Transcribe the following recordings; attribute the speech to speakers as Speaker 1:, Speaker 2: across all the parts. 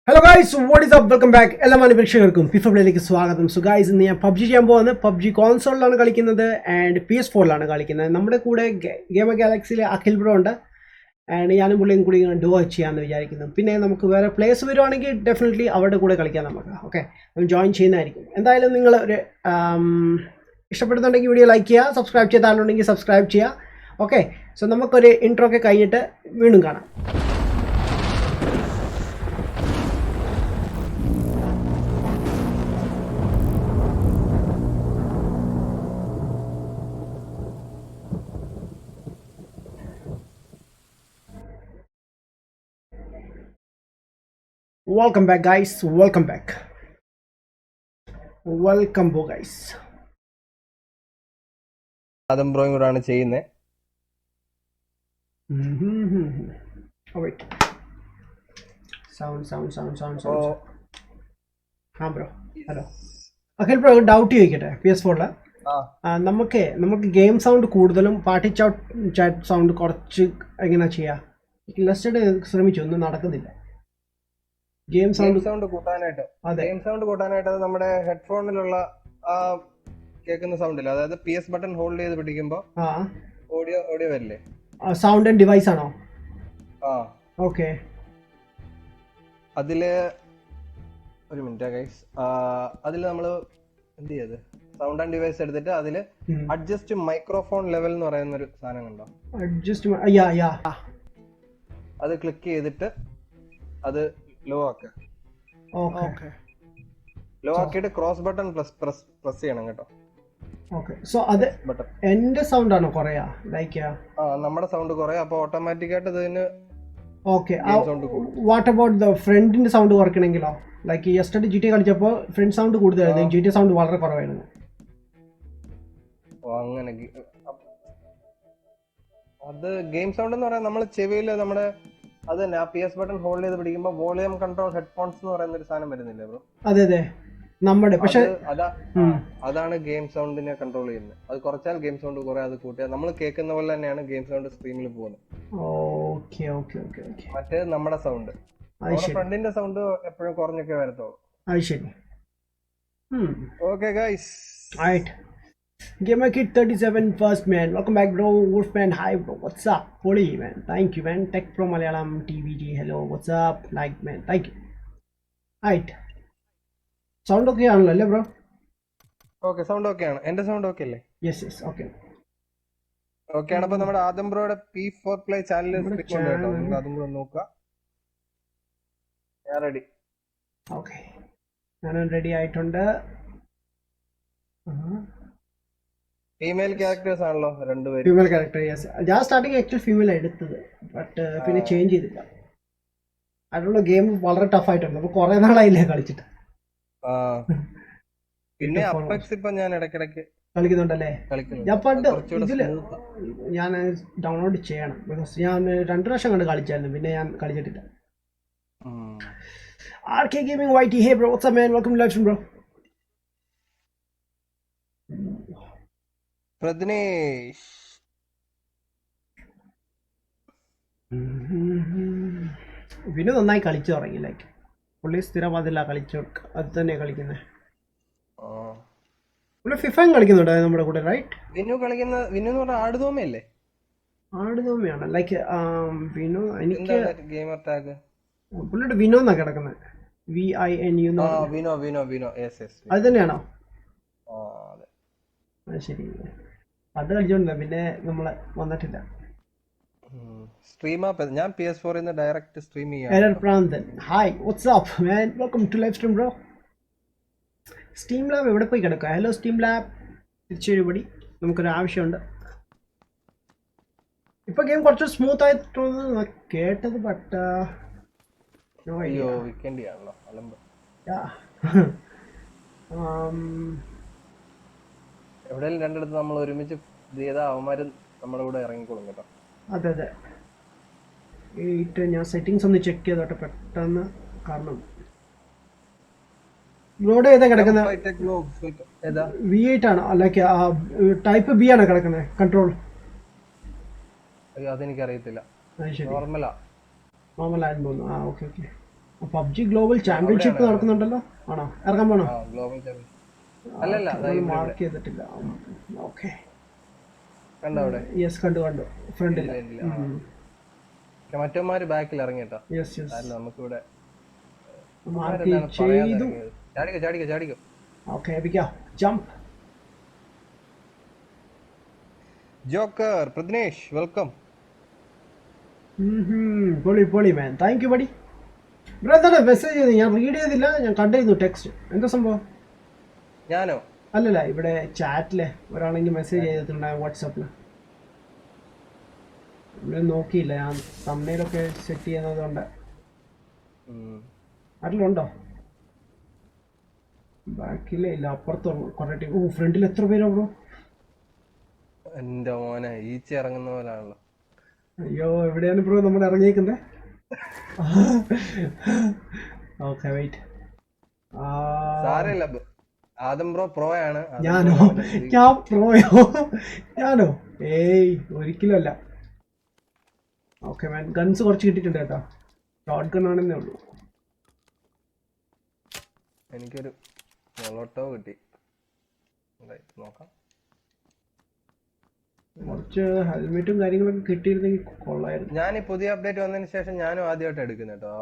Speaker 1: Hello guys, what is up, welcome back. എല്ലാ മാന്യപ്രേക്ഷകർക്കും FIFA പ്ലേയിലേക്ക് സ്വാഗതം. So guys, ഇന്ന് ഞാൻ പബ്ജി ചെയ്യാൻ പോകുന്നത്. പബ്ജി കോൺസോളിലാണ് കളിക്കുന്നത് ആൻഡ് PS4ലാണ് കളിക്കുന്നത്. നമ്മുടെ കൂടെ ഗെയിമർ ഗാലക്സിയിലെ അഖിൽ ബ്രോ ഉണ്ട് ആൻഡ് ഞാനും പുള്ളിയും കൂടി ഇങ്ങനെ ഡുവോ ചെയ്യാമെന്ന് വിചാരിക്കുന്നു. പിന്നെ നമുക്ക് വേറെ പ്ലേയേഴ്സ് വരുവാണെങ്കിൽ ഡെഫിനറ്റ്ലി അവരുടെ കൂടെ കളിക്കാം നമുക്ക്. ഓക്കെ, നമ്മൾ ജോയിൻ ചെയ്യുന്നതായിരിക്കും. എന്തായാലും നിങ്ങൾ ഒരു ഇഷ്ടപ്പെടുന്നുണ്ടെങ്കിൽ വീഡിയോ ലൈക്ക് ചെയ്യുക, സബ്സ്ക്രൈബ് ചെയ്താലുണ്ടെങ്കിൽ സബ്സ്ക്രൈബ് ചെയ്യുക. ഓക്കെ, സോ നമുക്കൊരു ഇൻട്രോ ഒക്കെ കഴിഞ്ഞിട്ട് വീണ്ടും കാണാം. Welcome back guys, welcome back, welcome back guys.
Speaker 2: Adam ബ്രോയും കൂടാണ് ചെയ്യുന്നത്.
Speaker 1: Wait, sound. Bro, hello Akhil bro, doubt ചോദിക്കട്ടെ. PS4 നമുക്ക് ഗെയിം സൗണ്ട് കൂടുതലും പാർട്ടി ചാറ്റ് സൗണ്ട് കുറച്ച് എങ്ങനെ ചെയ്യാം? ലെസ്റ്റഡ് ശ്രമിച്ചു, ഒന്നും നടക്കുന്നില്ല. ഗെയിം
Speaker 2: സൗണ്ട് കൂട്ടാനായിട്ട് അത് നമ്മുടെ ഹെഡ്ഫോണിലുള്ള ആ കേൾക്കുന്ന സൗണ്ടില്ല, അതായത് PS ബട്ടൺ ഹോൾഡ് ചെയ്ത് പിടിക്കുമ്പോ ഓഡിയോ വരില്ലേ?
Speaker 1: സൗണ്ട് ആൻഡ് ഡിവൈസ് ആണോ? ഓക്കെ,
Speaker 2: അതില് ഒരു മിനിറ്റ് ഗൈസ്, അതില് നമ്മള് എന്ത് ചെയ്ത് സൗണ്ട് ആൻഡ് ഡിവൈസ് എടുത്തിട്ട് അതില് അഡ്ജസ്റ്റ് മൈക്രോഫോൺ ലെവൽ എന്ന് പറയുന്ന ഒരു സാധനം കണ്ടോ? അത് ക്ലിക്ക് ചെയ്തിട്ട് അത് ലോ ആക്കുക. ലോ ആക്കിയിട്ട് ക്രോസ് ബട്ടൺ പ്രസ് ചെയ്യണം കേട്ടോ.
Speaker 1: ഓക്കേ, സോ അത് എന്റെ സൗണ്ട് ആണോ കുറയാ? ലൈക്ക്
Speaker 2: നമ്മുടെ സൗണ്ട് കുറയാ, അപ്പോൾ ഓട്ടോമാറ്റിക് ആയിട്ട് ഇതിന്.
Speaker 1: ഓക്കേ, വാട്ട് അബൌട്ട് ദ ഫ്രണ്ടിന്റെ സൗണ്ട് കുറയ്ക്കണമെങ്കിലോ? ലൈക്ക് യെസ്റ്റർഡേ GTA കളിച്ചപ്പോൾ ഫ്രണ്ട് സൗണ്ട് കൂടുതലായിരുന്നു, GTA സൗണ്ട് വളരെ കുറവായിരുന്നു.
Speaker 2: അങ്ങനെ അത് ഗെയിം സൗണ്ട് എന്ന് പറയാൻ നമ്മൾ ചെവിയിൽ നമ്മുടെ അത് തന്നെ ആ PS ബട്ടൺ ഹോൾഡ് ചെയ്ത് പിടിക്കുമ്പോൾ വോളിയം കൺട്രോൾ ഹെഡ്ഫോൺസ് എന്ന് പറയുന്ന ഒരു സാധനം വരുന്നില്ലേ ബ്രോ?
Speaker 1: അതെ നമ്മുടെ, പക്ഷേ
Speaker 2: അതാണ് ഗെയിം സൗണ്ടിനെ കൺട്രോൾ ചെയ്യുന്നത്. അത് കുറച്ചാൽ ഗെയിം സൗണ്ട് കുറെ, അത് കൂട്ടിയാൽ നമ്മൾ കേൾക്കുന്ന പോലെ തന്നെയാണ് ഗെയിം സൗണ്ട് സ്ക്രീനിൽ പോകുന്നത്. മറ്റേ നമ്മുടെ സൗണ്ട്, ഫ്രണ്ടിന്റെ സൗണ്ട് എപ്പോഴും കുറഞ്ഞൊക്കെ വരത്തുള്ളൂ. Okay guys,
Speaker 1: Gamer Kid 37 first man, welcome back bro. Wolfman, hi bro, what's up? Holy man, thank you man. Tech Pro Malayalam TVG, hello, what's up? Like man, thank you. Right, sound okay ആണല്ലോ അല്ലേ bro?
Speaker 2: Okay, sound okay ആണ്. എന്റെ sound okay അല്ലേ?
Speaker 1: Yes okay
Speaker 2: ആണ്. അപ്പൊ നമ്മുടെ ആദം ബ്രോയുടെ P4 play channel അതും കൂടെ നോക്കുക. ഞാൻ റെഡി.
Speaker 1: ഓക്കെ, ഞാൻ റെഡി ആയിട്ടുണ്ട്.
Speaker 2: ഫീമെയിൽ ക്യാരക്ടേഴ്സ് ആണല്ലോ രണ്ടുപേരും?
Speaker 1: Female character, yes. ഞാൻ സ്റ്റാർട്ടിങ് ആക്ച്വലി ഫീമെയിൽ എടുത്തത്, ബട്ട് പിന്നെ ചേഞ്ച് ചെയ്തില്ല. അതിനുള്ള ഗെയിം വളരെ ടഫ് ആയിട്ടുണ്ട്, അപ്പൊ കുറെ നാളായില്ലേ കളിച്ചിട്ട്.
Speaker 2: പിന്നെ അപ്പെക്സ് ഇപ്പൊ ഞാൻ ഇടയ്ക്കിടയ്ക്ക്
Speaker 1: കളിക്കുന്നുണ്ടല്ലേ? ഞാൻ പണ്ട് ഇതില് ഞാൻ ഡൗൺലോഡ് ചെയ്യണം, ബിക്കോസ് ഞാൻ 2 പ്രാവശ്യം കണ്ട് കളിച്ചായിരുന്നു, പിന്നെ ഞാൻ കളിച്ചിട്ടില്ല. RK Gaming YT, hey bro, what's up man, welcome to live stream bro.
Speaker 2: Prajnesh,
Speaker 1: Vinu നന്നായി കളിച്ചു തുടങ്ങി. ലൈക്ക് പുള്ളി സ്ഥിരം അതില്ല കളിച്ചു, അത് തന്നെ കളിക്കുന്നത്. പുള്ളി ഫിഫയും കളിക്കുന്നുണ്ട് നമ്മുടെ കൂടെ, റൈറ്റ്?
Speaker 2: വിനു എന്ന് പറഞ്ഞാൽ ആടുതോമയല്ലേ?
Speaker 1: ആടുതോമയാണ്. ലൈക്ക് വിനു, എനിക്ക്
Speaker 2: ഗെയിമർ ടാഗ്
Speaker 1: പുള്ളിയുടെ വിനു എന്നാ കിടക്കുന്നത്, VINU.
Speaker 2: വിനോ,
Speaker 1: അത് തന്നെയാണോ? ശരി, അത് കളിച്ചോണ്ടില്ല, പിന്നെ നമ്മള് വന്നിട്ടില്ല.
Speaker 2: ഞാൻ PS4 ഡയറക്റ്റ് സ്ട്രീം ചെയ്യാം.
Speaker 1: Hi, what's up man, welcome to live stream bro. Steam lab എവിടെ പോയി കിടക്കുക? ഹലോ സ്റ്റീം ലാബ്, തിരിച്ചൊരുപടി നമുക്കൊരു ആവശ്യമുണ്ട്. ഇപ്പൊ ഗെയിം കുറച്ച് സ്മൂത്ത് ആയിട്ടൊന്ന് കേട്ടത്, ബട്ട്
Speaker 2: എവിടെയും രണ്ടിടത്ത് നമ്മൾ ഒരുമിച്ച് ചെയ്ത അവന്മാരും നമ്മുടെ കൂടെ ഇറങ്ങിക്കോളും കേട്ടോ.
Speaker 1: അതെ, ഞാൻ സെറ്റിങ്സ് ഒന്ന് ചെക്ക് ചെയ്തോട്ടെ പെട്ടെന്ന്. കാരണം ബ്രോഡ് ഏതാ കിടക്കുന്നത്? V8 ആണോ? ലൈക്ക് ടൈപ്പ് B ആണോ കിടക്കുന്നത് കൺട്രോൾ?
Speaker 2: അതെനിക്കറിയത്തില്ല.
Speaker 1: നോർമലായിരുന്നു തോന്നുന്നു. ഓക്കെ പബ്ജി ഗ്ലോബൽ ചാമ്പ്യൻഷിപ്പ് നടക്കുന്നുണ്ടല്ലോ. ആണോ? ഇറങ്ങാൻ പോണോ?
Speaker 2: ഗ്ലോബൽ ചാമ്പ്യൻ അല്ലല്ല,
Speaker 1: മാർക്ക് ചെയ്തിട്ടില്ല. ഓക്കെ,
Speaker 2: കണ്ടോ അവിടെ?
Speaker 1: യെസ്, കണ്ടു ഫ്രണ്ടിൽ.
Speaker 2: മറ്റന്മാര് ബാക്കിൽ ഇറങ്ങിട്ടോ.
Speaker 1: യെസ് യെസ്,
Speaker 2: നമുക്കിവിടെ
Speaker 1: മാർക്ക് ചെയ്തു.
Speaker 2: ചാടിക്കോ.
Speaker 1: ഓക്കെ, എബിക്കാം. ജംപ്.
Speaker 2: Joker Prajnesh, welcome.
Speaker 1: പൊളി man, thank you buddy. Bro എന്താണ് മെസ്സേജ് ചെയ്ത്? ഞാൻ റീഡ് ചെയ്തില്ല, ഞാൻ കണ്ടിരുന്നു ടെക്സ്റ്റ്. എന്താ സംഭവം?
Speaker 2: ഞാനോ?
Speaker 1: അല്ലല്ല, ഇവിടെ ചാറ്റില് ഒരാളെങ്കിൽ മെസ്സേജ് ചെയ്തിട്ടുണ്ടാകും വാട്സാപ്പില്. നോക്കിയില്ല, ഞാൻ തമ്മിലൊക്കെ സെറ്റ് ചെയ്യുന്നതുകൊണ്ട്. ആരിലുണ്ടോ? ബാക്കിലേ ഇല്ല, അപ്പുറത്ത് കുറെ ടീം. ഫ്രണ്ടിൽ എത്ര പേരാ ബ്രോ?
Speaker 2: എന്റെ മോനെ, ഈച്ച ഇറങ്ങുന്ന പോലാണല്ലോ.
Speaker 1: അയ്യോ, എവിടെയാണ് ബ്രോ നമ്മൾ ഇറങ്ങിയേക്കുന്നത്? Okay, wait.
Speaker 2: Adam bro pro ആണ്.
Speaker 1: ഞാൻ പ്രോയോ? ഞാനോ? ഏയ്, ഒരിക്കലും അല്ല. ഓക്കെ മാൻ, ഗൺസ് കുറച്ച് കിട്ടിയിട്ടുണ്ട് കേട്ടോ. ഷോട്ട് ഗൺ ആണെന്നേ ഉള്ളൂ.
Speaker 2: എനിക്കൊരു മൊളോട്ടോ കിട്ടി, നോക്കാം.
Speaker 1: കുറച്ച് ഹെൽമെറ്റും കാര്യങ്ങളൊക്കെ കിട്ടിയിരുന്നെങ്കിൽ കൊള്ളായിരുന്നു.
Speaker 2: ഞാൻ ഈ പുതിയ അപ്ഡേറ്റ് വന്നതിന് ശേഷം ഞാനും ആദ്യമായിട്ട് എടുക്കുന്നത് കേട്ടോ.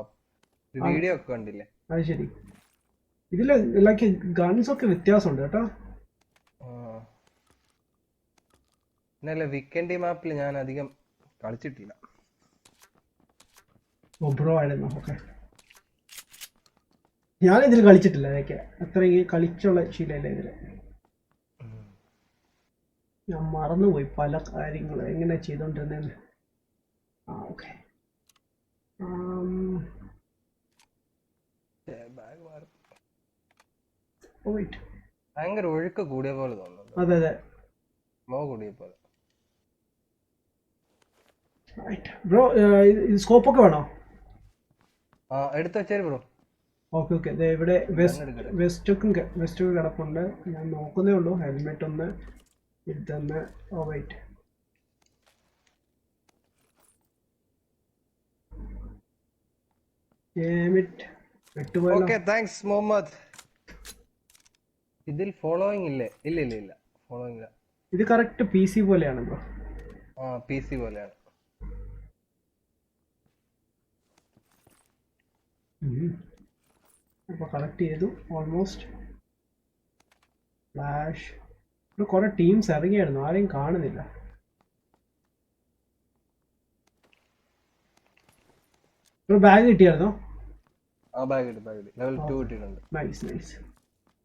Speaker 2: വീഡിയോ ഒക്കെ കണ്ടില്ലേ?
Speaker 1: അത് ശരി. ഇതില് ലൈക്ക് ഗൺസ് ഒക്കെ വ്യത്യാസമുണ്ട് കേട്ടോ.
Speaker 2: പിന്നല്ലേ വീക്കെൻഡ് മാപ്പിൽ ഞാൻ അധികം കളിച്ചിട്ടില്ല.
Speaker 1: ബ്രോ ആയിരുന്നു. ഓക്കെ, ഞാനിതിൽ കളിച്ചിട്ടില്ല. അതൊക്കെ അത്രയും കളിച്ചുള്ള ശീലമല്ല ഇതില്. ഞാൻ മറന്നുപോയി പല കാര്യങ്ങൾ എങ്ങനെ ചെയ്തോണ്ടിരുന്നെന്ന്. ഓക്കെ,
Speaker 2: ഭയങ്കര ഒഴുക്ക് കൂടിയ പോലെ തോന്നുന്നു.
Speaker 1: അതെ,
Speaker 2: ഫ്ലോ കൂടിയ പോലെ.
Speaker 1: ബ്രോ, സ്കോപ്പ് ഒക്കെ വേണോ?
Speaker 2: എടുത്ത് വെച്ചേര് ബ്രോ.
Speaker 1: ഓക്കെ, ഇവിടെ വെസ്റ്റൊക്കെ കിടപ്പുണ്ട്. ഞാൻ നോക്കുന്നേ ഉള്ളൂ. ഹെൽമെറ്റ് ഒന്ന് എടുത്തന്നെ. Wait,
Speaker 2: thanks Muhammad. ഇതിൽ ഫോളോയിങ് ഇല്ലേ? ഇല്ല ഫോളോയിങ് ഇല്ല.
Speaker 1: ഇത് കറക്റ്റ് PC പോലെയാണ് ബ്രോ.
Speaker 2: PC പോലെയാണ്.
Speaker 1: അപ്പൊ കളക്ട് ചെയ്തു ഓൾമോസ്റ്റ്. ഫ്ലാഷ്. ഇവിടെ കുറെ ടീംസ് ഇറങ്ങിയായിരുന്നു, ആരെയും കാണുന്നില്ല. ബാഗ് കിട്ടിയായിരുന്നോ?
Speaker 2: ബാഗ് കിട്ടി. ലെവൽ 2 കിട്ടിയിട്ടുണ്ട്.
Speaker 1: നൈസ്.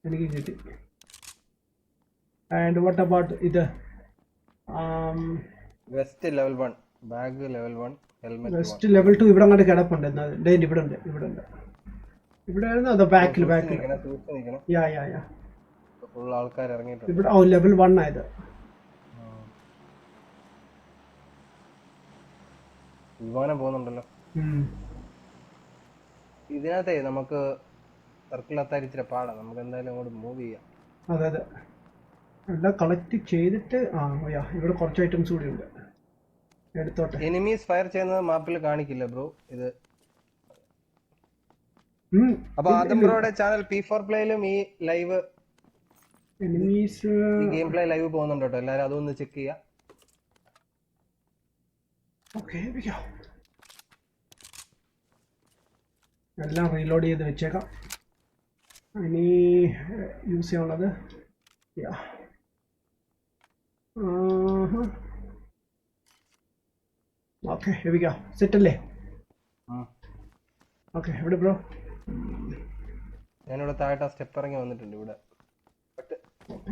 Speaker 1: എനിക്ക് കിട്ടി. ആൻഡ് വാട്ട് അബൌട്ട് ഇത്?
Speaker 2: West level 1, bag level 1, helmet
Speaker 1: west level 2 ഇവിടെ അങ്ങോട്ട് കിടപ്പുണ്ട്. ഇവിടെ ഉണ്ട്. ഇവിടെ ആയിരുന്നു അതോ ബാക്കിൽ? യാ
Speaker 2: ഫുൾ ആൾക്കാർ ഇറങ്ങിയിട്ടുണ്ട്
Speaker 1: ഇവിടെ. ലെവൽ 1 ആയത്.
Speaker 2: വിമാനം പോകുന്നുണ്ടല്ലോ ഇതിനകത്തെ. നമുക്ക് സർക്കിൾ എത്താൻ ഇച്ചിരി പാടാ. നമുക്ക് എന്തായാലും അങ്ങോട്ട് മൂവ് ചെയ്യാം.
Speaker 1: അതെ, എല്ലാം കളക്ട് ചെയ്തിട്ട്. ഇവിടെ കുറച്ച് ഐറ്റംസ് കൂടി ഉണ്ട്, എടുത്തോട്ടെ.
Speaker 2: എനിമീസ് ഫയർ ചെയ്യുന്നത് മാപ്പിൽ കാണിക്കില്ല ബ്രോ ഇത്. അപ്പൊ ആദം ബ്രോയുടെ ചാനൽ P4 പ്ലേയിലും ഈ live
Speaker 1: enemies
Speaker 2: game play live പോകുന്നുണ്ട് കേട്ടോ. എല്ലാരും അതൊന്ന് ചെക്ക് ചെയ്യാം.
Speaker 1: എല്ലാം റീലോഡ് ചെയ്ത് വെച്ചേക്കാം. ഇനി യൂസ് ചെയ്യാനുള്ളത് ഓക്കെ, സെറ്റ് അല്ലേ? ഓക്കെ, എവിടെ ബ്രോ?
Speaker 2: ഞാനിവിടെ താഴെ സ്റ്റെപ്പ് ഇറങ്ങി വന്നിട്ടുണ്ട്. ഇവിടെ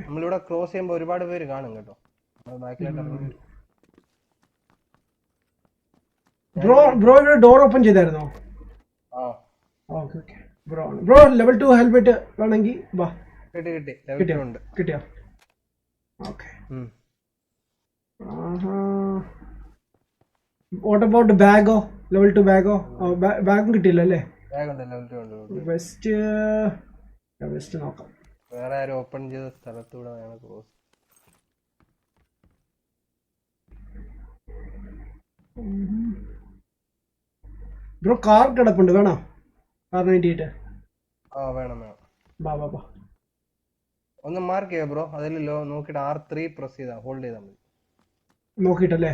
Speaker 2: നമ്മളിവിടെ ക്രോസ് ചെയ്യുമ്പോൾ ഒരുപാട് പേര് കാണും കേട്ടോ.
Speaker 1: ബ്രോ ഇവിടെ ഡോർ ഓപ്പൺ ചെയ്തായിരുന്നോ? ഓക്കെ. ബ്രോ ലെവൽ 2 ഹെൽമെറ്റ് വേണമെങ്കിൽ വാ. കിട്ടിയോ? ഓക്കെ. വാട്ട് അബൌട്ട് ബാഗോ? ലെവൽ 2 ബാഗോ? ബാഗും കിട്ടിയില്ല അല്ലേ? വെസ്റ്റ് നോക്കാം.
Speaker 2: വേറെ ആരും ഓപ്പൺ ചെയ്ത സ്ഥലത്തൂടെ ക്രോസ്.
Speaker 1: ബ്രോ കാർ കിടപ്പുണ്ട്, വേണോ? കാർ 98.
Speaker 2: ആ വേണം വേണം.
Speaker 1: ബാ ബാ ബാ.
Speaker 2: ഒന്ന് മാർക്ക് ചെയ്യാം ബ്രോ. അതിൽ നോക്കിയിട്ട് R3 പ്രസ് ചെയ്താ ഹോൾഡ് ചെയ്താൽ മതി.
Speaker 1: നോക്കിയിട്ടല്ലേ?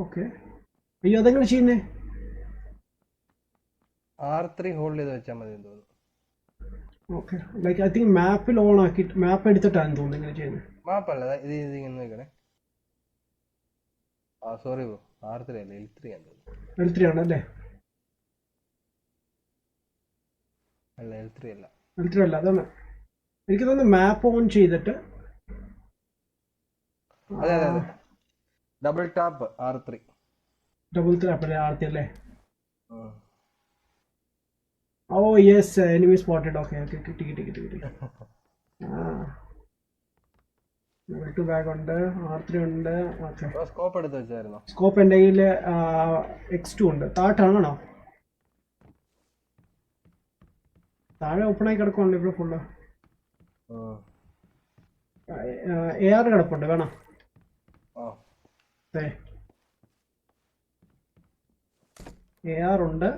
Speaker 1: ഓക്കെ. അയ്യോ അതെങ്ങനെ ചെയ്യുന്നേ?
Speaker 2: R3 ഹോൾഡ് ചെയ്ത് വെച്ചാൽ മതി എന്ന് തോന്നുന്നു.
Speaker 1: ഓക്കെ. ലൈക്ക് ഐ തിങ്ക് മാപ്പിൽ ഓൺ ആക്കിയിട്ട് മാപ്പ് എടുത്തിട്ടാണ് തോന്നുന്നു ഇങ്ങനെ ചെയ്യുന്നത്.
Speaker 2: മാപ്പല്ല ഇത് ഇങ്ങനെ നോക്കണേ. ആ സോറി ബ്രോ, R3 അല്ല L3 ആണ് തോന്നുന്നു.
Speaker 1: L3 ആണല്ലേ?
Speaker 2: അല്ല L3 അല്ല.
Speaker 1: L3 അല്ല, അതാണ് എനിക്ക് തോന്നുന്നു. മാപ്പ് ഓൺ ചെയ്തിട്ട്
Speaker 2: അതെ അതെ അതെ, double tap R3.
Speaker 1: Double tap അല്ലേ ആർത്തി അല്ലേ? Oh yes, enemy spotted. Okay okay, കിട്ടി കിട്ടി കിട്ടി കിട്ടി. ടു ബാഗ് ഉണ്ട്, R3 ഉണ്ട്. ഓക്കെ.
Speaker 2: സ്കോപ്പ് എടുത്ത് വെച്ചായിരുന്നോ?
Speaker 1: സ്കോപ്പ് എൻ്റെ കയ്യിൽ X2 ഉണ്ട്. താഴെയാണോ? താഴെ ഓപ്പൺ ആയി കിടക്കുന്നുണ്ട് ഇവിടെ ഫുള്ള്. AR കിടപ്പുണ്ട്, വേണം? AR ഉണ്ട്.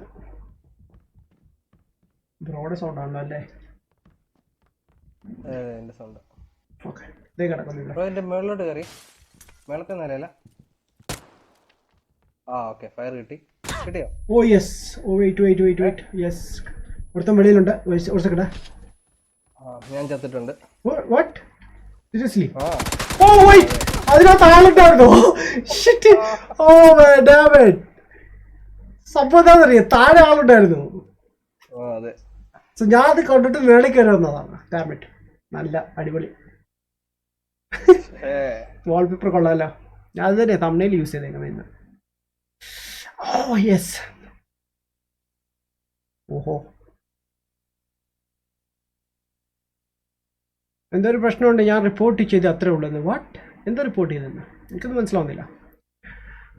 Speaker 1: ബ്രോഡ് സൗണ്ട് ആണല്ലോ അല്ലേ?
Speaker 2: എന്റെ സൗണ്ട്.
Speaker 1: ഓക്കെ, ഇതേ കിടക്കുന്നില്ല.
Speaker 2: എന്റെ മേളിലോട്ട് കയറി, മേളത്തെ നിലയല്ല. ആ ഓക്കെ, ഫയർ കിട്ടി. കിട്ടിയോ?
Speaker 1: Oh yes. Oh wait yes, ഒരുത്തൻ വെളിയിലുണ്ട്. ഒരു സെക്കൻഡ്.
Speaker 2: ഞാൻ ചത്തിട്ടുണ്ട്.
Speaker 1: വാട്ട്? സീരിയസ്ലി? ഓ വെയിറ്റ്, അതിനകത്ത് ആളുണ്ടായിരുന്നോ? ഷിറ്റ്. Oh damn it. സംഭവം എന്താണെന്നറിയോ, താഴെ ആളുണ്ടായിരുന്നു.
Speaker 2: അതെ.
Speaker 1: സോ ഞാൻ അത് കണ്ടിട്ട് മേളിൽ കയറി വന്നതാണ്. Dam it. നല്ല അടിപൊളി വാൾപേപ്പർ കൊള്ളാമല്ലോ. ഞാൻ അത് തന്നെ തമ്മിൽ യൂസ് ചെയ്തേക്കുന്നത്. Oh yes. ഓഹോ, എന്തൊരു പ്രശ്നമുണ്ട്. ഞാൻ റിപ്പോർട്ട് ചെയ്ത് അത്രേ ഉള്ളൂ. വാട്ട്? എന്താ റിപ്പോർട്ട് ചെയ്തെന്ന് എനിക്കൊന്നും മനസ്സിലാവുന്നില്ല.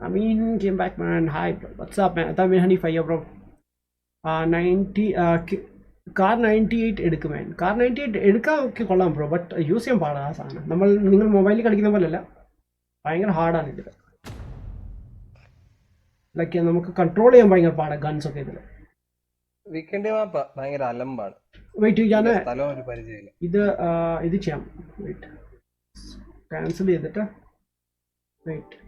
Speaker 1: I mean, came back man. Hi bro, what's up man? I mean, honey fire bro. 90 car 98 എടുക്കും man. കാർ 98 എടുക്കാൻ ഒക്കെ കൊള്ളാം ബ്രോ, ബട്ട് യൂസ് ചെയ്യാൻ പാടാണ് ആ സാധനം. നിങ്ങൾ മൊബൈലിൽ കളിക്കുന്ന പോലെയല്ല, ഭയങ്കര ഹാർഡാണ് ഇതിൽ. ലൈക്ക് നമുക്ക് കൺട്രോൾ ചെയ്യാൻ ഭയങ്കര പാടാണ് ഗൺസ് ഒക്കെ ഇതിൽ.
Speaker 2: വീക്കെൻഡ് മാപ്പ് ഭയങ്കര അലമ്പാണ്.
Speaker 1: വെയിറ്റ്, ഞാൻ ഇത് ചെയ്യാം. വെയിറ്റ്, ക്യാൻസൽ ചെയ്തിട്ട്. വെയിറ്റ്,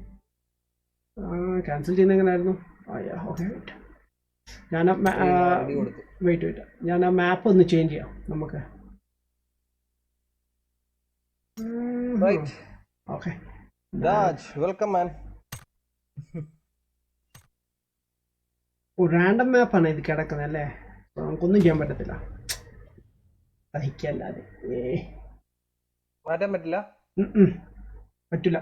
Speaker 1: ക്യാൻസൽ ചെയ്യുന്ന എങ്ങനെയായിരുന്നു? ഓക്കെ വെയിറ്റ്, ഞാൻ വെയിറ്റ് ഞാൻ ആ മാപ്പ് ഒന്ന് ചേഞ്ച് ചെയ്യാം നമുക്ക്. ഓക്കെ,
Speaker 2: വെൽക്കം മാൻ.
Speaker 1: റാൻഡം മാപ്പാണ് ഇത് കിടക്കുന്നത് അല്ലേ? നമുക്കൊന്നും ചെയ്യാൻ പറ്റത്തില്ല, സഹിക്കല്ലാതെ.
Speaker 2: മാറ്റാൻ പറ്റില്ല,
Speaker 1: പറ്റില്ല.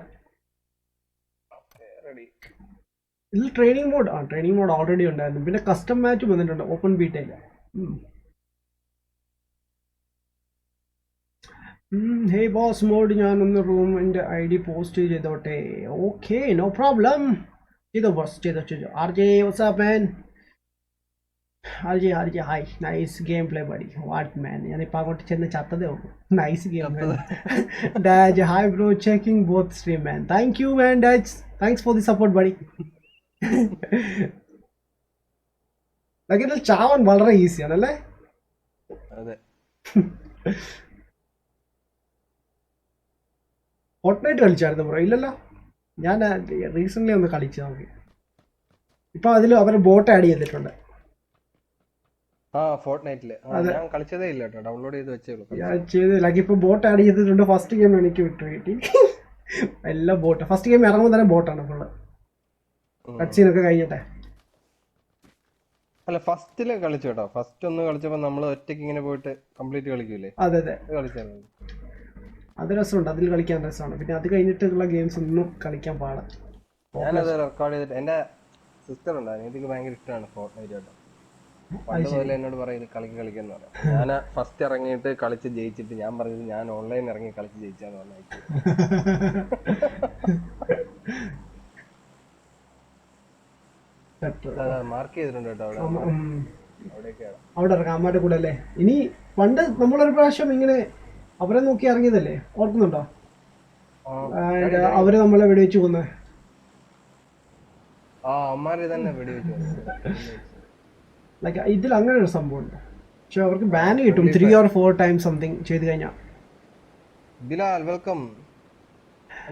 Speaker 1: ഇതിൽ ട്രെയിനിങ് മോഡ് ഓൾറെഡി ഉണ്ടായിരുന്നു. പിന്നെ കസ്റ്റം മാച്ച് വന്നിട്ടുണ്ട് ഓപ്പൺ ബീറ്റയിൽ. ഹേ ബോസ് മോഡ്, ഞാനൊന്ന് റൂമിൻ്റെ ID പോസ്റ്റ് ചെയ്തോട്ടെ? Okay, no problem. ചെയ്തോ ബോസ്, ചെയ്തോ. RJ what's man? RJ hi, nice game play buddy. What man, ഞാനിപ്പോൾ അങ്ങോട്ട് ചെന്ന് ചത്തതേ ഉള്ളൂ. നൈസ് ഗെയിം ഡാജ്. Hi bro, checking both stream man. Thank you man ഡാജ്, thanks for the support buddy. ഇതിൽ ചാവാൻ വളരെ ഈസിയാണ് അല്ലേ? ഫോർട്ട്നൈറ്റ് കളിച്ചായിരുന്നു ബ്രോ? ഇല്ലല്ലോ, ഞാൻ റീസെന്റ് ഒന്ന് കളിച്ചു നോക്കി. ഇപ്പൊ അതിൽ അവർ ബോട്ട് ആഡ് ചെയ്തിട്ടുണ്ട്.
Speaker 2: ഞാൻ കളിച്ചതേ ഇല്ല കേട്ടോ, ഡൗൺലോഡ് ചെയ്ത് വെച്ചേള്ളൂ.
Speaker 1: ഞാൻ ചെയ്തില്ല, ഇപ്പൊ ബോട്ട് ആഡ് ചെയ്തിട്ടുണ്ട്. ഫസ്റ്റ് ഗെയിം എനിക്ക് വിട്ടു കിട്ടി. എല്ലാം ബോട്ട്. ഫസ്റ്റ് ഗെയിം ഇറങ്ങുമ്പോൾ തന്നെ ബോട്ടാണ് ഫുള്ള്. കട്സീനൊക്കെ കഴിഞ്ഞിട്ടെ.
Speaker 2: അല്ല, ഫസ്റ്റില് കളിച്ചു കേട്ടോ. ഫസ്റ്റ് ഒന്ന് കളിച്ചപ്പോ നമ്മള് ഒറ്റയ്ക്ക് ഇങ്ങനെ പോയിട്ട് കംപ്ലീറ്റ് കളിക്കൂലേ?
Speaker 1: അതെ അതെ, അത് രസമുണ്ട്, അതിൽ കളിക്കാൻ രസമാണ്. പിന്നെ അത് കഴിഞ്ഞിട്ടുള്ള ഗെയിംസ് ഒന്നും കളിക്കാൻ പാടാം.
Speaker 2: ഞാനത് റെക്കോർഡ് ചെയ്തിട്ട്, എന്റെ സിസ്റ്റർ ഉണ്ടായിരുന്നു, എനിക്ക് ഭയങ്കര ഇഷ്ടമാണ് ഫോർട്ട്നൈറ്റ് കേട്ടോ. പണ്ടുപോലെ എന്നോട് പറയുന്നത് കളിക്കുന്ന പറയാം. ഞാൻ ഫസ്റ്റ് ഇറങ്ങിയിട്ട് കളിച്ച് ജയിച്ചിട്ട് ഞാൻ പറഞ്ഞത് ഞാൻ ഓൺലൈൻ ഇറങ്ങി കളിച്ച് ജയിച്ചാന്ന് പറഞ്ഞു. മാർക്ക് ചെയ്തിട്ടുണ്ട് കേട്ടോ
Speaker 1: അവിടെ ഇറങ്ങാം, അമ്മയുടെ കൂടെ അല്ലേ? ഇനി പണ്ട് നമ്മളൊരു പ്രാവശ്യം ഇങ്ങനെ അവരെ നോക്കി ഇറങ്ങിയതല്ലേ, ഓർക്കുന്നുണ്ടോ? അവര് നമ്മളെ വെടിവെച്ച് കൊന്നേ.
Speaker 2: അമ്മാര് തന്നെ വെടിവെച്ചു.
Speaker 1: ലൈക്ക് ഇതിൽ അങ്ങനെ ഒരു സംഭവം ഉണ്ട്. പക്ഷെ അവർക്ക് ബാൻ കിട്ടും 3 or 4 times സംതിങ് ചെയ്ത് കഴിഞ്ഞാൽ.
Speaker 2: ബിലാൽ വെൽക്കം.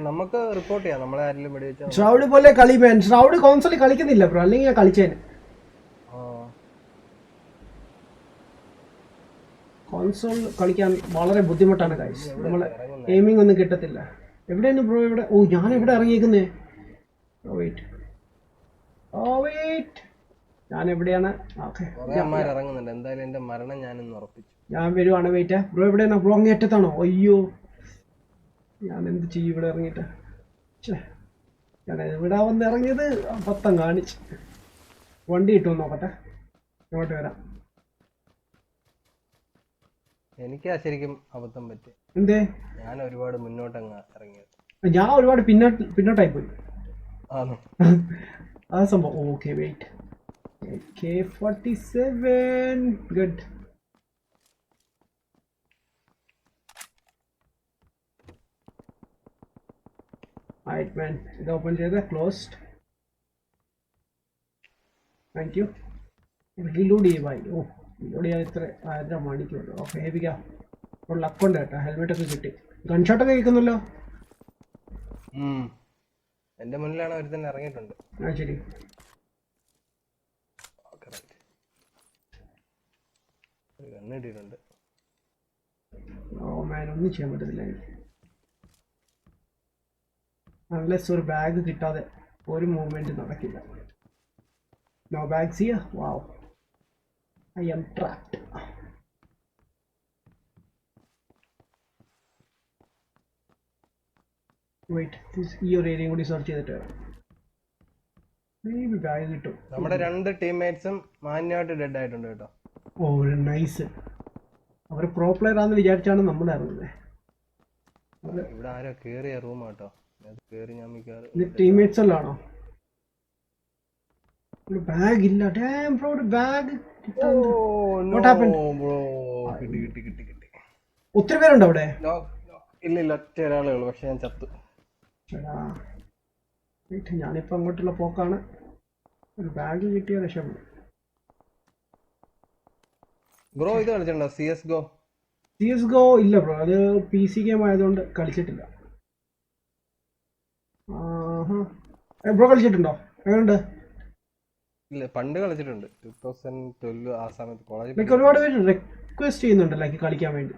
Speaker 2: നമുക്ക് റിപ്പോർട്ട് ചെയ്യാം നമ്മളെ ആരെങ്കിലും വെടിവെച്ചാൽ.
Speaker 1: ഷ്രൗഡ് പോലെ കളി മാൻ. ഷ്രൗഡ് കോൺസോളിൽ കളിക്കുന്നില്ല ബ്രോ, അല്ലെങ്കിൽ ഞാൻ കളിച്ചേനെ. കോൺസോൾ കളിക്കാൻ വളരെ ബുദ്ധിമുട്ടാണ് ഗൈസ്. നമ്മളെ എയിമിംഗ് ഒന്നും കിട്ടത്തില്ല. എവിടെയാണ് ബ്രോ ഇവിടെ? ഓ ഞാൻ എവിടെ ഇറങ്ങിയിരിക്കുന്നേ? വെയിറ്റ് ഞാൻ എവിടെയാണ്? ഓക്കെ
Speaker 2: ഇറങ്ങുന്നുണ്ട്. എന്തായാലും എന്റെ മരണം ഞാനൊന്ന് ഉറപ്പിച്ചു.
Speaker 1: ഞാൻ വരുവാണ്. വെയിറ്റ് ബ്രോ എവിടെയാണ്? ബ്രോ അങ്ങ് അറ്റത്താണോ? അയ്യോ ഞാൻ എന്ത് ചെയ്യും ഇവിടെ ഇറങ്ങിയിട്ട്? ഞാൻ ഇവിടെ വന്ന് ഇറങ്ങിയത് പത്തം കാണിച്ച്. വണ്ടി കിട്ടുമോ നോക്കട്ടെ, ഇങ്ങോട്ട് വരാം.
Speaker 2: എനിക്കാ ശരിക്കും അബദ്ധം പറ്റി.
Speaker 1: എന്തേ?
Speaker 2: ഞാൻ ഒരുപാട് മുന്നോട്ടങ്ങ് ഇറങ്ങിയത്.
Speaker 1: ഞാൻ ഒരുപാട് പിന്നോട്ടായി പോയി.
Speaker 2: ആണോ?
Speaker 1: ആ സംഭവം. Okay wait. AK-47 good. Right man. ഇത് ഓപ്പൺ ചെയ്ത് ക്ലോസ്ഡ്. Thank you. റീലോഡ് ചെയ്യുവായി. ഓ റീലോഡ് ചെയ്യാൻ ഇത്ര 1000 മണിക്കൂറുണ്ട്. ഓക്കെ ഹേപ്പിക്കാം. ഇപ്പോൾ ലക്കുണ്ട് കേട്ടോ, ഹെൽമെറ്റ് ഒക്കെ കിട്ടി. ഗൺഷോട്ടൊക്കെ കേൾക്കുന്നല്ലോ.
Speaker 2: എന്റെ മുന്നിലാണ് അവർ തന്നെ ഇറങ്ങിയിട്ടുണ്ട്.
Speaker 1: ആ ശരി.
Speaker 2: കണ്ണിട്ടിട്ടുണ്ട്.
Speaker 1: ഓ മാൻ ഒന്നും ചെയ്യാൻ പറ്റത്തില്ല എനിക്ക്. അൺലെസ് ഒരു ബാഗ് കിട്ടാതെ ഒരു മൂവ്മെന്റ് നടക്കില്ല. No bags here. Wow I am trapped. Wait ഈ ഒരു ഏരിയയും കൂടി സെർച്ച് ചെയ്തിട്ട് മേ ബി ബാഗ് കിട്ടും.
Speaker 2: നമ്മുടെ 2 ടീംമേറ്റ്സും മാന്യമായിട്ട് ഡെഡ് ആയിട്ടുണ്ട് കേട്ടോ.
Speaker 1: ഓ നൈസ്. അവർ പ്രോ പ്ലെയർ ആണെന്ന് വിചാരിച്ചാണ് നമ്മൾ ഇറങ്ങുന്നത്.
Speaker 2: ഇവിടെ ആരോ കേറിയ റൂം കേട്ടോ. കേറി ഞാൻ
Speaker 1: ടീംമേറ്റ്സ് അല്ലാണോ? ബാഗ് ഇല്ല. Dam bro bag. What happened?
Speaker 2: കിട്ടി.
Speaker 1: ഒത്തിരി പേരുണ്ടോ അവിടെ?
Speaker 2: ഇല്ല ഒറ്റ ഒരാളേ ഉള്ളൂ. പക്ഷെ ഞാൻ ചത്തു.
Speaker 1: ഞാനിപ്പോ അങ്ങോട്ടുള്ള പോക്കാണ്. ഒരു ബാഗ് കിട്ടിയ രക്ഷപ്പെട്ടു.
Speaker 2: ബ്രോ ഇത് കളിച്ചിട്ടുണ്ടോ?
Speaker 1: CSGO ഇല്ല ബ്രോ, അത് PC ഗെയിം ആയതുകൊണ്ട് കളിച്ചിട്ടില്ല. ബ്രോ കളിച്ചിട്ടുണ്ടോ? എങ്ങനെയുണ്ട്?
Speaker 2: ഇല്ല പണ്ട് കളിച്ചിട്ടുണ്ട്. 2012 ആ സമയത്ത് കോളേജിൽ.
Speaker 1: ഒരുപാട് പേര് റിക്വസ്റ്റ് ചെയ്യുന്നുണ്ട് ലൈക്ക് കളിക്കാൻ വേണ്ടി.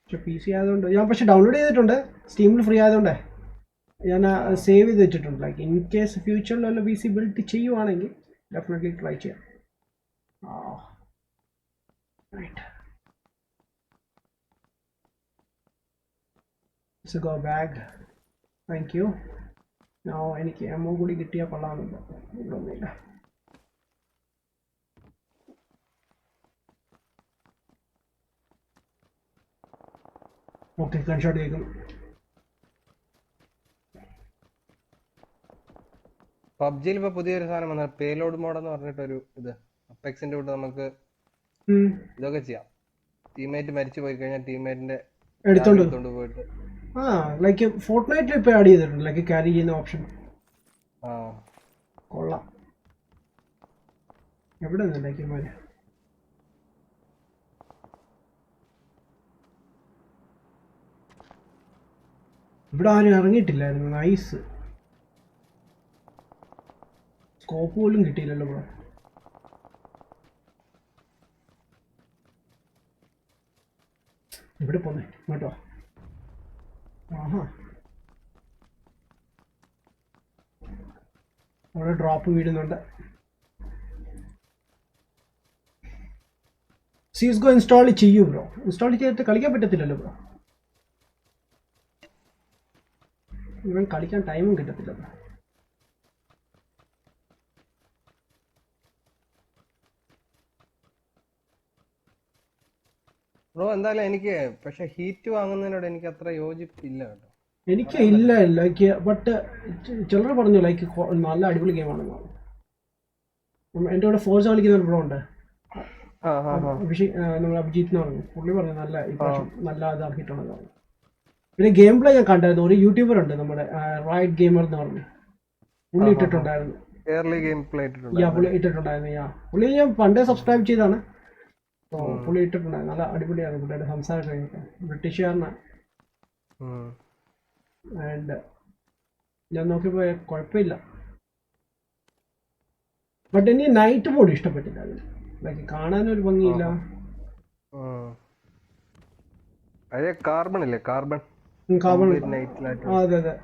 Speaker 1: പക്ഷെ PC ആയതുകൊണ്ട് ഞാൻ പക്ഷെ ഡൗൺലോഡ് ചെയ്തിട്ടുണ്ട്. സ്റ്റീമിൽ ഫ്രീ ആയതുകൊണ്ടേ ഞാൻ സേവ് ചെയ്ത് വെച്ചിട്ടുണ്ട്. ലൈക്ക് ഇൻ കേസ് ഫ്യൂച്ചറിൽ വല്ല PC ബിൽഡ് ചെയ്യുവാണെങ്കിൽ ഡെഫിനറ്റ്ലി ട്രൈ ചെയ്യാം. Right. So go bag. Thank you. Now എനിക്ക് ammo കൂടി കിട്ടിയാൽ കൊള്ളാമെന്നുണ്ട്. ഇതൊന്നുമില്ല. ഓക്കെ ഗൺഷോട്ട് കേൾക്കും.
Speaker 2: പബ്ജിയിൽ ഇപ്പൊ പുതിയൊരു സാധനം വന്നത് പേലോഡ് മോഡ് എന്ന് പറഞ്ഞിട്ടൊരു ഇത്. അപ്പെക്സിന്റെ കൂടെ നമുക്ക് ഇതൊക്കെ ചെയ്യാം. ടീംമേറ്റ് മരിച്ചു പോയി കഴിഞ്ഞാൽ ടീംമേറ്റിന്റെ എടുത്തോണ്ട് പോയിട്ട്
Speaker 1: ലൈക്ക് ഫോർട്ട്നൈറ്റിൽ ഇപ്പൊ ആഡ് ചെയ്തിട്ടുണ്ട് ലൈക്ക് ക്യാരി ചെയ്യുന്ന ഓപ്ഷൻ. കൊള്ളാം. എവിടെ ലൈക്ക് ഇവിടെ ആരും ഇറങ്ങിയിട്ടില്ലായിരുന്നു. നൈസ്. സ്കോപ്പ് പോലും കിട്ടിയില്ലല്ലോ ബ്രോ. ഇവിടെ പോന്നേ കേട്ടോ. ആഹാ അവിടെ ഡ്രോപ്പ് വീഴുന്നുണ്ട്. CSGO ഇൻസ്റ്റാൾ ചെയ്യൂ ബ്രോ. ഇൻസ്റ്റാൾ ചെയ്തിട്ട് കളിക്കാൻ പറ്റത്തില്ലല്ലോ ബ്രോ. ഇവൻ കളിക്കാൻ ടൈമും കിട്ടത്തില്ല ബ്രോ.
Speaker 2: ബ്രോ എന്തായാലും എനിക്ക് പക്ഷെ ഹീറ്റ് വാങ്ങുന്നതിനോട് എനിക്ക് അത്ര യോജിപ്പില്ല കേട്ടോ.
Speaker 1: എനിക്ക് ഇല്ല ലൈക്ക് ബട്ട് ചിലർ പറഞ്ഞു ലൈക്ക് നല്ല അടിപൊളി ഗെയിമാണെന്ന്. എൻ്റെ കൂടെ ഫോർസ കളിക്കുന്ന ഒരു ബ്രോ ഉണ്ട്, നമ്മൾ അഭിജിത്ത് എന്ന് പറഞ്ഞു. പുള്ളി പറഞ്ഞു നല്ല ഇപ്രാവശ്യം നല്ല ഇതാക്കിയിട്ടുണ്ടെന്ന് പറഞ്ഞു. പിന്നെ ഗെയിം പ്ലേ ഞാൻ കണ്ടായിരുന്നു. ഒരു യൂട്യൂബർ ഉണ്ട് നമ്മുടെ റൈറ്റ് ഗെയിമർ എന്ന് പറഞ്ഞു. പുള്ളി ഇട്ടിട്ടുണ്ടായിരുന്നു.
Speaker 2: എയർലി ഗെയിം പ്ലേ
Speaker 1: പുള്ളി ഇട്ടിട്ടുണ്ടായിരുന്നു. പുള്ളി ഞാൻ പണ്ടേ സബ്സ്ക്രൈബ് ചെയ്താണ്. പുള്ളി ഇട്ടിട്ടുണ്ടായിരുന്നു. നല്ല അടിപൊളിയാണ് പുള്ളിയുടെ സംസാരമൊക്കെ. ബ്രിട്ടീഷുകാരനാണ്. ആൻഡ് ഞാൻ നോക്കിയപ്പോ കുഴപ്പമില്ല. ബട്ട് എനിക്ക് നൈറ്റ് മോഡ് ഇഷ്ടപ്പെട്ടില്ല. അതിന് ലൈക്ക് കാണാനൊരു ഭംഗിയില്ല.
Speaker 2: കാർബൺ ഇല്ലേ, കാർബൺ
Speaker 1: അതെ അതെ.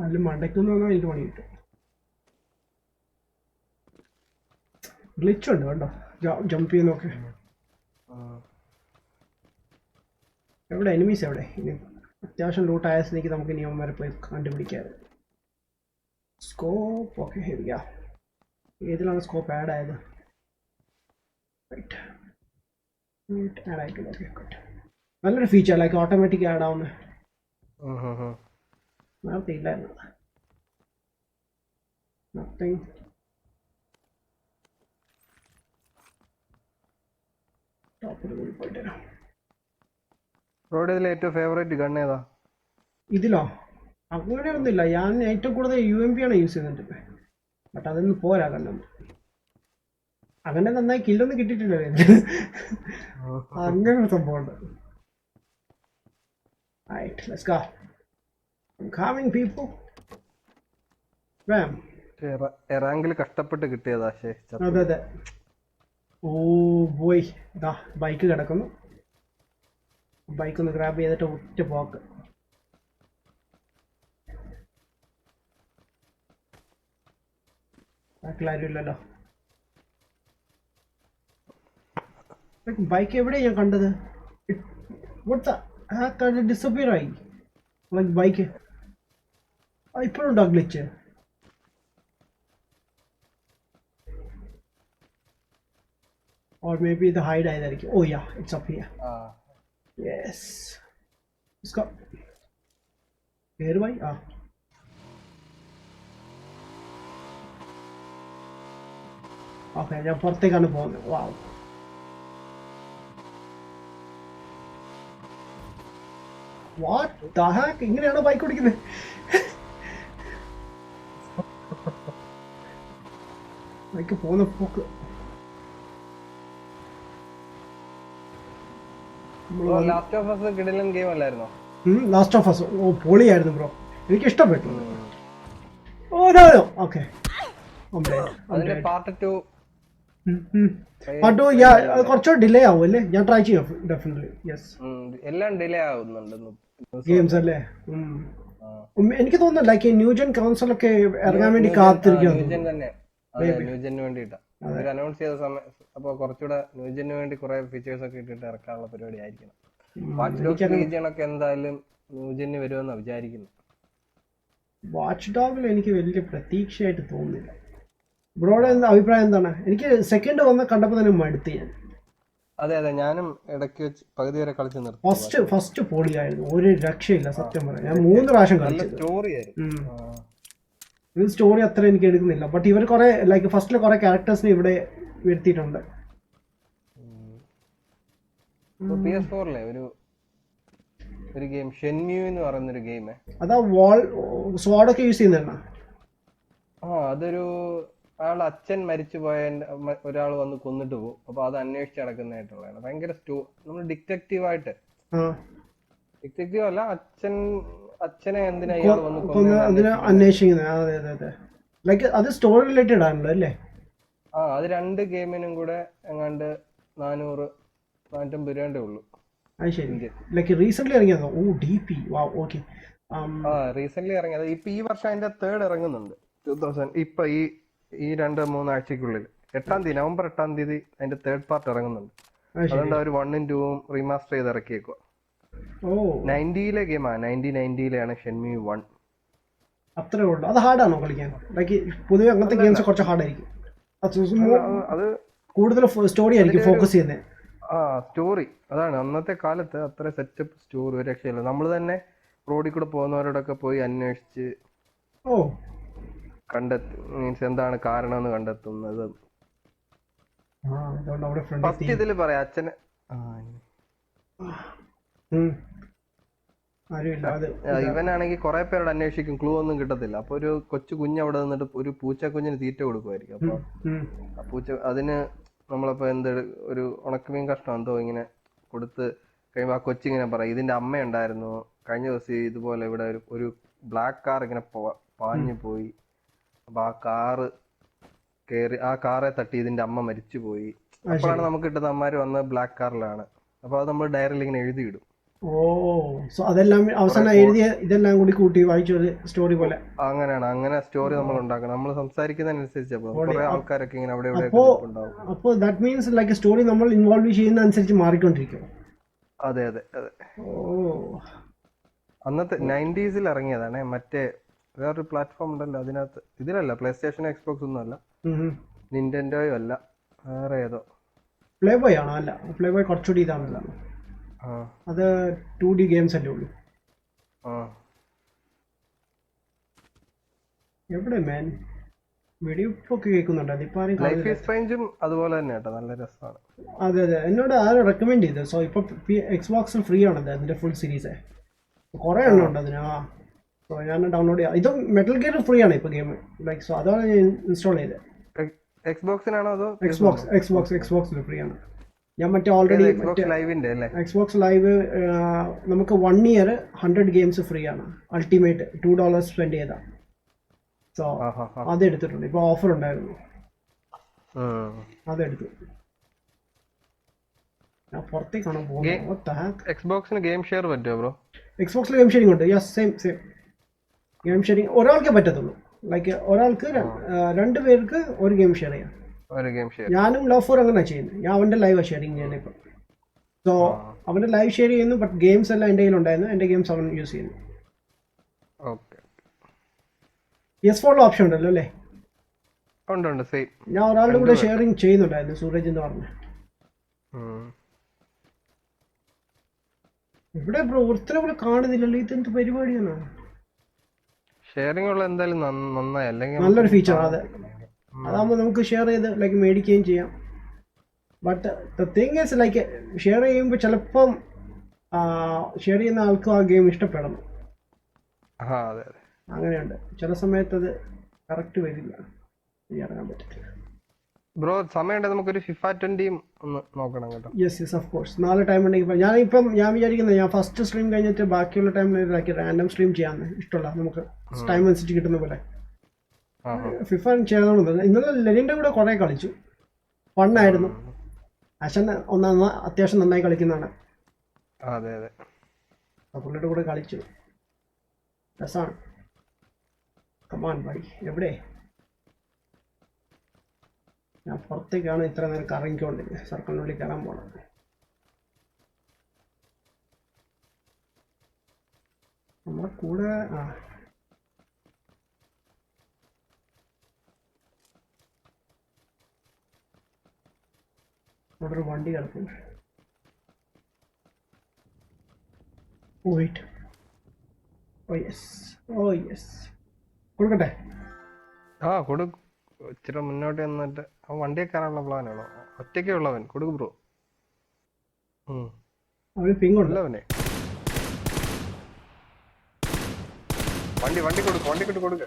Speaker 1: അതിൽ മണ്ടയ്ക്കെന്ന് പറഞ്ഞാൽ എനിക്ക് പണി കിട്ടും. ഗ്ലിച്ചുണ്ട് കേട്ടോ ജമ്പ് ചെയ്യുന്നൊക്കെ. എവിടെ എനിമീസ് എവിടെ? ഇനി അത്യാവശ്യം ലൂട്ടായ സ്ഥിതിക്ക് നമുക്ക് നിയമം വരെ പോയി കണ്ടുപിടിക്കാം. സ്കോപ്പ് ഓക്കെ ഹെവിയാ. ഏതിലാണ് സ്കോപ്പ് ആഡ് ആയത്? ആഡ് ആയിട്ടുണ്ട്. Okay good. നല്ലൊരു ഫീച്ചർ ലൈക്ക് ഓട്ടോമാറ്റിക് ആഡ് ആവുന്ന. നേരത്തെ ഇല്ലായിരുന്നു. നത്തിങ്. ടോപ്പിൽ കൂടി പോയിട്ട് വരാം.
Speaker 2: റോഡിലെ ഏറ്റവും ഫേവറേറ്റ് ഗൺ ഏതാ?
Speaker 1: ഇതിലോ അങ്ങനെയൊന്നുമില്ല. ഞാൻ ഏറ്റവും കൂടുതൽ UMP ആണ് യൂസ് ചെയ്യുന്നുണ്ട്. ബട്ട് അതൊന്നും പോരാ. അങ്ങനെ നന്നായി കില്ലൊന്നും കിട്ടിയിട്ടില്ല. അങ്ങനെ ഒരു സംഭവമുണ്ട്. Right, let's go. I'm coming, people. Bam.
Speaker 2: റാങ്കിൽ കഷ്ടപ്പെട്ട് കിട്ടിയതാ.
Speaker 1: അതെ അതെ. ഓ ബോയ്, ഇതാ ബൈക്ക് കിടക്കുന്നു. ബൈക്ക് ഒന്ന് ഗ്രാബ് ചെയ്തിട്ട് ഒറ്റ പോക്ക്. ബാക്കിലാരും ഇല്ലല്ലോ. ബൈക്ക് എവിടെയാ ഞാൻ കണ്ടത്? ഡിസപ്പിയർ ആയി ലൈക്ക് ബൈക്ക്. ഇപ്പോഴുണ്ടോ glitch? Or maybe the hide ആയതായിരിക്കും. Oh yeah, it's up here. Yes. Let's go. Here by Okay, ഞാൻ പുറത്തേക്കാണ് പോകുന്നത്. Wow. What the heck? ഇങ്ങനെയാണോ ബൈക്ക് ഓടിക്കുന്നത്? ബൈക്ക് പോകുന്ന പോക്ക്.
Speaker 2: ലാസ്റ്റ് ഓഫ് അസ് കിടിലൻ ഗെയിം അല്ലായിരുന്നോ?
Speaker 1: ലാസ്റ്റ് ഓഫ് അസ് ഓ പൊളിയായിരുന്നു ബ്രോ. എനിക്ക് ഇഷ്ടപ്പെട്ടു. Oh no no. ഓക്കേ.
Speaker 2: അതിന്റെ പാർട്ട് 2
Speaker 1: കുറച്ച് ഡിലേ ആവും അല്ലേ? ഞാൻ ട്രൈ ചെയ്യാം ഡെഫിനറ്റ്ലി. യെസ്,
Speaker 2: എല്ലാം ഡിലേ ആവുന്നുണ്ട്
Speaker 1: ഗെയിംസ് അല്ലേ. എനിക്ക് തോന്നുന്നു ലൈക്ക് ന്യൂജൻ കൗൺസിൽ ഒക്കെ ഇറങ്ങാൻ വേണ്ടി കാത്തിരിക്കുന്നു.
Speaker 2: ന്യൂജന് വേണ്ടിട്ടാ അനൗൺസ് ചെയ്ത സമയം. അപ്പൊ കുറച്ചുകൂടെ ന്യൂജന് വേണ്ടി കുറെ ഫീച്ചേഴ്സ് ഒക്കെ ഇട്ടിട്ട് ഇറക്കാനുള്ള പരിപാടി ആയിരിക്കണം. വാച്ച് ഡോഗ്സ് ലീജിയൻ ഒക്കെ എന്തായാലും ന്യൂജന് വരുമെന്നാ വിചാരിക്കുന്നു.
Speaker 1: വാച്ച് ഡോഗിൽ എനിക്ക് വലിയ പ്രതീക്ഷയായിട്ട് തോന്നുന്നില്ല. ബ്രോയുടെ അഭിപ്രായം എന്താണ്? എനിക്ക് സെക്കൻഡ് വന്ന കണ്ടപ്പോൾ തന്നെ മടുത്ത് ഞാൻ.
Speaker 2: അതെ അതെ, ഞാനും ഇടയ്ക്ക് വെച്ച് പകുതി വരെ കളിച്ച് നിർത്തി.
Speaker 1: ഫസ്റ്റ് പൊളിയായിരുന്നു, ഒരു രക്ഷയില്ല സത്യം പറയാം. ഞാൻ 3 പ്രാവശ്യം കളിച്ചു. ഇത് സ്റ്റോറി അത്ര എനിക്ക് എടുക്കുന്നില്ല. ബട്ട് ഇവർ കുറെ ലൈക്ക് ഫസ്റ്റിൽ കുറെ ക്യാരക്ടേഴ്സിനെ ഇവിടെ വരുത്തിയിട്ടുണ്ട്.
Speaker 2: PS4 ഒരു ഗെയിം ഷെൻമ്യൂ എന്ന് പറയുന്ന ഒരു ഗെയിം.
Speaker 1: അതാ വാൾ സ്വാഡൊക്കെ യൂസ് ചെയ്യുന്ന.
Speaker 2: അതൊരു അയാളുടെ അച്ഛൻ മരിച്ചു പോയ ഒരാൾ വന്ന് കൊന്നിട്ട് പോകും. അപ്പൊ അത് അന്വേഷിച്ച് നടക്കുന്നതായിട്ടുള്ളതാണ്. ഭയങ്കര നമ്മൾ ഡിറ്റക്റ്റീവ് അല്ല, അച്ഛനെ എന്തിനാ ഇയാൾ വന്ന്
Speaker 1: അന്വേഷിക്കുന്നത്. ലൈക്ക് അത് സ്റ്റോറി റിലേറ്റഡ് ആണല്ലോ അല്ലേ?
Speaker 2: അത് 2 ഗെയിമിനും കൂടെ എങ്ങാണ്ട് 450 രൂപേ ഉള്ളൂ.
Speaker 1: അത് ശരി. ലൈക്ക് റീസെന്റ് ഇറങ്ങിയതോ? Oh DP. Wow, okay.
Speaker 2: Recent ഇറങ്ങിയത്. ഇപ്പൊ ഈ വർഷം അതിന്റെ 3rd ഇറങ്ങുന്നുണ്ട്. 2000 ഇപ്പൊ ഈ 2-3 ആഴ്ചക്കുള്ളിൽ നവംബർ 8 അതിന്റെ 3rd പാർട്ട് ഇറങ്ങുന്നുണ്ട്. അതുകൊണ്ട് അവർ 1ഉം 2ഉം റീമാസ്റ്റർ ചെയ്ത് ഇറക്കിയേക്കുക. 90-ലെ ഗെയിമാ. 1990-ലാണ് ഷെൻമ്യൂ 1.
Speaker 1: അത്രേ ഉള്ളൂ. അത് ഹാർഡാണോ കളിക്കാൻ? ലൈക്ക് പൊതുവെ അങ്ങനത്തെ ഗെയിംസ് കുറച്ച് ഹാർഡായിരിക്കും. അത് കൂടുതൽ സ്റ്റോറി ആയിരിക്കും ഫോക്കസ് ചെയ്യുന്നത്.
Speaker 2: സ്റ്റോറി അതാണ്. അന്നത്തെ കാലത്ത് അത്ര സെറ്റപ്പ് സ്റ്റോറി ഒരു രക്ഷയില്ല. നമ്മൾ തന്നെ റോഡിൽ കൂടെ പോകുന്നവരോടൊക്കെ പോയി അന്വേഷിച്ച് മീൻസ് എന്താണ് കാരണം എന്ന് കണ്ടെത്തുന്നത്. ഫസ്റ്റ് ഇതില് പറയാം,
Speaker 1: ആരുമില്ല അത്
Speaker 2: ഇവനാണെങ്കിൽ കുറെ പേരോട് അന്വേഷിക്കും, ക്ലൂ ഒന്നും കിട്ടത്തില്ല. അപ്പൊ ഒരു കൊച്ചു കുഞ്ഞ് അവിടെ നിന്നിട്ട് ഒരു പൂച്ചക്കുഞ്ഞിന് തീറ്റ കൊടുക്കുമായിരിക്കും. അപ്പൊ ആ പൂച്ച അതിന് നമ്മളിപ്പോ ഒരു ഉണക്കമീൻ കഷ്ണം എന്തോ ഇങ്ങനെ കൊടുത്ത് കഴിയുമ്പോ ആ കൊച്ചിങ്ങനെ പറയും, ഇതിന്റെ അമ്മ ഉണ്ടായിരുന്നു കഴിഞ്ഞ ദിവസം ഇതുപോലെ ഇവിടെ ഒരു ബ്ലാക്ക് കാർ ഇങ്ങനെ പാഞ്ഞു പോയി, അപ്പൊ ആ കാറ് കേറി ആ കാറെ തട്ടി ഇതിന്റെ അമ്മ മരിച്ചുപോയി. അപ്പോഴാണ് നമുക്ക് കിട്ടുന്ന അമ്മമാര് വന്നത് ബ്ലാക്ക് കാറിലാണ്. അപ്പൊ അത് നമ്മൾ ഡയറിയിൽ ഇങ്ങനെ എഴുതിയിടും.
Speaker 1: സോ അതെല്ലാം അവസാനം എഴുതിയ ഇതെല്ലാം കൂടി കൂട്ടി വായിച്ചു സ്റ്റോറി പോലെ.
Speaker 2: അങ്ങനെയാണ്, അങ്ങനെ സ്റ്റോറി നമ്മൾ ഉണ്ടാക്കണം. നമ്മൾ സംസാരിക്കുന്നതിനനുസരിച്ച് കുറെ ആൾക്കാരൊക്കെ ഇങ്ങനെ അവിടെ ഉണ്ടാവും.
Speaker 1: അപ്പോൾ ദാറ്റ് മീൻസ് ലൈക്ക് സ്റ്റോറി നമ്മൾ ഇൻവോൾവ് ചെയ്യുന്ന അനുസരിച്ച് മാറിക്കൊണ്ടിരിക്കും.
Speaker 2: അതെ അതെ അതെ. അന്നത്തെ 90s ഇറങ്ങിയതാണ്. മറ്റേ വേറൊരു പ്ലാറ്റ്ഫോം ഉണ്ടല്ലോ അതിനകത്ത്, ഇതിലല്ല, പ്ലേ സ്റ്റേഷൻ എക്സ്ബോക്സ് ഒന്നും അല്ല, നിന്റെൻഡോയും അല്ല, വേറെ ഏതോ.
Speaker 1: പ്ലേ ബോയ് ആണോ? അല്ല, പ്ലേ ബോയ് കുറച്ചുകൂടി ഇതാണല്ലോ, അത് 2D ഗെയിംസ് അല്ലേ ഉള്ളൂ. എവിടെ മാൻ വെടിവെപ്പൊക്കെ കേൾക്കുന്നുണ്ട്, അതിപ്പോ
Speaker 2: അതുപോലെ തന്നെ കേട്ടോ, നല്ല രസമാണ്.
Speaker 1: അതെ അതെ, എന്നോട് ആരോ റെക്കമെൻഡ് ചെയ്തത്. സോ ഇപ്പൊ എക്സ്ബോക്സിൽ ഫ്രീ ആണത് അതിന്റെ ഫുൾ സീരീസ്, കുറെ എണ്ണം ഉണ്ട് അതിന്. സോ ഞാൻ ഡൗൺലോഡ് ചെയ്യാം. ഇത് മെറ്റൽ ഗിയർ ഫ്രീ ആണ് ഇപ്പൊ ഗെയിം, ലൈക്ക് സോ അതാണ് ഞാൻ ഇൻസ്റ്റാൾ ചെയ്തത്.
Speaker 2: എക്സ്ബോക്സിനാണോ അതോ
Speaker 1: എക്സ്ബോക്സിൽ ഫ്രീ ആണ്. ഞാൻ മറ്റേ ഓൾറെഡി എക്സ്ബോക്സ് ലൈവ് നമുക്ക് 1 year 100 ഗെയിംസ് ഫ്രീ ആണ്, അൾട്ടിമേറ്റ് $2 സ്പെൻഡ് ചെയ്താ. സോ അതെടുത്തിട്ടുണ്ട്, ഇപ്പൊ ഓഫർ ഉണ്ടായിരുന്നു, അതെടുത്തു. ഞാൻ പുറത്തേക്കാണ് പോകുന്നത്.
Speaker 2: എക്സ്ബോക്സിന് ഗെയിം ഷെയർ പറ്റുമോ ബ്രോ?
Speaker 1: എക്സ്ബോക്സിൽ ഗെയിം ഷെയറിംഗ് ഉണ്ട്. യെസ്, സെയിം ഗെയിം ഷെയറിംഗ് ഒരാൾക്കേ പറ്റത്തുള്ളൂ. ലൈക്ക് ഒരാൾക്ക് 2 പേർക്ക് ഒരു ഗെയിം ഷെയർ ചെയ്യാം. ഞാനും ലോഫോർ അങ്ങനെ ചെയ്യുന്നത്. ഞാൻ അവന്റെ ലൈവ് ഷെയറിങ് ചെയ്യുന്നത് ഇപ്പം. സോ അവന്റെ ലൈവ് ഷെയർ ചെയ്യുന്നു, ബട്ട് ഗെയിംസ് എല്ലാം എൻ്റെ കയ്യിലുണ്ടായിരുന്നു, എൻ്റെ ഗെയിംസ് അവൻ യൂസ് ചെയ്യുന്നു. PS4 ഓപ്ഷൻ ഉണ്ടല്ലോ അല്ലേ? ഞാൻ ഒരാളുടെ കൂടെ ഷെയറിങ് ചെയ്യുന്നുണ്ടായിരുന്നു, സൂരജ് എന്ന് പറഞ്ഞു. ഇവിടെ ബ്രോ ഒരുത്തരം കൂടെ കാണുന്നില്ലല്ലോ, ഇതെന്ത് പരിപാടിയാണ്?
Speaker 2: ഷെയറിംഗ് ഉള്ള എന്തായാലും നന്നായി, അല്ലെങ്കിൽ
Speaker 1: നല്ലൊരു ഫീച്ചർ. അതെ, അതാകുമ്പോൾ നമുക്ക് ഷെയർ ചെയ്ത് ലൈക്ക് മേടിക്കുകയും ചെയ്യാം. But the thing is like share ചെയ്യുമ്പോൾ ചിലപ്പം ഷെയർ ചെയ്യുന്ന ആൾക്കും ആ ഗെയിം ഇഷ്ടപ്പെടണം. അങ്ങനെയുണ്ട്, ചില സമയത്ത് അത് കറക്റ്റ് വരില്ല, ഇറങ്ങാൻ പറ്റില്ല.
Speaker 2: ബ്രോ സമയമുണ്ടെങ്കിൽ നമുക്കൊരു FIFA 20 ഒന്ന് നോക്കണം കേട്ടോ.
Speaker 1: Yes of course. നാളെ ടൈം ഉണ്ടെങ്കിൽ ഞാൻ വിചാരിക്കുന്നത് ഞാൻ ഫസ്റ്റ് സ്ട്രീം കഴിഞ്ഞിട്ട് ബാക്കിയുള്ള ടൈമിൽ റാൻഡം സ്ട്രീം ചെയ്യാമെന്ന്. ഇഷ്ടമല്ല, നമുക്ക് ടൈം അനുസരിച്ച് കിട്ടുന്ന പോലെ FIFA ചെയ്യാന്നുള്ളത്. ഇന്നലെ ലെനിന്റെ കൂടെ കുറെ കളിച്ചു, ഫണ്ണായിരുന്നു. അച്ഛൻ അത്യാവശ്യം നന്നായി കളിക്കുന്നതാണ്. പുള്ളിയുടെ കൂടെ കളിച്ചു, രസമാണ്. Come on bye. എവിടെ? ഞാൻ പുറത്തേക്കാണ് ഇത്ര നേരം കറങ്ങിക്കൊണ്ടിരുന്നത്, സർക്കിളിനുള്ളിൽ കയറാൻ പോകണം. നമ്മുടെ കൂടെ ഇവിടെ ഒരു വണ്ടി കിടക്കുന്നുണ്ട്. വെയിറ്റ്. ഓ യെസ് കൊടുക്കട്ടെ?
Speaker 2: ഇച്ചിരി മുന്നോട്ട് വന്നിട്ട് വണ്ടിയെ കയറാനുള്ള പ്ലാനാണോ? ഒറ്റയ്ക്കേ ഉള്ളവൻ കൊടുക്കും ബ്രോ.
Speaker 1: അവന് പിങ്ങുണ്ടല്ലോ.
Speaker 2: വണ്ടി കൊടുക്ക.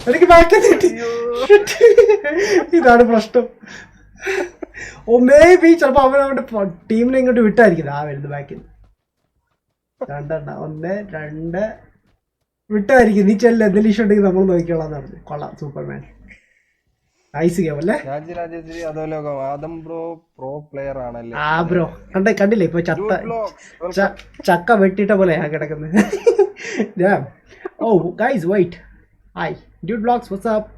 Speaker 1: എനിക്ക് ബാക്ക് കിട്ടി. ഇതാണ് പ്രശ്നം. ഓ മേ ബി ചിലപ്പോ അവരുടെ ടീമിനെ ഇങ്ങോട്ട് വിട്ടായിരിക്കുന്നത്. വരുന്നത് ബാക്കിൽ 2 വിട്ടായിരിക്കും. നീ ചെല്ല, എന്തെങ്കിലും ഇഷ്യൂ ഉണ്ടെങ്കിൽ നമ്മൾ നോക്കിക്കോളാന്ന് പറഞ്ഞു. കൊള്ളാം, സൂപ്പർമാൻ. നൈസ് ഗെയിം അല്ലേ? ബ്രോ കണ്ടില്ലേ ഇപ്പൊ ചക്ക വെട്ടിട്ട പോലെ കിടക്കുന്നത്. Oh guys wait. Hi dude blogs, what's up?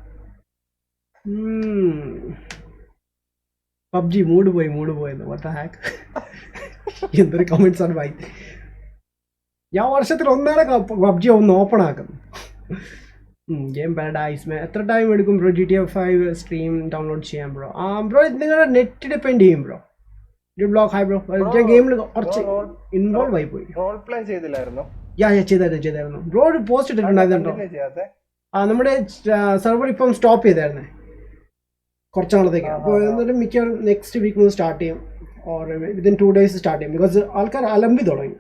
Speaker 1: PUBG mood പോയെന്ന്. What the heck? എന്തൊരു കമന്റ്സ് ആണ് ഭായി. ഞാൻ വർഷത്തിൽ ഒന്നാണ് പബ്ജി ഒന്ന് ഓപ്പൺ ആക്കുന്നു. Game paradise. എത്ര ടൈം എടുക്കും ബ്രോ GTA 5 സ്ട്രീം ഡൗൺലോഡ് ചെയ്യാൻ ബ്രോ? ബ്രോ നിങ്ങളുടെ നെറ്റ് ഡിപ്പെൻഡ് ചെയ്യും ബ്രോ. Blog hi bro. ഞാൻ ഗെയിമിൽ കുറച്ച് ഇൻവോൾവ് ആയി പോയി. ചെയ്തായിരുന്നു ബ്രോ. ഒരു പോസ്റ്റ് ഇട്ടിട്ടുണ്ടായിരുന്നുണ്ടോ? നമ്മുടെ സെർവർ ഇപ്പം സ്റ്റോപ്പ് ചെയ്തായിരുന്നേ കുറച്ച് നാളത്തേക്ക്. അപ്പോൾ എന്നിട്ട് മിക്കവാറും നെക്സ്റ്റ് വീക്ക് മുതൽ സ്റ്റാർട്ട് ചെയ്യും. ഓർ വിതിൻ 2 days സ്റ്റാർട്ട് ചെയ്യും. ബിക്കോസ് ആൾക്കാർ അലമ്പി തുടങ്ങി.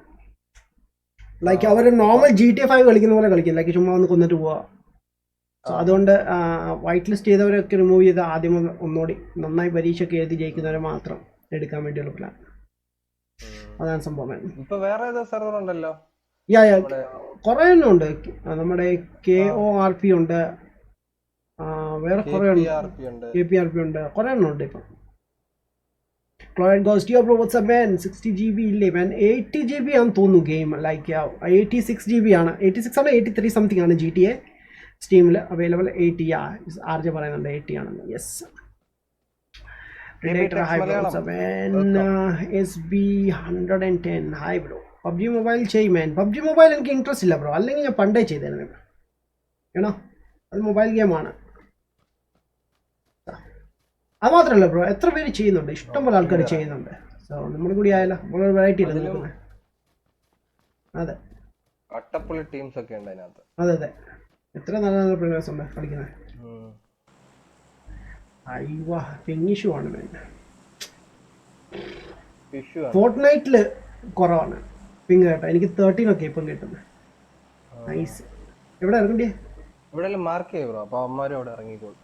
Speaker 1: ലൈക്ക് അവർ നോർമൽ GTA 5 കളിക്കുന്ന പോലെ കളിക്കും, ലൈക്ക് ചുമ്മാ ഒന്ന് കൊന്നിട്ട് പോവുക. സോ അതുകൊണ്ട് വൈറ്റ് ലിസ്റ്റ് ചെയ്തവരൊക്കെ റിമൂവ് ചെയ്ത് ആദ്യം ഒന്നുകൂടി നന്നായി പരീക്ഷയൊക്കെ എഴുതി ജയിക്കുന്നവരെ മാത്രം എടുക്കാൻ വേണ്ടിയുള്ള പ്ലാൻ. അതാണ് സംഭവം.
Speaker 2: ഇപ്പൊ വേറെ ഏതോ സെർവർ ഉണ്ടല്ലോ,
Speaker 1: കുറെ എണ്ണം ഉണ്ട്. നമ്മുടെ KORP ഉണ്ട്, വേറെ കുറെ ഉണ്ട്, KPRP ഉണ്ട്, കുറെ എണ്ണം ഉണ്ട്. ഇപ്പം Cloud Ghost, yo bro, what's up man? 60 GB ഇല്ലേ man? 80 GB ആണെന്ന് തോന്നുന്നു ഗെയിം. ലൈക്ക് 86 GB ആണ്, 86 ആണ്, 83 സംതിങ് ആണ് GTA സ്റ്റീമിൽ അവൈലബിൾ. 80 RJ പറയുന്നുണ്ട് 80 ആണെന്ന്. Yes. Predator, hi bro, what's up man? SB 110, hi bro. PUBG mobile ചെയ് man. PUBG മൊബൈൽ എനിക്ക് ഇൻട്രസ്റ്റ് ഇല്ല ബ്രോ, അല്ലെങ്കിൽ ഞാൻ പണ്ടേ ചെയ്തായിരുന്നു കേട്ടോ. അത് മൊബൈൽ ഗെയിമാണ്. അത് മാത്രമല്ല ബ്രോ, എത്ര പേര് ചെയ്യുന്നുണ്ട്, ഇഷ്ടംപോലെ ആൾക്കാർ ചെയ്യുന്നുണ്ട്. സോ നമ്മുടെ കൂടി ആയാലോ, നമ്മളൊരു വെറൈറ്റി ഇല്ല നോക്കുന്നത്. അതെ,
Speaker 2: അട്ടപ്പുള്ളി ടീംസ് ഒക്കെ ഉണ്ട് അതിനകത്ത്.
Speaker 1: അതെ അതെ, എത്ര നല്ല നല്ല പ്ലേയേഴ്സ് ഉണ്ട് കളിക്കുന്നത്. അയ്യോ ഫിനിഷു ആണ്. ഫോർട്ട്നൈറ്റില് കുറവാണ് പിങ് കേട്ടോ, എനിക്ക് 13 ഒക്കെ ഇപ്പം കിട്ടുന്നത്. നൈസ്. എവിടെ ഇറങ്ങണ്ടേ?
Speaker 2: ഇവിടെ മാർക്ക് ചെയ്യോ, അപ്പൊ അമ്മമാരും അവിടെ ഇറങ്ങിക്കോളും.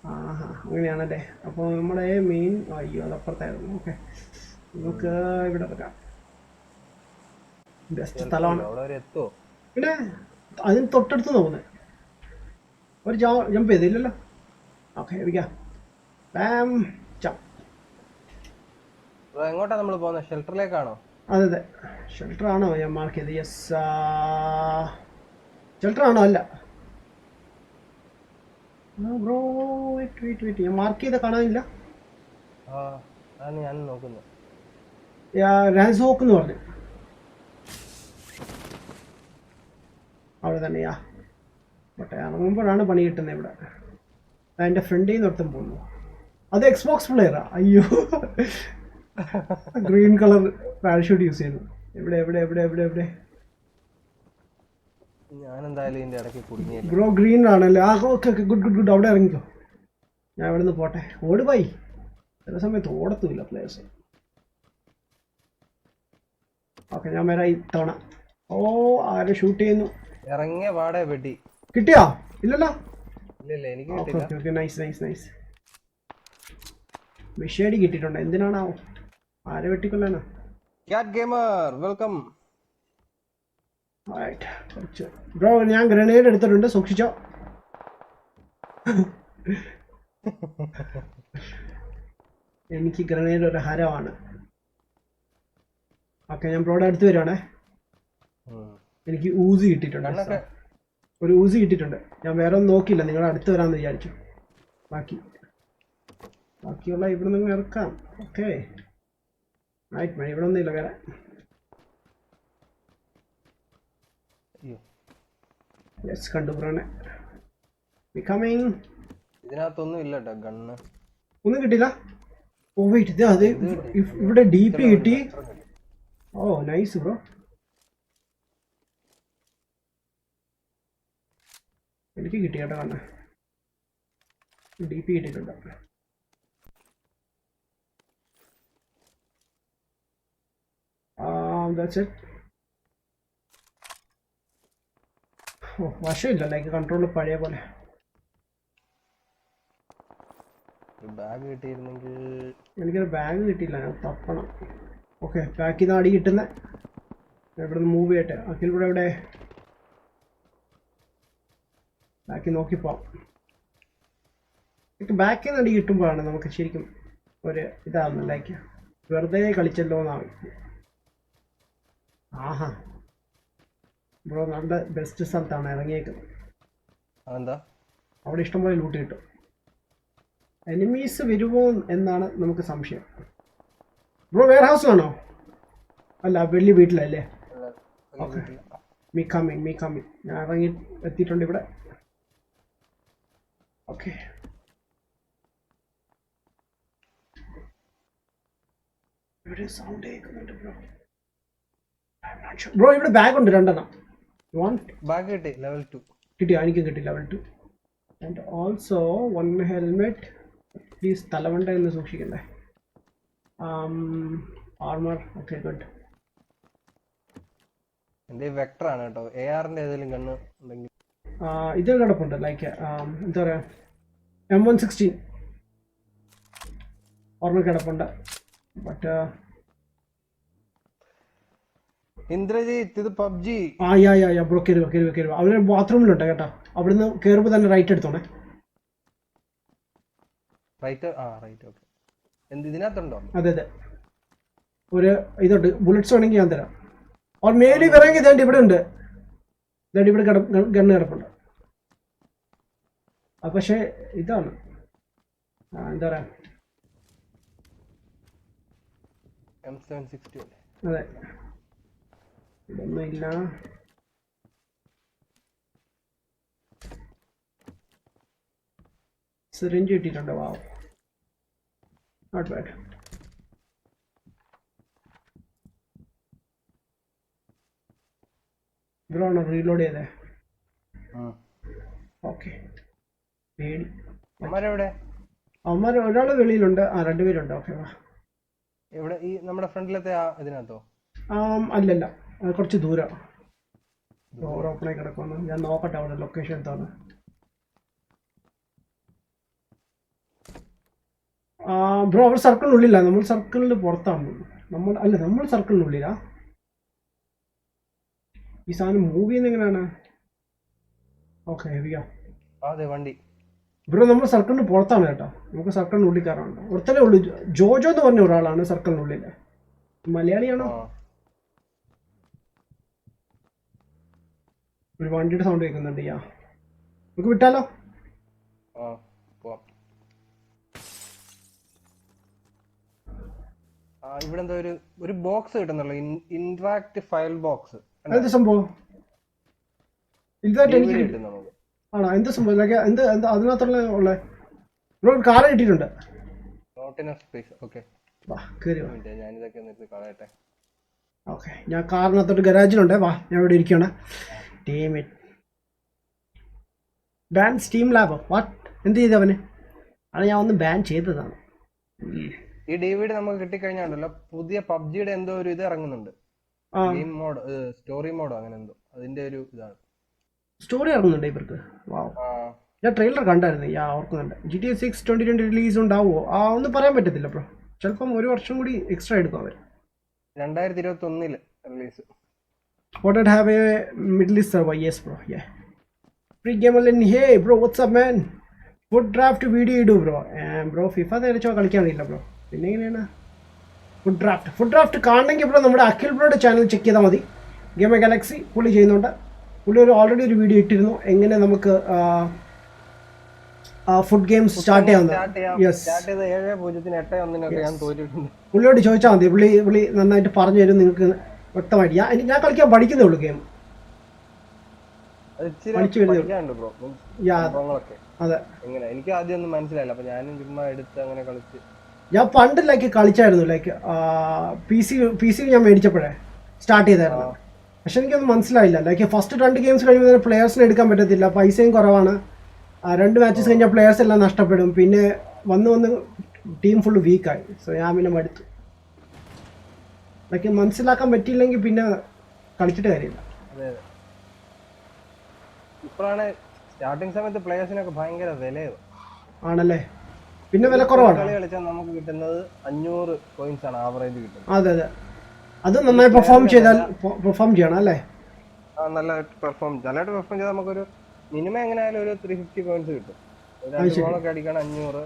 Speaker 1: അങ്ങനെയാണല്ലേ. അപ്പോൾ നമ്മുടെ മെയിൻ, അയ്യോ അത് അപ്പുറത്തായിരുന്നു. ഓക്കെ, നമുക്ക് ഇവിടെ ഇറക്കാം. ബെസ്റ്റ് സ്ഥലമാണ്. പിന്നെ അതിന് തൊട്ടടുത്ത് നോക്കുന്നത് ഒരു ജമ്പ് ചെയ്തില്ലല്ലോ. ഓക്കെ
Speaker 2: എങ്ങോട്ടാ നമ്മൾ പോകുന്നത്? ഷെൽട്ടറിലേക്കാണോ?
Speaker 1: അതെ അതെ, ഷെൽട്ടർ ആണോ ഞാൻ മാർക്ക് ചെയ്തത്? യെസ്, ഷെൽട്ടർ ആണോ? അല്ല ബ്രോ, വെയിറ്റ് ഞാൻ മാർക്ക് ചെയ്ത കാണാനില്ല.
Speaker 2: ഞാൻ നോക്കുന്നു.
Speaker 1: റാൻസോക്ക് എന്ന് പറഞ്ഞു അവിടെ തന്നെയാ. ബട്ടെ ഇറങ്ങുമ്പോഴാണ് പണി കിട്ടുന്നത് ഇവിടെ. എൻ്റെ ഫ്രണ്ടിൽ നിന്ന് ഒട്ടും പോകുന്നു. അത് എക്സ്ബോക്സ് പ്ലെയറാ. അയ്യോ, ഗ്രീൻ കളർ പാരഷൂട്ട് യൂസ് ചെയ്യുന്നു. എവിടെ എവിടെ എവിടെ എവിടെ എവിടെ? ബ്രോ ഗ്രീൻ ആണല്ലേ? Okay okay, good good good. അവിടെ ഇറങ്ങിക്കോ, ഞാൻ ഇവിടെ നിന്ന് പോട്ടെ. ഓട് പോയി, ചില സമയത്ത് ഓടത്തുമില്ല പ്ലേയേഴ്സ്. ഓക്കെ, ഞാൻ വരാം ഇത്തവണ. ഓ, ആരെ ഷൂട്ട് ചെയ്യുന്നു?
Speaker 2: ഇറങ്ങിയ പാടെ വെടി
Speaker 1: കിട്ടിയോ? ഇല്ലല്ലോ.
Speaker 2: എനിക്ക്
Speaker 1: നൈസ് നൈസ് നൈസ്. വിഷയടി കിട്ടിയിട്ടുണ്ട്. എന്തിനാണാവോ? ആരെ വെട്ടിക്കൊല്ലാനോ?
Speaker 2: വെൽക്കം
Speaker 1: ബ്രോ, ഞാൻ ഗ്രനേഡ് എടുത്തിട്ടുണ്ട്, സൂക്ഷിച്ചോ. എനിക്ക് ഗ്രനേഡ് ഒരു ഹരമാണ്. ഓക്കെ, ഞാൻ ബ്രോയുടെ അടുത്ത് വരുവാണേ. എനിക്ക് ഊസി കിട്ടിയിട്ടുണ്ട്, ഒരു ഊസി കിട്ടിയിട്ടുണ്ട്. ഞാൻ വേറെ ഒന്നും നോക്കിയില്ല, നിങ്ങളുടെ അടുത്ത് വരാമെന്ന് വിചാരിച്ചു. ബാക്കിയുള്ള ഇവിടെ നിന്ന് ഇറക്കാം. ഓക്കെ റൈറ്റ്, ഇവിടെ ഒന്നുമില്ല വേറെ. യെസ്, കണ്ടു ബ്രോനെ.
Speaker 2: ഇതിനകത്തൊന്നും ഇല്ല കേട്ടോ, ഗണ്ണ്
Speaker 1: ഒന്നും കിട്ടില്ല. ഓ വെയിറ്റ്, ഇത് അത് ഇവിടെ DP കിട്ടി. Oh nice bro. എനിക്ക് കിട്ടി കേട്ടോ, കണ്ണ DP കിട്ടിയിട്ടുണ്ട്. That's it. ഓ, വശമില്ല, ലൈക്ക് കൺട്രോൾ പഴയ പോലെ.
Speaker 2: ബാഗ് കിട്ടിയിരുന്നെങ്കിൽ.
Speaker 1: എനിക്കൊരു ബാഗ് കിട്ടിയില്ല, ഞാൻ തപ്പണം. ഓക്കെ, ബാക്കിൽ നിന്ന് അടി കിട്ടുന്ന ഇവിടെ നിന്ന് മൂവ് ചെയ്യട്ടെ. അഖിൽ ഇവിടെ എവിടെ? ബാക്കി നോക്കിപ്പോവാം. ബാക്കിൽ നിന്ന് അടി കിട്ടുമ്പോഴാണ് നമുക്ക് ശരിക്കും ഒരു ഇതാവുന്നത്, ലൈക്ക് വെറുതെ കളിച്ചല്ലോ എന്നാവും. ആഹാ ബ്രോ, നല്ല ബെസ്റ്റ് സ്ഥലത്താണ് ഇറങ്ങിയേക്കുന്നത്. അവിടെ ഇഷ്ടംപോലെ ലൂട്ട് കിട്ടും. എനിമീസ് വരുമോ എന്നാണ് നമുക്ക് സംശയം. ബ്രോ വെയർ ഹൗസിലാണോ? അല്ല, വലിയ വീട്ടിലല്ലേ? Okay, me coming. ഞാൻ ഇറങ്ങി എത്തിയിട്ടുണ്ട് ഇവിടെ. ഓക്കെ, ഇവിടെ സൗണ്ട് കേൾക്കുന്നുണ്ട് ബ്രോ. ബ്രോ ഇവിടെ ബാഗ് ഉണ്ട്, 2
Speaker 2: ബാഗ് കിട്ടി, ലെവൽ 2
Speaker 1: കിട്ടിയോ? എനിക്കും കിട്ടി level 2. And also 1 helmet. Please തലവണ്ട എന്ന് സൂക്ഷിക്കണ്ടേ. Armour okay good.
Speaker 2: എന്റെ വെക്ടർ ആണ് കേട്ടോ. AR-ന്റെ ഏതെങ്കിലും കണ്ണ് ഉണ്ടെങ്കിൽ
Speaker 1: ഇത് കിടപ്പുണ്ട് ലൈക്ക് എന്താ പറയാ M116 ഒരെണ്ണം കിടപ്പുണ്ട്. ബട്ട്
Speaker 2: ഇന്ദ്രജിത്ത് ഇത് പബ്ജി.
Speaker 1: യാ ബ്രോ കയറുക. അവര് ബാത്റൂമിലുണ്ട് കേട്ടോ. അവിടുന്ന് കയറുമ്പോൾ തന്നെ റൈറ്റ് എടുത്തോണേ.
Speaker 2: Right okay. എന്ത് ഇതിനകത്തുണ്ടോ?
Speaker 1: അതെ ഒരു ഇതുണ്ട്. ബുള്ളറ്റ്സ് വേണമെങ്കിൽ ഞാൻ തരാം. അവർ മേലി വരെങ്കിൽ ഇതേണ്ട ഇവിടെ ഉണ്ട്. ഇതേണ്ട ഇവിടെ ഗണ്ണ് കിടപ്പുണ്ട്. പക്ഷേ ഇതാണ് എന്താ പറയാ
Speaker 2: M760 അല്ലേ?
Speaker 1: അതെ ഇതൊന്നും ഇല്ല. സിറിഞ്ച് കിട്ടിയിട്ടുണ്ട്. വാവ് നോട്ട് ബാഡ്. ഇവരാണോ റീലോഡ് ചെയ്തേ? ഓക്കെ. പേടി. അവന്മാർ ഒരാള് വെളിയിലുണ്ട്. രണ്ടുപേരുണ്ട്. ഓക്കെ വാ.
Speaker 2: ഇവിടെ ഈ നമ്മുടെ ഫ്രണ്ടിലത്തെ ഇതിനകത്തോ?
Speaker 1: അല്ലല്ല കുറച്ച് ദൂരം. ഡോർ ഓപ്പണായി കിടക്കുന്നു. ഞാൻ നോക്കട്ടെ അവിടെ ലൊക്കേഷൻ എന്താണ്. ബ്രോ അവർ സർക്കിളിനുള്ളില്ല. നമ്മൾ സർക്കിളിന് പുറത്താണ്. നമ്മൾ സർക്കിളിനുള്ളിലാ. ഈ സാധനം മൂവ് ചെയ്യുന്ന എങ്ങനെയാണ്? ഓക്കെ
Speaker 2: അതെ വണ്ടി.
Speaker 1: ബ്രോ നമ്മൾ സർക്കിളിന് പുറത്താണ് കേട്ടോ. നമുക്ക് സർക്കിളിനുള്ളിൽ കയറാനുണ്ട്. ഒരുത്തലേ ഉള്ളൂ. ജോജോ എന്ന് പറഞ്ഞ ഒരാളാണ് സർക്കിളിനുള്ളിൽ. മലയാളിയാണോ? ഒരു വണ്ടിയുടെ സൗണ്ട് കേൾക്കുന്നുണ്ട്. നമുക്ക് വിട്ടാലോ?
Speaker 2: ഇവിടെ എന്താ ഒരു ബോക്സ് കിട്ടുന്നല്ലോ. Interact file box.
Speaker 1: എന്ത് സംഭവം? ഇതായിട്ട് എനിക്ക് ആണോ? എന്ത് സംഭവം? എന്ത് അതിനകത്തുള്ള ഉള്ള ബ്രോ കാർ കിട്ടിയിട്ടുണ്ട്. ഓക്കെ ഞാൻ കാറിനകത്തോട്ട് ഗരാജിലുണ്ട്. വാ ഞാൻ ഇവിടെ ഇരിക്കുകയാണ്. Ban steam lab what? എന്ത് ചെയ്തവന്? അത് ഞാൻ ഒന്ന് ബാൻ ചെയ്തതാണ്.
Speaker 2: ഈ DVD നമുക്ക് കിട്ടിക്കഴിഞ്ഞാണ്ടല്ലോ പുതിയ പബ്ജിയുടെ എന്തോ ഒരു ഇത് ഇറങ്ങുന്നുണ്ട്. ഗെയിം മോഡ്, സ്റ്റോറി മോഡോ അങ്ങനെ എന്തോ. അതിന്റെ ഒരു ഇതാണ്.
Speaker 1: സ്റ്റോറി ഇറങ്ങുന്നുണ്ട് ഇവർക്ക്. വാവ്. ഞാൻ ട്രെയിലർ കണ്ടായിരുന്നു. ഓർക്കുന്നുണ്ട്. GTA 6 2020 റിലീസ് ഉണ്ടാവുമോ? ഒന്നും പറയാൻ പറ്റത്തില്ല ബ്രോ. ചിലപ്പം ഒരു വർഷം കൂടി എക്സ്ട്രാ എടുക്കും അവർ.
Speaker 2: 2021 release.
Speaker 1: What did have a Middle East server? Yes bro. Yeah. Free gamer in hey bro, what's up man? Foot draft video ഇടൂ ബ്രോ. ബ്രോ ഫിഫ നേരിച്ചോ കളിക്കാനില്ല ബ്രോ. പിന്നെ എങ്ങനെയാണ് ഫുഡ് ഡ്രാഫ്റ്റ് കാണണമെങ്കിൽ ബ്രോ നമ്മുടെ അഖിൽ ബ്രോയുടെ ചാനൽ ചെക്ക് ചെയ്താൽ മതി. ഗെയിം ഗാലക്സി പുള്ളി ചെയ്യുന്നുണ്ട്. പുള്ളി ഓൾറെഡി ഒരു വീഡിയോ ഇട്ടിരുന്നു എങ്ങനെ നമുക്ക് ഫുഡ് ഗെയിംസ് സ്റ്റാർട്ട് ചെയ്യാവുന്നത്. യെസ്, പുള്ളിയോട് ചോദിച്ചാൽ മതി. പുള്ളി നന്നായിട്ട് പറഞ്ഞു തരും നിങ്ങൾക്ക് വ്യക്തമായിട്ട്. ഞാൻ കളിക്കാൻ പഠിക്കുന്നേ ഉള്ളൂ. ഗെയിം പഠിച്ചു വരുന്നുള്ളൂ. അതെ,
Speaker 2: എനിക്ക് ആദ്യം ഒന്നും മനസ്സിലായില്ല. അപ്പൊ ഞാനും ചുമ്മാ എടുത്ത് അങ്ങനെ കളിച്ച്.
Speaker 1: ഞാൻ പണ്ട് കളിച്ചായിരുന്നു. പി സി ഞാൻ മേടിച്ചപ്പോഴേ സ്റ്റാർട്ട് ചെയ്തായിരുന്നു. പക്ഷെ എനിക്കൊന്നും മനസ്സിലായില്ല. ഫസ്റ്റ് 2 ഗെയിംസ് കഴിയുമ്പോൾ തന്നെ പ്ലെയേഴ്സിനെ എടുക്കാൻ പറ്റത്തില്ല. പൈസയും കുറവാണ്. 2 മാച്ചസ് കഴിഞ്ഞാൽ പ്ലെയേഴ്സ് എല്ലാം നഷ്ടപ്പെടും. പിന്നെ വന്ന് ടീം ഫുള്ള് വീക്കായി. സോ ഞാൻ പിന്നെ മടുത്തു. മനസ്സിലാക്കാൻ പറ്റിയില്ലെങ്കിൽ പിന്നെ കളിച്ചിട്ട് കാര്യമില്ല.
Speaker 2: ഇപ്പോഴാണ് സ്റ്റാർട്ടിംഗ് സമയത്ത് പ്ലെയേഴ്സിനൊക്കെ ഭയങ്കര വിലയോ
Speaker 1: ആണല്ലേ. പിന്നെ വില കുറവാണ്.
Speaker 2: കളി കളിച്ചാൽ നമുക്ക് കിട്ടുന്നത് 500 കോയിൻസ് ആണ് ആവറേജ് കിട്ടുന്നത്.
Speaker 1: അതെ, അത് നന്നായി പെർഫോം ചെയ്യണം അല്ലേ?
Speaker 2: നല്ലതായിട്ട് പെർഫോം ചെയ്താൽ നമുക്കൊരു മിനിമം എങ്ങനെയായാലും ഒരു 350 കോയിൻസ് കിട്ടും. 2 ഗോളൊക്കെ അടിക്കണം 500,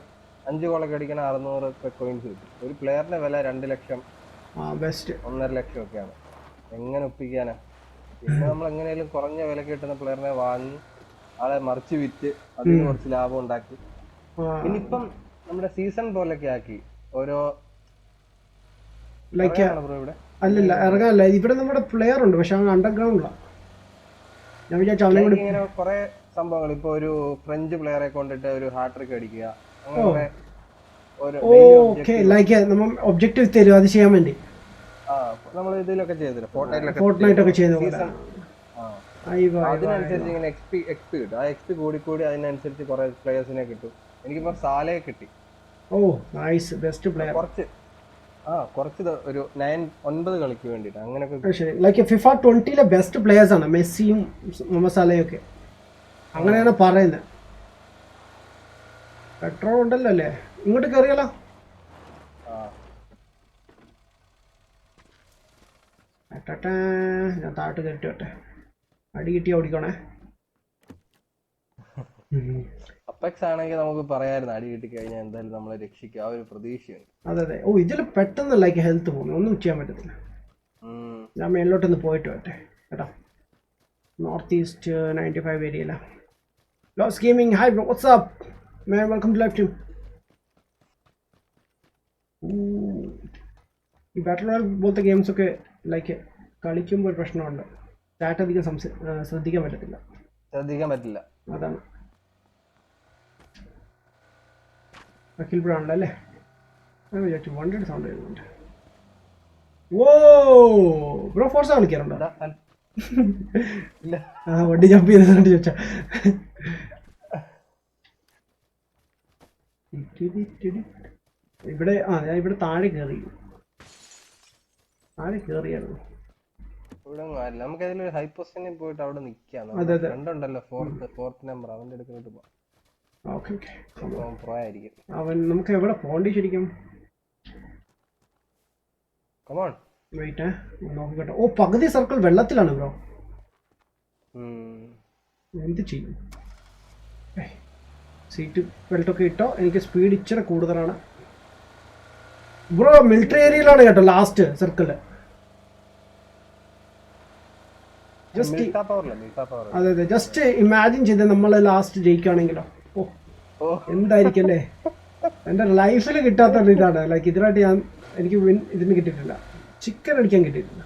Speaker 2: 5 ഗോളൊക്കെ അടിക്കണം 600 കോയിൻസ് കിട്ടും. ഒരു പ്ലെയറിന്റെ വില 2 ലക്ഷം, 1.5 ലക്ഷം ഒക്കെയാണ്. എങ്ങനെ ഒപ്പിക്കാനാ? പിന്നെ നമ്മൾ എങ്ങനെയാലും കുറഞ്ഞ വിലക്ക് കിട്ടുന്ന പ്ലെയറിനെ വാങ്ങി ആളെ മറിച്ച് വിറ്റ് അതിന് കുറച്ച് ലാഭം ഉണ്ടാക്കി. ഇനിയിപ്പം നമ്മുടെ സീസൺ പോലൊക്കെ ആക്കി ഓരോ ഇവിടെ
Speaker 1: അല്ലല്ല ഇറങ്ങാനല്ല. ഇവിടെ നമ്മുടെ പ്ലെയർ ഉണ്ട്, പക്ഷെ അവൻ അണ്ടർഗ്രൗണ്ടിലാണ്. ഞാൻ വിചാരിച്ചു
Speaker 2: ഇങ്ങനെ കുറെ സംഭവങ്ങൾ. ഇപ്പൊ ഒരു ഫ്രഞ്ച് പ്ലെയറെ കൊണ്ടിട്ട് ഒരു ഹാട്രിക് അടിക്കുക, അങ്ങനെ
Speaker 1: നമ്മൾ ഒബ്ജക്റ്റീവ് തരും അത് ചെയ്യാൻ വേണ്ടി.
Speaker 2: നമ്മൾ ഇതിലൊക്കെ ചെയ്തില്ല,
Speaker 1: ഫോർട്ട്നൈറ്റ് ഒക്കെ ചെയ്ത
Speaker 2: അതിനനുസരിച്ച് ഇങ്ങനെ എക്സ്പി കിട്ടും. ആ എക്സ്പി കൂടി അതിനനുസരിച്ച് കുറെ പ്ലെയേഴ്സിനെ കിട്ടും. എനിക്കിപ്പോ സാലയെ കിട്ടി.
Speaker 1: Oh nice, best player.
Speaker 2: കുറച്ച് കുറച്ച് ഒരു 9 കളിക്ക് വേണ്ടിട്ട് അങ്ങനെയൊക്കെ.
Speaker 1: അത് ശരി. ലൈക്ക് ഫിഫ 20-ലെ ബെസ്റ്റ് പ്ലേയേഴ്സ് ആണ് മെസ്സിയും മുഹമ്മദ് സലയും ഒക്കെ, അങ്ങനെയാണ് പറയുന്നത്. പെട്രോൾ ഉണ്ടല്ലോ അല്ലേ, ഇങ്ങോട്ട് കയറിയാലോ. ഞാൻ താഴോട്ട് കയറ്റി വട്ടെ, അടി കിട്ടി ഓടിക്കോണേ.
Speaker 2: അപ്പെക്സ് ആണെങ്കിൽ നമുക്ക് പറയായിരുന്നു അടി കിട്ടി കഴിഞ്ഞാൽ എന്തായാലും നമ്മളെ രക്ഷിക്കുക, ആ ഒരു പ്രതീക്ഷയുണ്ട്.
Speaker 1: അതെ അതെ. ഓ ഇതിൽ പെട്ടെന്ന് ലൈക്ക് ഹെൽത്ത് പോകുന്നു, ഒന്നും ചെയ്യാൻ പറ്റത്തില്ല. ഞാൻ മേലോട്ടൊന്ന് പോയിട്ട് വരട്ടെ കേട്ടോ. നോർത്ത് ഈസ്റ്റ് 95 ഏരിയയില. Loss gaming, hi bro, what's up man, welcome to live team. ഈ ബാറ്റിൽ റോയൽ പോലത്തെ ഗെയിംസൊക്കെ ലൈക്ക് കളിക്കുമ്പോൾ ഒരു പ്രശ്നമുണ്ട്, ചാറ്റ് അധികം ശ്രദ്ധിക്കാൻ പറ്റില്ല. അതാണ്. അഖിൽ ബ്രോ ഉണ്ടല്ലേ, വിചാരിച്ചു വണ്ടിയുടെ സൗണ്ട് വരുന്നുണ്ട്. ഓ ബ്രോ ഫോർസ കളിക്കാറുണ്ടോ? വണ്ടി ജമ്പ് ചെയ്തോണ്ട് ചോദിച്ചാ. ഇവിടെ ഞാൻ ഇവിടെ താഴെ കയറിയായിരുന്നു.
Speaker 2: നമുക്ക് അതിൽ ഹൈ പൊസിഷനിൽ പോയിട്ട് അവിടെ നിൽക്കാം. ഫ്രണ്ടുണ്ടല്ലോ, ഫോർത്ത് നമ്പർ, അവന്റെ അടുക്കലോട്ട് പോവാം.
Speaker 1: അവൻ നമുക്ക് എവിടെ പോണ്ടി ശരിക്കും? വെയിറ്റ് നോക്കട്ടെ. ഓ പകുതി സർക്കിൾ വെള്ളത്തിലാണ് ബ്രോ, എന്ത് ചെയ്യും? സീറ്റ് ബെൽറ്റൊക്കെ ഇട്ടോ. എനിക്ക് സ്പീഡ് ഇച്ചിരി കൂടുതലാണ് ബ്രോ. മിലിറ്ററി ഏരിയയിലാണ് കേട്ടോ ലാസ്റ്റ് സർക്കിള്. അതെ അതെ, ജസ്റ്റ് ഇമാജിൻ ചെയ്ത് നമ്മൾ ലാസ്റ്റ് ജയിക്കുകയാണെങ്കിലോ, ഓ എന്തായിരിക്കും അല്ലേ. എൻ്റെ ലൈഫിൽ കിട്ടാത്ത ഇതാണ്, ലൈക്ക് ഇതിനായിട്ട് എനിക്ക് ഇതിന് കിട്ടിയിട്ടില്ല, ചിക്കൻ അടിക്കാൻ കിട്ടിയിട്ടില്ല.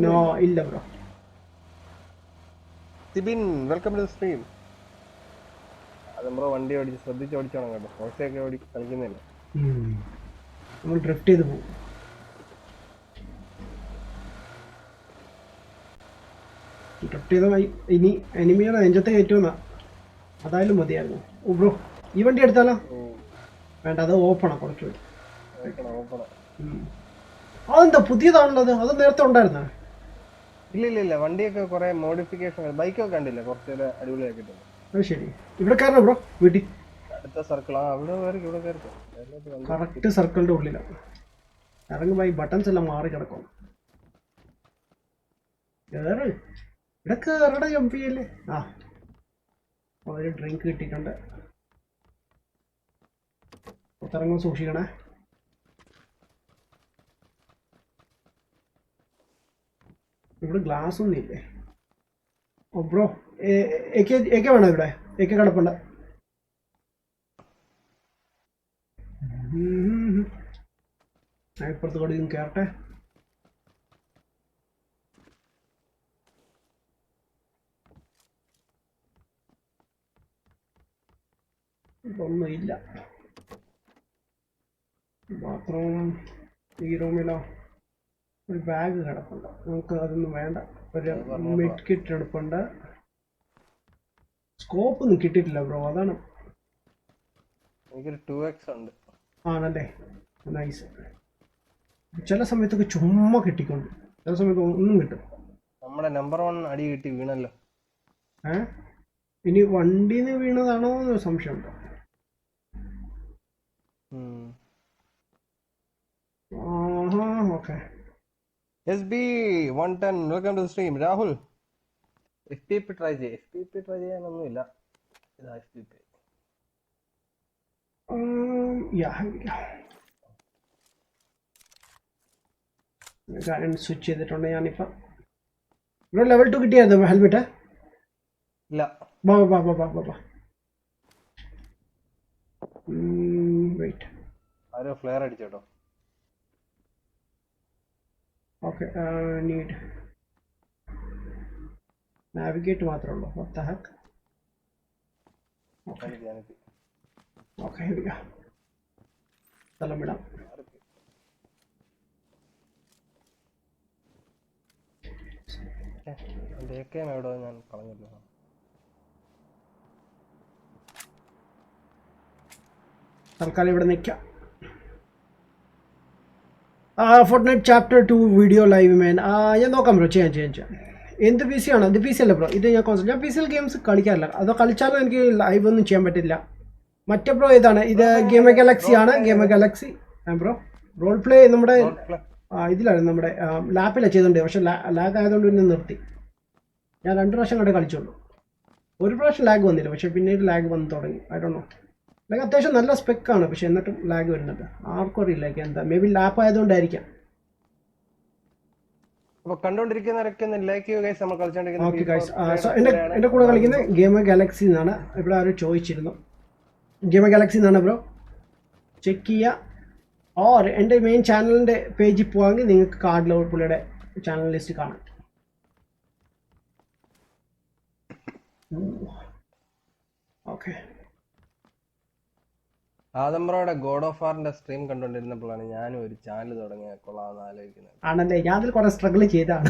Speaker 1: നോ ഇല്ല bro.
Speaker 2: Sibin, welcome to stream. അത് ബ്രോ വണ്ടി ഓടിച്ച് ശ്രദ്ധിച്ച് ഓടിച്ചോണം കേട്ടോ, ഫോർസയൊക്കെ കളിക്കുന്നില്ല.
Speaker 1: നമ്മൾ ഡ്രിഫ്റ്റ് ചെയ്ത് പോകും. ഇനി എനിമിയുടെ നെഞ്ചത്തെ കയറ്റുമെന്നാ, അതായാലും മതിയായിരുന്നു. ഓ ബ്രോ ഈ വണ്ടി എടുത്താലോ? വേണ്ട, അത് ഓപ്പണാ കുറച്ചുകൂടി. അതെന്താ പുതിയതാണല്ലോ അത് നേരത്തെ ഉണ്ടായിരുന്ന?
Speaker 2: ഇല്ല, വണ്ടിയൊക്കെ കുറെ മോഡിഫിക്കേഷൻ, ബൈക്കൊക്കെ കണ്ടില്ല, കുറച്ചുകൂടെ അടിപൊളിയാക്കിയിട്ടുണ്ട്.
Speaker 1: അത് ശരി. ഇവിടെ കയറണം ബ്രോ, വീട്ടിൽ
Speaker 2: അടുത്ത സർക്കിൾ. ഇവിടെ
Speaker 1: കറക്റ്റ് സർക്കിളിന്റെ ഉള്ളിലാണ്. ഇറങ്ങുമ്പോ ഈ ബട്ടൺസ് എല്ലാം മാറി കിടക്കും. ഇവിടെ കയറട ജമ്പ് ചെയ്യല്ലേ. ഒരു ഡ്രിങ്ക് കിട്ടിയിട്ടുണ്ട്, പുറത്തിറങ്ങുമ്പോൾ സൂക്ഷിക്കണേ. ഇവിടെ ഗ്ലാസ് ഒന്നും ഇല്ലേ? ഓ ബ്രോ ഏക്ക വേണോ? ഇവിടെ ഏക്ക കിടപ്പുണ്ട്. ഇപ്പുറത്ത് കൂടി കയറട്ടെ. ഇതൊന്നും ഇല്ല. ബാത്റൂം ഈ റൂമിലോ ഒരു ബാഗ് കിടപ്പുണ്ട്, നമുക്ക് അതൊന്നും വേണ്ട. ഒരു മിഡ് കിറ്റ് എടുപ്പുണ്ട്. സ്കോപ്പ് ഒന്നും കിട്ടിയിട്ടില്ല ബ്രോ, അതാണ്.
Speaker 2: എനിക്കൊരു 2x ഉണ്ട്.
Speaker 1: ആണല്ലേ, നൈസ്. ചില സമയത്തൊക്കെ ചുമ്മാ കിട്ടിക്കൊണ്ട്, ചില സമയത്ത് ഒന്നും കിട്ടും.
Speaker 2: നമ്മുടെ നമ്പർ 1 അടി കിട്ടി വീണല്ലോ.
Speaker 1: ഇനി വണ്ടിന്ന് വീണതാണോ എന്ന് സംശയമുണ്ടോ? Okay.
Speaker 2: SB110, welcome to stream. Rahul, FPP try ചെയ്യാനൊന്നുമില്ല. ഇതാ FPP.
Speaker 1: സ്വിച്ച് ചെയ്തിട്ടുണ്ട് ഞാനിപ്പം. ഇവിടെ ലെവൽ 2 കിട്ടിയായിരുന്നു ഹെൽമെറ്റ്?
Speaker 2: ഇല്ല.
Speaker 1: വെയിറ്റ്,
Speaker 2: ആരോ ഫ്ലെയർ അടിച്ചോട്ടോ.
Speaker 1: ഓക്കെ, നീഡ് നാവിഗേറ്റ് മാത്രമേ ഉള്ളൂ. What the heck? Okay, here we go. സ്ഥലം വിടാം.
Speaker 2: എവിടെ ഞാൻ കളഞ്ഞല്ലോ.
Speaker 1: തൽക്കാലം ഇവിടെ നിൽക്കാം. ഫോർട്ട്നൈറ്റ് ചാപ്റ്റർ 2 വീഡിയോ ലൈവ് മാൻ. ഞാൻ നോക്കാം ബ്രോ, ചെയ്യാം. എന്ത് പി സി ആണ്? ഇത് പി സി അല്ല ബ്രോ, ഇത് ഞാൻ പി സിയിൽ ഗെയിംസ് കളിക്കാറില്ല. അതോ കളിച്ചാലും എനിക്ക് ലൈവ് ഒന്നും ചെയ്യാൻ പറ്റില്ല. മറ്റേ ബ്രോ ഇതാണ്, ഇത് ഗെയിം ഗാലക്സി ആണ്. Game galaxy bro role play നമ്മുടെ ഇതിലാണ്, നമ്മുടെ ലാപ്പിലാണ് ചെയ്തോണ്ട്. പക്ഷെ ലാഗ് ആയതുകൊണ്ട് പിന്നെ നിർത്തി. ഞാൻ 2 പ്രാവശ്യം കണ്ടേ കളിച്ചുള്ളൂ. ഒരു പ്രാവശ്യം ലാഗ് വന്നില്ല, പക്ഷെ പിന്നീട് ലാഗ് വന്ന് തുടങ്ങി. I don't no. ലൈക്ക് അത്യാവശ്യം നല്ല സ്പെക്കാണ്, പക്ഷെ എന്നിട്ടും ലാഗ് വരുന്നുണ്ട്. ആർക്കും അറിയില്ല എന്താ, മേ ബി ലാപ്പ് ആയതുകൊണ്ടായിരിക്കാം. എന്റെ കൂടെ കളിക്കുന്ന ഗെയിം ഗാലക്സി എന്നാണ്. ഇവിടെ ആരും ചോദിച്ചിരുന്നു, ഗെയിം ഗാലക്സി എന്നാണ് ബ്രോ. ചെക്ക് ചെയ്യുക. ഓർ എൻ്റെ മെയിൻ ചാനലിൻ്റെ പേജിൽ പോവാമെങ്കിൽ നിങ്ങൾക്ക് കാർഡിൽ പുള്ളിയുടെ ചാനൽ ലിസ്റ്റ് കാണാം. ഓക്കെ,
Speaker 2: ആദംബ്രോയുടെ ഗോഡ് ഓഫ് വാറിന്റെ സ്ട്രീം കണ്ടോണ്ടിരുന്നപ്പോഴാണ് ഞാനും ഒരു ചാനൽ തുടങ്ങിയ കൊള്ളാമെന്ന് ആലോചിക്കുന്നത്.
Speaker 1: ആണല്ലേ? ഞാൻ അതിൽ കുറെ സ്ട്രഗിൾ ചെയ്താണ്.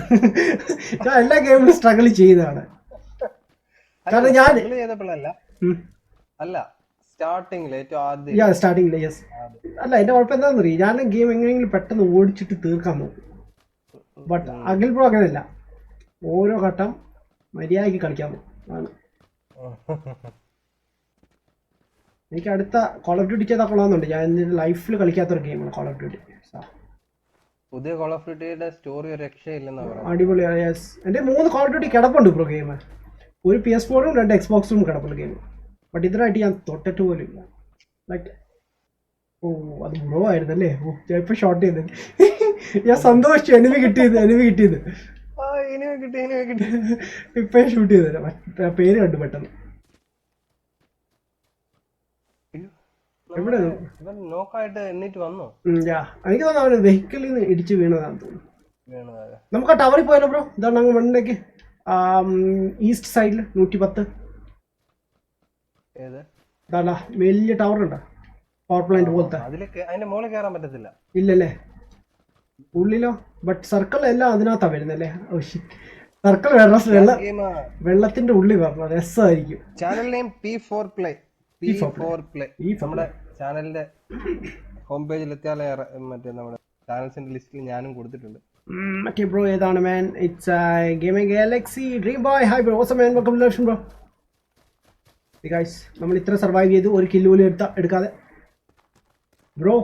Speaker 1: ഞാൻ എല്ലാ ഗെയിമിലും സ്ട്രഗിൾ ചെയ്തതാണ്. കാരണം ഞാൻ
Speaker 2: ചെയ്തപ്പോഴല്ല, അല്ല സ്റ്റാർട്ടിങ്ങില് ഏറ്റവും ആദ്യം
Speaker 1: സ്റ്റാർട്ടിങ്ങില് യെസ്. അല്ല, എന്റെ കുഴപ്പം എന്താണെന്ന് അറിയാം, ഞാൻ ഗെയിം എങ്ങനെയെങ്കിലും പെട്ടെന്ന് ഓടിച്ചിട്ട് തീർക്കാൻ നോക്കും. ബട്ട് അഖിൽ ബ്രോ അങ്ങനെയല്ല, ഓരോ ഘട്ടം മര്യാദയ്ക്ക് കളിക്കാൻ പോകും. ആണ് എനിക്ക് അടുത്ത കോൾ ഓഫ് ഡ്യൂട്ടി ചെയ്താൽ കൊള്ളാമെന്നുണ്ട്. ഞാൻ എൻ്റെ ലൈഫിൽ കളിക്കാത്തൊരു ഗെയിമാണ് കോൾ ഓഫ് ഡ്യൂട്ടി.
Speaker 2: പുതിയ കോൾ ഓഫ് ഡ്യൂട്ടിയുടെ സ്റ്റോറി ഒരു രക്ഷയില്ലെന്നാ പറയുന്നത്.
Speaker 1: അടിപൊളിയാണ്. യെസ്, എൻ്റെ 3 കോൾ ഓഫ് ഡ്യൂട്ടി കിടപ്പുണ്ട് ബ്രോ ഗെയിം. ഒരു PS4-ഉം 2 Xbox-ഉം കിടപ്പുണ്ട് ഗെയിം. ബട്ട് ഇതിനായിട്ട് ഞാൻ തൊട്ടിട്ട് പോലും ഇല്ല. ലൈക്ക് അത് ബ്രോ ആയിരുന്നല്ലേ? ഞാൻ ഇപ്പൊ ഷോട്ട് ചെയ്ത് ഞാൻ സന്തോഷിച്ചു. എനിമി കിട്ടിയത് ഇപ്പൊ ഷൂട്ട് ചെയ്തത് പേര് കണ്ടു പെട്ടെന്ന്. എവിടെ
Speaker 2: എനിക്ക്
Speaker 1: തോന്നുന്നു അവന് വെഹിക്കിളിൽ നിന്ന് ഇടിച്ച് വീണതാന്ന് തോന്നുന്നു. നമുക്ക് ആ ടവറിൽ പോയാലോ ബ്രോ? ഇതാണ് അങ്ങ് മണ്ണിലേക്ക് ഈസ്റ്റ് സൈഡിൽ 110 വലിയ ടവർ ഉണ്ടോ? പവർ പ്ലാന്റ് പോലത്തെ. ഇല്ലല്ലേ? ഉള്ളിലോ? ബട്ട് സർക്കിൾ എല്ലാം അതിനകത്താ വരുന്നല്ലേ? സർക്കിൾ വെള്ളത്തിന്റെ ഉള്ളിൽ വരണം, രസമായിരിക്കും.
Speaker 2: Channel name P4 Play. നമ്മുടെ ചാനലിന്റെ ഹോം പേജിൽ എത്തിയാലേ മറ്റേ നമ്മുടെ ചാനൽസിന്റെ ലിസ്റ്റിൽ ഞാനും കൊടുത്തിട്ടുണ്ട്.
Speaker 1: മറ്റേ ബ്രോ ഏതാണ് man? It's gaming galaxy dream boy. Hi bro, what's man? Welcome to live bro. Guys, നമ്മൾ ഇത്ര സർവൈവ് ചെയ്തു, ഒരു കില്ല് പോലും എടുക്കാതെ. ബ്രോ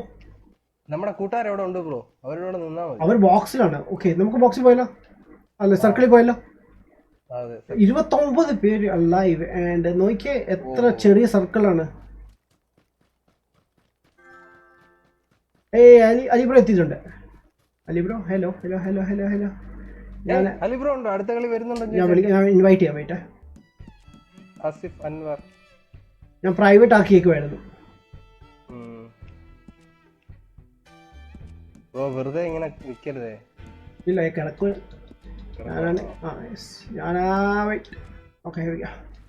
Speaker 2: നമ്മുടെ കൂട്ടുകാരെവിടെ ഉണ്ട് ബ്രോ? അവരോട് നിന്നാ മതി.
Speaker 1: അവർ ബോക്സിലാണ്. ഓക്കെ, നമുക്ക് ബോക്സിൽ പോയല്ലോ, അല്ല സർക്കിളിൽ പോയല്ലോ. 29 പേര് അലൈവ്. ആൻഡ് നോക്കിയേ എത്ര ചെറിയ സർക്കിളാണ്. അലി ബ്രോ എത്തിയിട്ടുണ്ട്. Ali bro hello.
Speaker 2: Ali bro ഉണ്ടോ? അടുത്ത കളി വരുന്നുണ്ടോ?
Speaker 1: ഞാൻ ഇൻവൈറ്റ് ചെയ്യാം. വെയിറ്റ്,
Speaker 2: ആസിഫ് അൻവർ
Speaker 1: ഞാൻ പ്രൈവറ്റ് ആക്കിയേക്കുമായിരുന്നു.
Speaker 2: ബ്രോ വെറുതെ ഇങ്ങനെ നിൽക്കരുതേ.
Speaker 1: ഇല്ല, കിടക്ക്.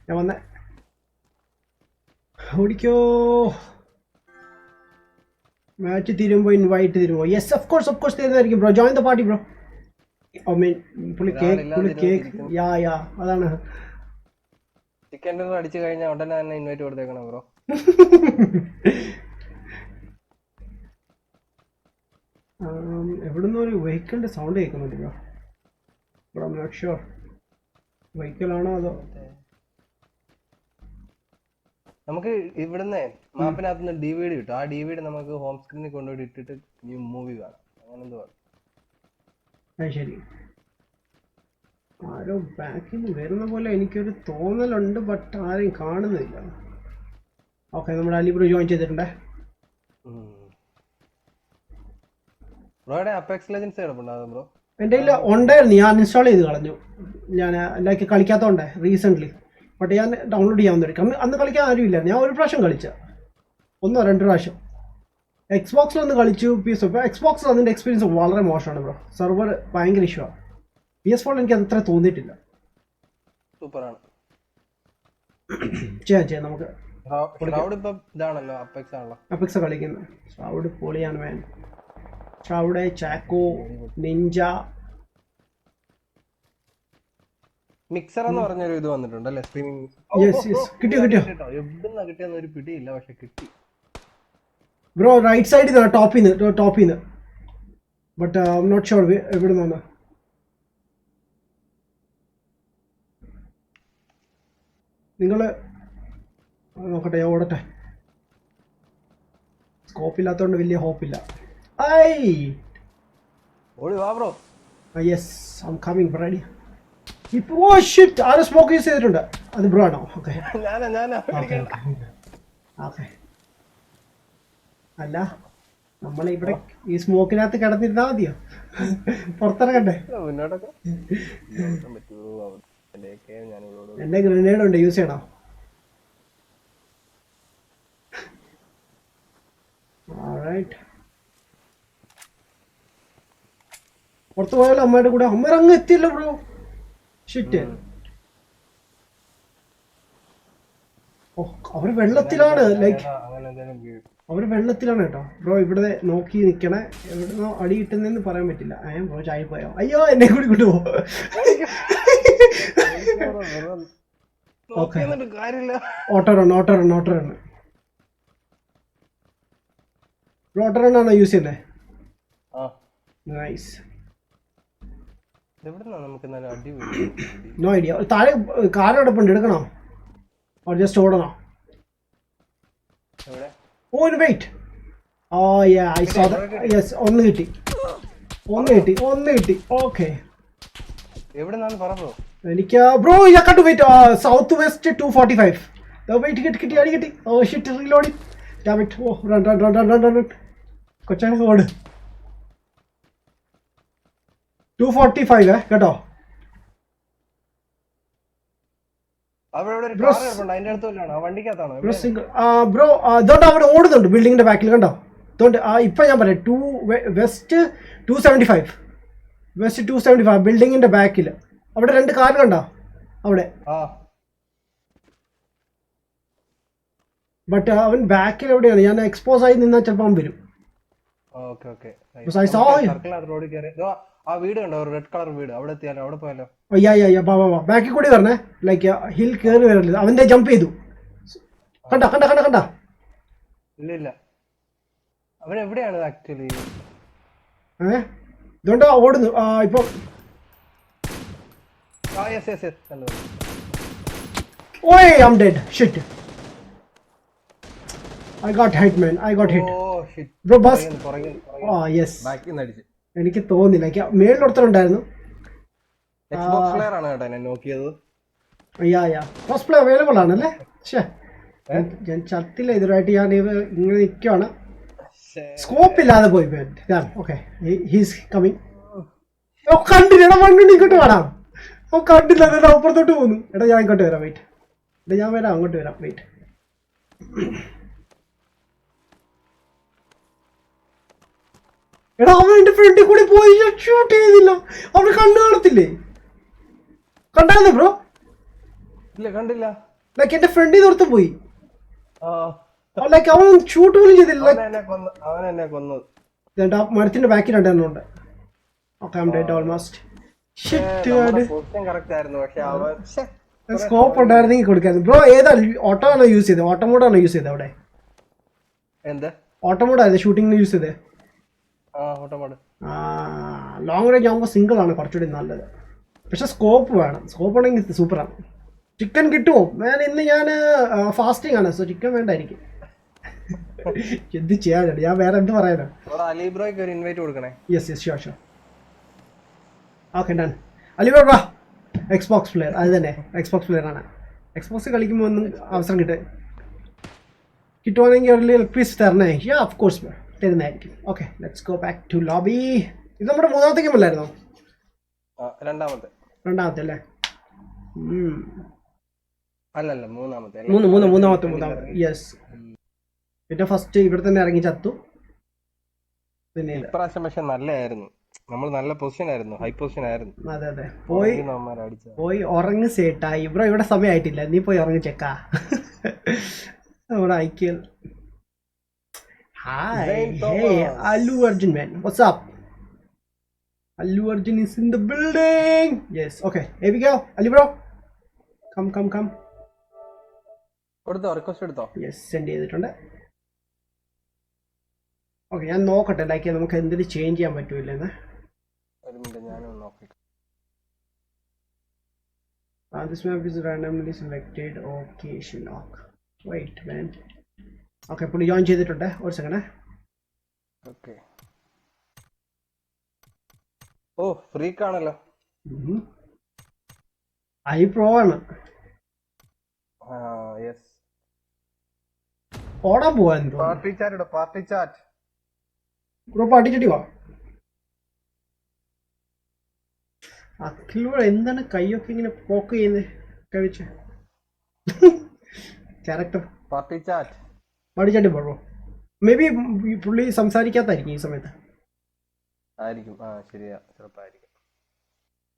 Speaker 1: ഞാൻ വന്നേ. ഓടിക്കോ. മാച്ച് തീരുമ്പോ ഇൻവൈറ്റ് തരുമോ? യെസ്, ഓഫ് കോഴ്സ് തരുന്നതായിരിക്കും bro. Join the party bro. പുള്ളി കേക്ക് യാ അതാണ്.
Speaker 2: ചിക്കൻ ഡിന്നർ അടിച്ചു കഴിഞ്ഞാൽ ഉടനെ തന്നെ ഇൻവൈറ്റ് കൊടുത്തേക്കണം ബ്രോ.
Speaker 1: എവിടുന്ന് ഒരു വെഹിക്കിളിന്റെ സൗണ്ട് കേൾക്കുന്നുണ്ട് bro. Bro I'm not sure vehicle ആണോ അതോ.
Speaker 2: നമുക്ക് ഇവിടുന്ന് മാപ്പിനകത്തുനിന്ന് DVD കിട്ടും. ആ DVD നമുക്ക് ഹോം സ്ക്രീനിൽ കൊണ്ടുപോയി ഇട്ടിട്ട് മൂവി കാണാം. അങ്ങനെ എന്തോ.
Speaker 1: ശരി, ആരോ ബാക്കിൽ നിന്ന് വരുന്ന പോലെ എനിക്കൊരു തോന്നലുണ്ട്, ബട്ട് ആരെയും കാണുന്നില്ല. ഓക്കെ, നമ്മുടെ അലി ബ്രോ ജോയിൻ ചെയ്തിട്ടുണ്ടേ.
Speaker 2: ബ്രോ
Speaker 1: എൻ്റെ കയ്യിൽ ഉണ്ടായിരുന്നു, ഞാൻ ഇൻസ്റ്റാൾ ചെയ്ത് കളഞ്ഞു. ഞാൻ ലൈക്ക് കളിക്കാത്തതുകൊണ്ടേ റീസെൻ്റ്ലി. ബട്ട് ഞാൻ ഡൗൺലോഡ് ചെയ്യാൻ തുടങ്ങി. അന്ന് കളിക്കാൻ ആരും ഇല്ലായിരുന്നു. ഞാൻ ഒരു പ്രാവശ്യം കളിച്ച, 1-2 പ്രാവശ്യം. എക്സ്ബോക്സിലൊന്ന് കളിച്ചു. എക്സ്ബോക്സിൽ അതിൻ്റെ എക്സ്പീരിയൻസ് വളരെ മോശമാണ് ബ്രോ. സെർവർ ഭയങ്കര ഇഷ്യൂ ആണ്. PS4 എനിക്ക് അത്ര തോന്നിയിട്ടില്ല.
Speaker 2: സൂപ്പറാണ്.
Speaker 1: ചെയ്യാം നമുക്ക്.
Speaker 2: അപെക്സ്
Speaker 1: കളിക്കുന്നത് ഷൗഡ് പൊളിയാണ് man. Shroud, Chacko, Ninja.
Speaker 2: Mixer എന്ന് പറഞ്ഞൊരു ഇത് വന്നിട്ടുണ്ടല്ലേ സ്ട്രീമിംഗ്.
Speaker 1: കിട്ടിയോ?
Speaker 2: എവിടുന്നാ കിട്ടിയെന്ന് ഒരു പിടിയില്ല, പക്ഷെ കിട്ടി.
Speaker 1: ബ്രോ റൈറ്റ് സൈഡിൽ നിന്ന് ടോപ്പിൽ നിന്ന് but I'm not sure എവിടെ നിന്നാണ്. നിങ്ങൾ നോക്കട്ടെ, ഞാൻ ഓടട്ടെ. സ്കോപ്പ് ഇല്ലാത്തതുകൊണ്ട് വലിയ ഹോപ്പില്ല. Yes I'm coming ready. Oh shit, ആരും സ്മോക്ക് യൂസ് ചെയ്തിട്ടുണ്ട്. അത് ബ്രോ ആണോ? Okay okay. അല്ല നമ്മളിവിടെ ഈ സ്മോക്കിനകത്ത് കിടന്നിരുന്നാ മതിയോ? പുറത്തിറങ്ങട്ടെ. എന്റെ ഗ്രനേഡ് ഉണ്ട്, യൂസ് ചെയ്യണോ? ഓൾറൈറ്റ്. പുറത്ത് പോയാലോ അമ്മയുടെ കൂടെ? അമ്മ അങ്ങ് എത്തിയല്ലോ ബ്രോ. ഷിറ്റ്. ഓ അവര് വെള്ളത്തിലാണ്. ലൈക്ക് അവര് വെള്ളത്തിലാണ് കേട്ടോ ബ്രോ. ഇവിടെ നോക്കി നിക്കണേ. എവിടുന്നോ അടി കിട്ടുന്നെന്ന് പറയാൻ പറ്റില്ല. ബ്രോ ചായ പോയോ? അയ്യോ എന്നെ കൂടി കൊണ്ടുപോ. Auto run bro. Auto run ആണോ യൂസ് ചെയ്യുന്നത്? നൈസ്. No idea. താഴെ കാറോടൊപ്പം എടുക്കണോ? ജസ്റ്റ് ഓടണോ? Oh wait. Oh yeah, I saw that. Yes, ഒന്ന് കിട്ടി. Okay.
Speaker 2: എവിടെന്നാണ് പറ.
Speaker 1: എനിക്ക് ബ്രോ യാ കട്ട് വെയിറ്റ്. South west 245. ദാ വെയിറ്റ് കിട്ടി അടി കിട്ടി. Oh shit, reloading. Damn it. Oh run. കൊച്ചാനെ ഓട്. 245 കേട്ടോ. ബ്രോ അതുകൊണ്ട് അവിടെ ഓടുന്നുണ്ട് ബിൽഡിങ്ങിന്റെ ബാക്കിൽ കണ്ടോ. അതുകൊണ്ട് ഇപ്പൊ ഞാൻ പറയാം വെസ്റ്റ് 275 ബിൽഡിങ്ങിന്റെ ബാക്കിൽ അവിടെ 2 കാർ കണ്ടോ അവിടെ. ബട്ട് അവൻ ബാക്കിൽ എവിടെയാണ്? ഞാൻ എക്സ്പോസ് ആയി നിന്നാൽ ചിലപ്പോൾ അവൻ വരും.
Speaker 2: ആ വീട് കണ്ടോ, റെഡ് കളർ വീട്. അവിടെ എത്തിയാലോ? അവിടെ പോയാലോ?
Speaker 1: ബാക്കിൽ കൂടി വരണേ. ലൈക്ക് ഹിൽ കയറി വരല്ലേ. അവന്റെ ജമ്പ് ചെയ്തു. കണ്ട
Speaker 2: ഇല്ല. അവൻ എവിടെയാണ് ആക്ച്വലി?
Speaker 1: ഇതുകൊണ്ട് ഓടുന്നു ഇപ്പൊ. ഓയ് I am dead. Shit. I got hit man. Bro bus. Oh yes. എനിക്ക് തോന്നില്ല. മേളിലൊരുത്തരുണ്ടായിരുന്നു. ഫസ്റ്റ് പ്ലേ അവൈലബിൾ ആണല്ലേ? ഞാൻ ചത്തില്ല ഇതുവരായിട്ട്. ഞാൻ ഇങ്ങനെ നിൽക്കുകയാണ്. സ്കോപ്പ് ഇല്ലാതെ പോയി. Okay he's coming. കണ്ടില്ല ഇങ്ങോട്ട് വേണം. കണ്ടില്ല. അപ്പുറത്തോട്ട് പോകുന്നു. എടാ ഞാൻ ഇങ്ങോട്ട് വരാം. വെയിറ്റ്. ഞാൻ വരാം, അങ്ങോട്ട് വരാം. വെയിറ്റ്. എടാ അവൻ എന്റെ ഫ്രണ്ടിൽ കൂടി പോയി. ഷൂട്ട് ചെയ്തില്ല. അവന് കണ്ണു കാണത്തില്ലേ? കണ്ടായിരുന്നു ബ്രോ?
Speaker 2: ഇല്ല കണ്ടില്ല.
Speaker 1: ലൈക്ക് എന്റെ ഫ്രണ്ടിൽ നിർത്ത് പോയി. ലൈക്ക് അവൻ ഷൂട്ട് പോലും ചെയ്തില്ല. മരത്തിന്റെ ബാക്കിൽ രണ്ടെണ്ണമുണ്ട്. Okay I am dead almost. Scope ഉണ്ടായിരുന്നെങ്കിൽ കൊടുക്കായിരുന്നു ബ്രോ. ഏതാ ഓട്ടോ ആണോ യൂസ് ചെയ്തത്? ഓട്ടോ മോഡാണോ യൂസ് ചെയ്തത് അവിടെ? ഓട്ടോ മോഡായിരുന്നു ഷൂട്ടിങ്ങിന് യൂസ് ചെയ്തത്. ലോങ് റേഞ്ച് ആകുമ്പോൾ സിംഗിൾ ആണ് കുറച്ചുകൂടി നല്ലത്. പക്ഷെ സ്കോപ്പ് വേണം. സ്കോപ്പ് ആണെങ്കിൽ സൂപ്പറാണ്. ചിക്കൻ കിട്ടുമോ? ഇന്ന് ഞാൻ ഫാസ്റ്റിംഗ് ആണ്, സോ ചിക്കൻ വേണ്ടായിരിക്കും. എന്ത് ചെയ്യാനാണ്? ഞാൻ വേറെ എന്ത് പറയാനോ. Yes sure. Okay done. അലിബ്രോ വാ. Xbox player. അത് തന്നെ എക്സ്ബോക്സ് പ്ലെയർ ആണ്. എക്സ്ബോക്സ് കളിക്കുമ്പോൾ ഒന്നും അവസരം കിട്ടുവാണെങ്കിൽ ഒരു പ്ലീസ് തരണേ. ഓഫ് കോഴ്സ് തരുന്നതായിരിക്കും. Okay let's go back to lobby. ഇത് നമ്മുടെ മൂന്നാമത്തെ ഗെയിം അല്ലായിരുന്നോ? രണ്ടാമത്തെ അല്ലേ? മൂന്നാമത്തെ. യെസ്. പിന്നെ ഫസ്റ്റ് ഇവിടെ തന്നെ ഇറങ്ങി ചത്തു. പിന്നെ
Speaker 2: പക്ഷെ നല്ലായിരുന്നു. നമ്മൾ നല്ല പൊസിഷൻ ആയിരുന്നു, ഹൈ പൊസിഷൻ ആയിരുന്നു.
Speaker 1: അതെ പോയി ഉറങ്ങ് സേട്ടായി. ഇവിടെ സമയമായിട്ടില്ല. നീ പോയി ഉറങ്ങി ചെക്കാ. നമ്മുടെ ഐക്യം. Hi, hey, Allu Arjun man, what's up? Allu Arjun is in the building. Yes, okay, here we go. Ali bro, come.
Speaker 2: Request.
Speaker 1: Yes, send ചെയ്തിട്ടുണ്ട്. ഓക്കെ ഞാൻ നോക്കട്ടെ ലൈക്ക് നമുക്ക് എന്തെങ്കിലും ചേഞ്ച് ചെയ്യാൻ പറ്റൂലെന്ന്.
Speaker 2: ഒരു മിനിറ്റ് ഞാനൊന്ന് നോക്കി.
Speaker 1: This map is randomly selected. Okay, Shinlock. Wait, man. Okay, പുള്ളി ജോയിൻ ചെയ്തിട്ടുണ്ട്. ഒരു സെക്കൻഡ്.
Speaker 2: ഓക്കെ. ഓ ഫ്രീക്ക് ആണല്ലോ.
Speaker 1: ഐ പ്രോ ആണ്.
Speaker 2: യെസ്.
Speaker 1: ഓടാൻ പോവാൻ
Speaker 2: പാർട്ടി ചാറ്റ്
Speaker 1: ബ്രോ പാട്ടിച്ചിട്ട് വാ. അഖിലൂടെ എന്താണ് കൈയൊക്കെ ഇങ്ങനെ പോക്ക് ചെയ്യുന്നത് കഴിച്ച് ക്യാരക്ടർ
Speaker 2: പാർട്ടി ചാറ്റ്
Speaker 1: പാട്ടിച്ചാട്ടി ബ്രോ. മേ ബി പുള്ളി സംസാരിക്കാത്തായിരിക്കും ഈ സമയത്ത്
Speaker 2: ആയിരിക്കും. ശരിയാ, ചിലപ്പായിരിക്കും.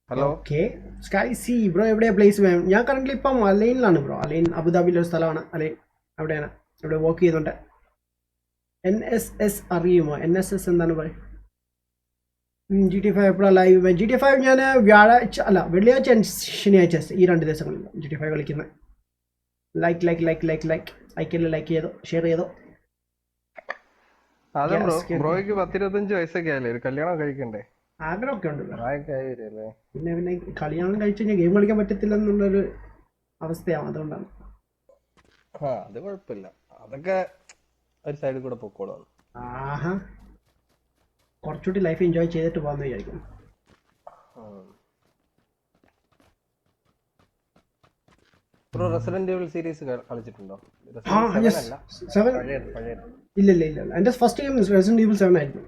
Speaker 2: Hello.
Speaker 1: Okay sky C bro എവിടെയാ പ്ലേസ് വേണം? ഞാൻ കറന്റ് ഇപ്പം അലൈനിലാണ് ബ്രോ. അലൈൻ അബുദാബിയിലെ ഒരു സ്ഥലമാണ് അലൈൻ. അവിടെയാണ് ഇവിടെ വർക്ക് ചെയ്യുന്നുണ്ട്. NSS അറിയുമോ? NSS എന്താണ് പറയും? GTA 5 എപ്പോഴാണ് ലൈവ്? GTA 5 ഞാൻ വ്യാഴാഴ്ച അല്ല വെള്ളിയാഴ്ച ശനിയാഴ്ച ഈ 2 ദിവസങ്ങളിൽ GTA 5 കളിക്കുന്നത്. ലൈക്ക് ചെയ്തോ, ഷെയർ ചെയ്തോ.
Speaker 2: അതെ ബ്രോ, ബ്രോയ്ക്ക് 10-25 വയസ്സൊക്കെ ആയില്ലേ, ഒരു കല്യാണം കഴിക്കണ്ടേ?
Speaker 1: ആഗ്രഹമൊക്കെ ഉണ്ടല്ലോ.
Speaker 2: പിന്നെ
Speaker 1: പിന്നെ കല്യാണം കഴിച്ചു കഴിഞ്ഞാൽ ഗെയിം കളിക്കാൻ പറ്റത്തില്ല എന്നുള്ളൊരു അവസ്ഥയാണ്. അതുകൊണ്ടാണ്.
Speaker 2: അത് കുഴപ്പമില്ല, അതൊക്കെ ഒരു സൈഡിൽ കൂടെ പൊക്കോളാം.
Speaker 1: ആഹാ, കുറച്ചുകൂടി ലൈഫ് എൻജോയ് ചെയ്തിട്ട് പോകാമെന്ന് വിചാരിക്കുന്നു.
Speaker 2: ബ്രോ റെസിഡന്റ് ഈവിൾ സീരീസ് കളിച്ചിട്ടുണ്ടോ?
Speaker 1: ഇല്ല. എന്റെ ഫസ്റ്റ് ഗെയിം റെസിഡന്റ് ഈവിൾ 7 ആയിരുന്നു.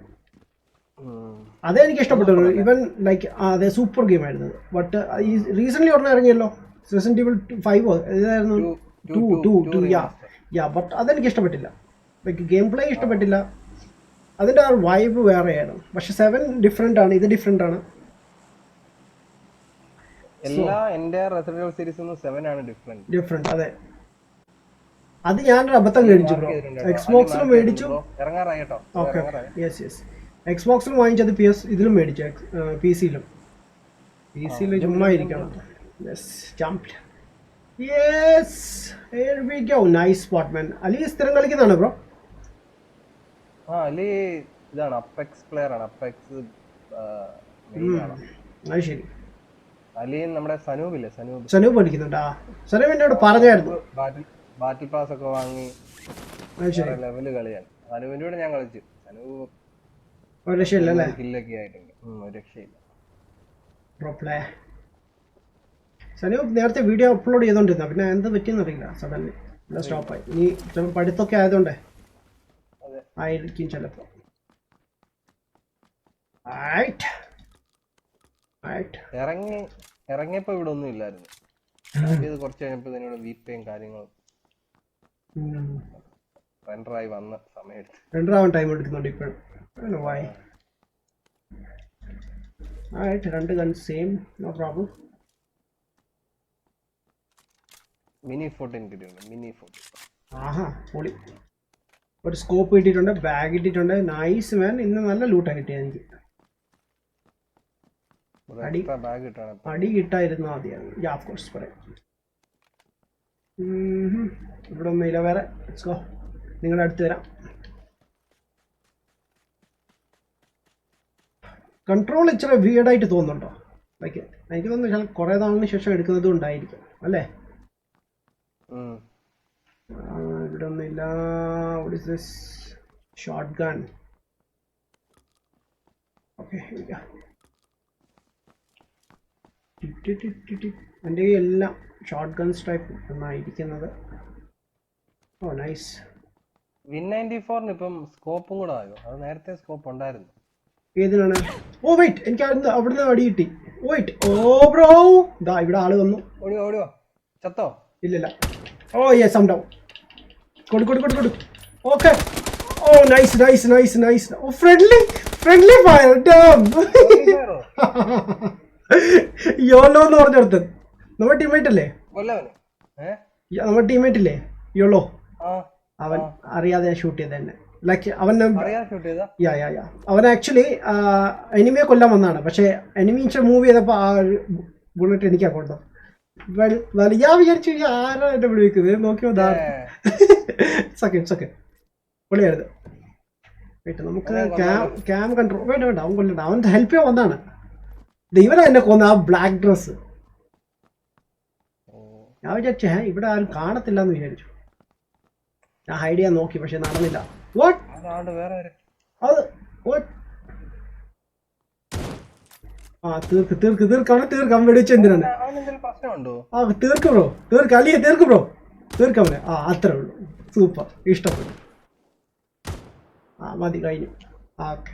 Speaker 1: അതേ എനിക്ക് ഇഷ്ടപ്പെട്ടു. ഇവൻ ലൈക്ക് അതെ സൂപ്പർ ഗെയിം ആയിരുന്നു. ബട്ട് ഈ റീസെന്റ് ഒരെണ്ണം ഇറങ്ങിയല്ലോ റെസിഡന്റ് ഈവിൾ 5 ഏതായിരുന്നു? 2 യാ ബട്ട് അതെനിക്ക് ഇഷ്ടപ്പെട്ടില്ല. ലൈക്ക് ഗെയിം പ്ലേ ഇഷ്ടപ്പെട്ടില്ല. അതിന്റെ ആ വൈബ് വേറെയാണ്. പക്ഷെ 7 ഡിഫറെന്റ് ആണ്, ഇത് ഡിഫറെന്റ് ആണ്. ഡിഫറെന്റ് അതെ. അത് ഞാനൊരു അബദ്ധം മേടിച്ചു ബ്രോ. എക്സ്ബോക്സിലും മേടിച്ചു. ഓക്കെ യെസ് എക്സ്ബോക്സിലും വാങ്ങിച്ചത് ഇതിലും മേടിച്ചു, PC-ലും ചുമ്മാ ഇരിക്കണം. നൈസ് സ്പോട്ട് മാൻ. അലി സ്ഥിരം കളിക്കുന്നതാണ് ബ്രോ?
Speaker 2: അലി ഇതാണ് അപ്പെക്സ് പ്ലെയർ ആണ്. അപ്പെക്സ്
Speaker 1: അത് ശരി.
Speaker 2: അലി നമ്മുടെ
Speaker 1: സനൂപ് കളിക്കുന്നുണ്ട്. സനൂപ് എന്നോട് പറഞ്ഞായിരുന്നു
Speaker 2: ബാറ്റിൽ പാസ് ഒക്കെ വാങ്ങി ലെവല് കളിയാണ്. സനൂപിന്റെ കൂടെ ഞാൻ കളിച്ചു. സനൂപ്
Speaker 1: ഒരു രക്ഷയില്ല.
Speaker 2: കില്ലൊക്കെ ആയിട്ടുണ്ട്. ഒരു രക്ഷയില്ല.
Speaker 1: സനൂപ് നേരത്തെ വീഡിയോ അപ്ലോഡ് ചെയ്തോണ്ടിരുന്ന, പിന്നെ എന്താ പറ്റിയെന്ന് അറിയില്ല, സഡൻലി സ്റ്റോപ്പായി. ഇനി ചിലപ്പോൾ പഠിത്തമൊക്കെ ആയതുകൊണ്ടേ ആയിരിക്കും ചിലപ്പോ.
Speaker 2: ഇറങ്ങിയപ്പോ ഇവിടെ ഒന്നും ഇല്ലായിരുന്നു. കുറച്ച് കഴിഞ്ഞപ്പോ ഇതിനോട് VPN കാര്യങ്ങളും റെൻഡറായി വന്ന സമയം
Speaker 1: റെൻഡറാവാൻ ടൈം എടുക്കുന്നുണ്ട് ഇപ്പോഴും. രണ്ട് gun same, no problem.
Speaker 2: Mini 14 കിട്ടിയിട്ടുണ്ട്. മിനി 14.
Speaker 1: ആഹാ പൊളി. ഒരു സ്കോപ്പ് കിട്ടിയിട്ടുണ്ട്, ബാഗ് കിട്ടിയിട്ടുണ്ട്. നൈസ് മാൻ. ഇന്ന് നല്ല ലൂട്ടാണ് കിട്ടിയത് എനിക്ക്. അടി കിട്ടായിരുന്നു ആദ്യം. ഓഫ് കോഴ്സ് പറയാം. ഇവിടെ ഒന്നുമില്ല വേറെ. നിങ്ങളുടെ അടുത്ത് വരാം. കൺട്രോൾ ഇച്ചിരി വിയർഡായിട്ട് തോന്നുന്നുണ്ടോ? ലൈക്ക് എനിക്ക് തോന്നുന്നു കുറെ നാളിന് ശേഷം എടുക്കുന്നത് ഉണ്ടായിരിക്കും അല്ലേ? ഇവിടെ ഒന്നുമില്ല. What is this? Shotgun. Okay, എൻ്റെ എല്ലാം ഷോർട്ട് ഗൺസ് ടൈപ്പ് എന്നായിരിക്കുന്നത്. ഓ നൈസ്.
Speaker 2: Win94 ഇപ്പം സ്കോപ്പും കൂടെ ആയോ? അത് നേരത്തെ സ്കോപ്പ് ഉണ്ടായിരുന്നു.
Speaker 1: ഏതിനാണ്? ഓ വെയിറ്റ്, എനിക്ക് അവിടുന്ന് അടി കിട്ടി. വെയിറ്റ്, ഓ ബ്രോ ദാ ഇവിടെ ആള് വന്നു.
Speaker 2: ഓടിയോ ചത്തോ?
Speaker 1: ഇല്ലില്ല. Oh yes I am down. കൊടു. Okay. Oh nice. Oh friendly fire. Damn. YOLO എന്ന് പറഞ്ഞെടുത്ത് നമ്മുടെ ടീമേറ്റ് അല്ലേ? നമ്മുടെ ടീമേറ്റ് ഇല്ലേ യോളോ? അവൻ അറിയാതെ ഷൂട്ട് ചെയ്ത തന്നെ. ലൈക്ക് അവൻ ആക്ച്വലി എനിമിയെ കൊല്ലാൻ വന്നതാണ്. പക്ഷെ എനിമി മൂവ് ചെയ്തപ്പോ ആ ബുള്ളറ്റ് എനിക്കാ കൊടുത്തത്. ഞാൻ വിചാരിച്ചു ആരാ എന്നെ വിളിക്കുന്നത്. നോക്കിയോ സെക്കൻഡ് പൊളിയായിരുന്നു. വെയിറ്റ് നമുക്ക് ക്യാം കൺട്രോൾ വേണ്ട അവൻ കൊല്ലണ്ട, അവൻ ഹെൽപ്പ് ചെയ്യാൻ വന്നാണ്. ഇവനാ എന്നെ കൊന്ന ആ ബ്ലാക്ക് ഡ്രസ്. ഞാൻ വിചാരിച്ചേ ഇവിടെ ആരും കാണത്തില്ല എന്ന് വിചാരിച്ചു. ഞാൻ ഹൈഡ് ചെയ്യാൻ നോക്കി, പക്ഷെ നടന്നില്ല. വാട്ട് അത് ആ തീർക്കാൻ വെടിവെച്ച് എന്തിനാണ്? ആ തീർക്ക് ബ്രോ, അലിയെ തീർക്ക് ബ്രോ, തീർക്കവനെ. ആ അത്രേ ഉള്ളൂ. സൂപ്പർ, ഇഷ്ടപ്പെട്ടു. ആ മതി, കഴിഞ്ഞു. ഓക്കെ,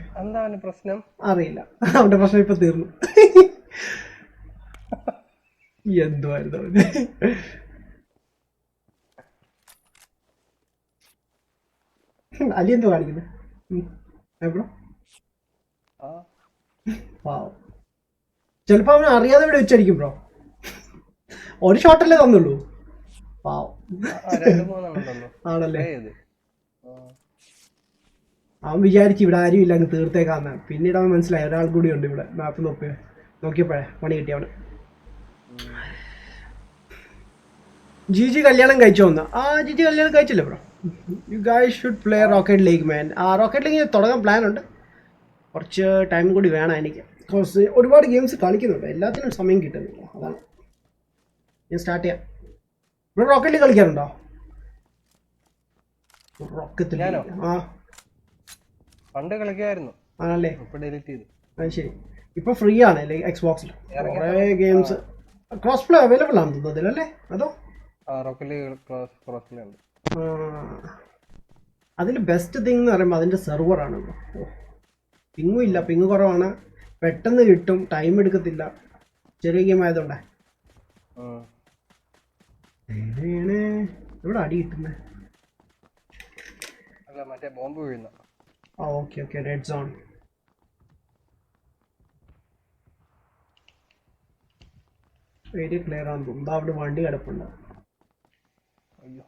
Speaker 2: പ്രശ്നം
Speaker 1: അറിയില്ല. അവന്റെ പ്രശ്നം ഇപ്പൊ തീർന്നു. എന്തുവായിരുന്നു അവന്? അലി എന്തോ കാണിക്കുന്നത് ബ്രോ? ചിലപ്പോ അവന് അറിയാതെ ഇവിടെ വെച്ചടിക്കും ബ്രോ. ഒരു ഷോട്ടല്ലേ തന്നുള്ളൂ. പാവം. ആണല്ലേ? അവൻ വിചാരിച്ചു ഇവിടെ ആരും ഇല്ല, അങ്ങ് തീർത്തേക്കാന്ന്. പിന്നീട് അവൻ മനസ്സിലായി ഒരാൾ കൂടി ഉണ്ട് ഇവിടെ. മാപ്പ് നോക്കിയപ്പോഴേ പണി കിട്ടി അവന്. ജിജി കല്യാണം കഴിച്ചോ ഒന്ന്? ആ ജിജി കല്യാണം കഴിച്ചില്ലേ bro? You guys should play rocket league man. ആ റോക്കറ്റ് ലീഗ് തുടങ്ങാൻ പ്ലാൻ ഉണ്ട്. കുറച്ച് ടൈം കൂടി വേണം എനിക്ക്. ബിക്കോസ് ഒരുപാട് ഗെയിംസ് കളിക്കുന്നുണ്ട്, എല്ലാത്തിനും സമയം കിട്ടുന്നില്ല. അതാണ് ഞാൻ സ്റ്റാർട്ട് ചെയ്യാം. ബ്രോ റോക്കറ്റ് ലീഗ് കളിക്കാറുണ്ടോ? റോക്കറ്റ് ലീഗ് ആ
Speaker 2: പണ്ട് കളിക്കായിരുന്നു.
Speaker 1: ആണല്ലേ?
Speaker 2: ഡിലീറ്റ് ചെയ്തു.
Speaker 1: അത് ശരി. ഇപ്പൊ ഫ്രീ ആണ് എക്സ് ബോക്സിൽ കുറേ ഗെയിംസ്. ക്രോസ് പ്ലേ അവൈലബിൾ ആണ് തോന്നുന്നത് അല്ലേ? അതോ അതിൽ ബെസ്റ്റ് തിങ് എന്ന് പറയുമ്പോൾ അതിന്റെ സെർവറാണ്. പിങ്ങും ഇല്ല, പിങ്ങ് കുറവാണ്, പെട്ടെന്ന് കിട്ടും, ടൈം എടുക്കത്തില്ല. ചെറിയ ഗെയിം ആയതുകൊണ്ടേ. എവിടെ അടി കിട്ടുന്നേ?
Speaker 2: ബോംബ് വീഴുന്ന.
Speaker 1: ആ okay okay, red zone. Area clear ആണെന്ന് തോന്നുന്നു. അവിടെ വണ്ടി കിടപ്പുണ്ട്.
Speaker 2: അയ്യോ,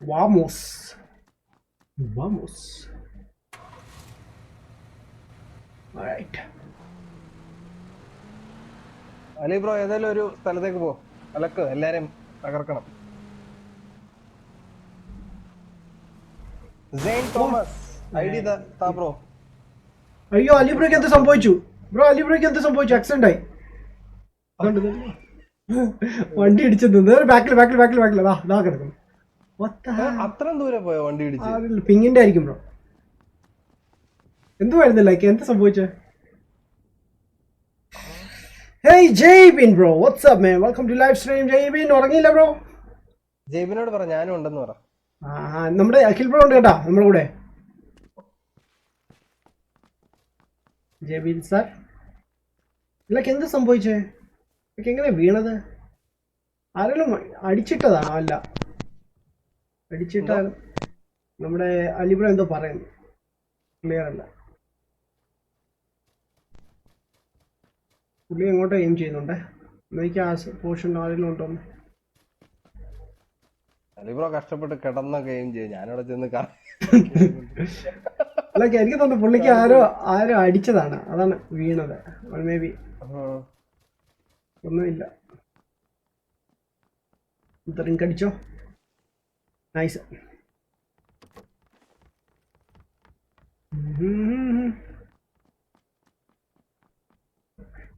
Speaker 1: Vamos. Alright.
Speaker 2: അലി ബ്രോ ഏതായാലും ഒരു സ്ഥലത്തേക്ക് പോ, അലക്ക് എല്ലാരും തകർക്കണം. തോമസ് ഐഡി താ ബ്രോ.
Speaker 1: അയ്യോ, അലിബ്രോയ്ക്ക് എന്ത് സംഭവിച്ചു ബ്രോ? അലിബ്രോയ്ക്ക് എന്ത് സംഭവിച്ചു? ആക്സിഡന്റ് ആയി. വണ്ടി ഇടിച്ചത് ബാക്കിൽ അതാ കിടക്കുന്നു.
Speaker 2: അത്ര ദൂരെ പോയോ വണ്ടി ഇടിച്ച്?
Speaker 1: പിങ്ങിന്റെ ആയിരിക്കും ബ്രോ. എന്തുവായിരുന്നില്ല, എന്ത് സംഭവിച്ചേ? Hey Jaibin bro, what's up man, welcome to live stream. Jaibin ഉറങ്ങിയില്ല ബ്രോ?
Speaker 2: ജെയ്ബിനോട് പറ ഞാനും ഉണ്ടെന്ന് പറ.
Speaker 1: നമ്മുടെ അഖിൽ ബ്രോ ഉണ്ട് കേട്ടാ നമ്മുടെ കൂടെ. ജെയ്ബിൻ സാർ, ഇതൊക്കെ എന്ത് സംഭവിച്ചേ? ഇതൊക്കെ എങ്ങനെ വീണത്? ആരെങ്കിലും അടിച്ചിട്ടതാണോ? അല്ല, അടിച്ചിട്ടാണ്. നമ്മുടെ അലിബ്രോ എന്തോ പറയുന്നു, ക്ലിയർ അല്ല. പുള്ളി എങ്ങോട്ടോ എയിം ചെയ്യുന്നുണ്ടേ. എനിക്ക് ആ പോർഷൻ ആരെങ്കിലും ഉണ്ടോന്ന്.
Speaker 2: അലിബ്രോ കഷ്ടപ്പെട്ട് കിടന്ന ഗെയിം ചെയ്യും, ഞാനിവിടെ ചെന്ന്
Speaker 1: അല്ല, എനിക്ക് തോന്നുന്നു പുള്ളിക്ക് ആരോ അടിച്ചതാണ്, അതാണ് വീണത്. മേ ബി ഒന്നുമില്ല. റിങ്ക് അടിച്ചോ? നൈസ്.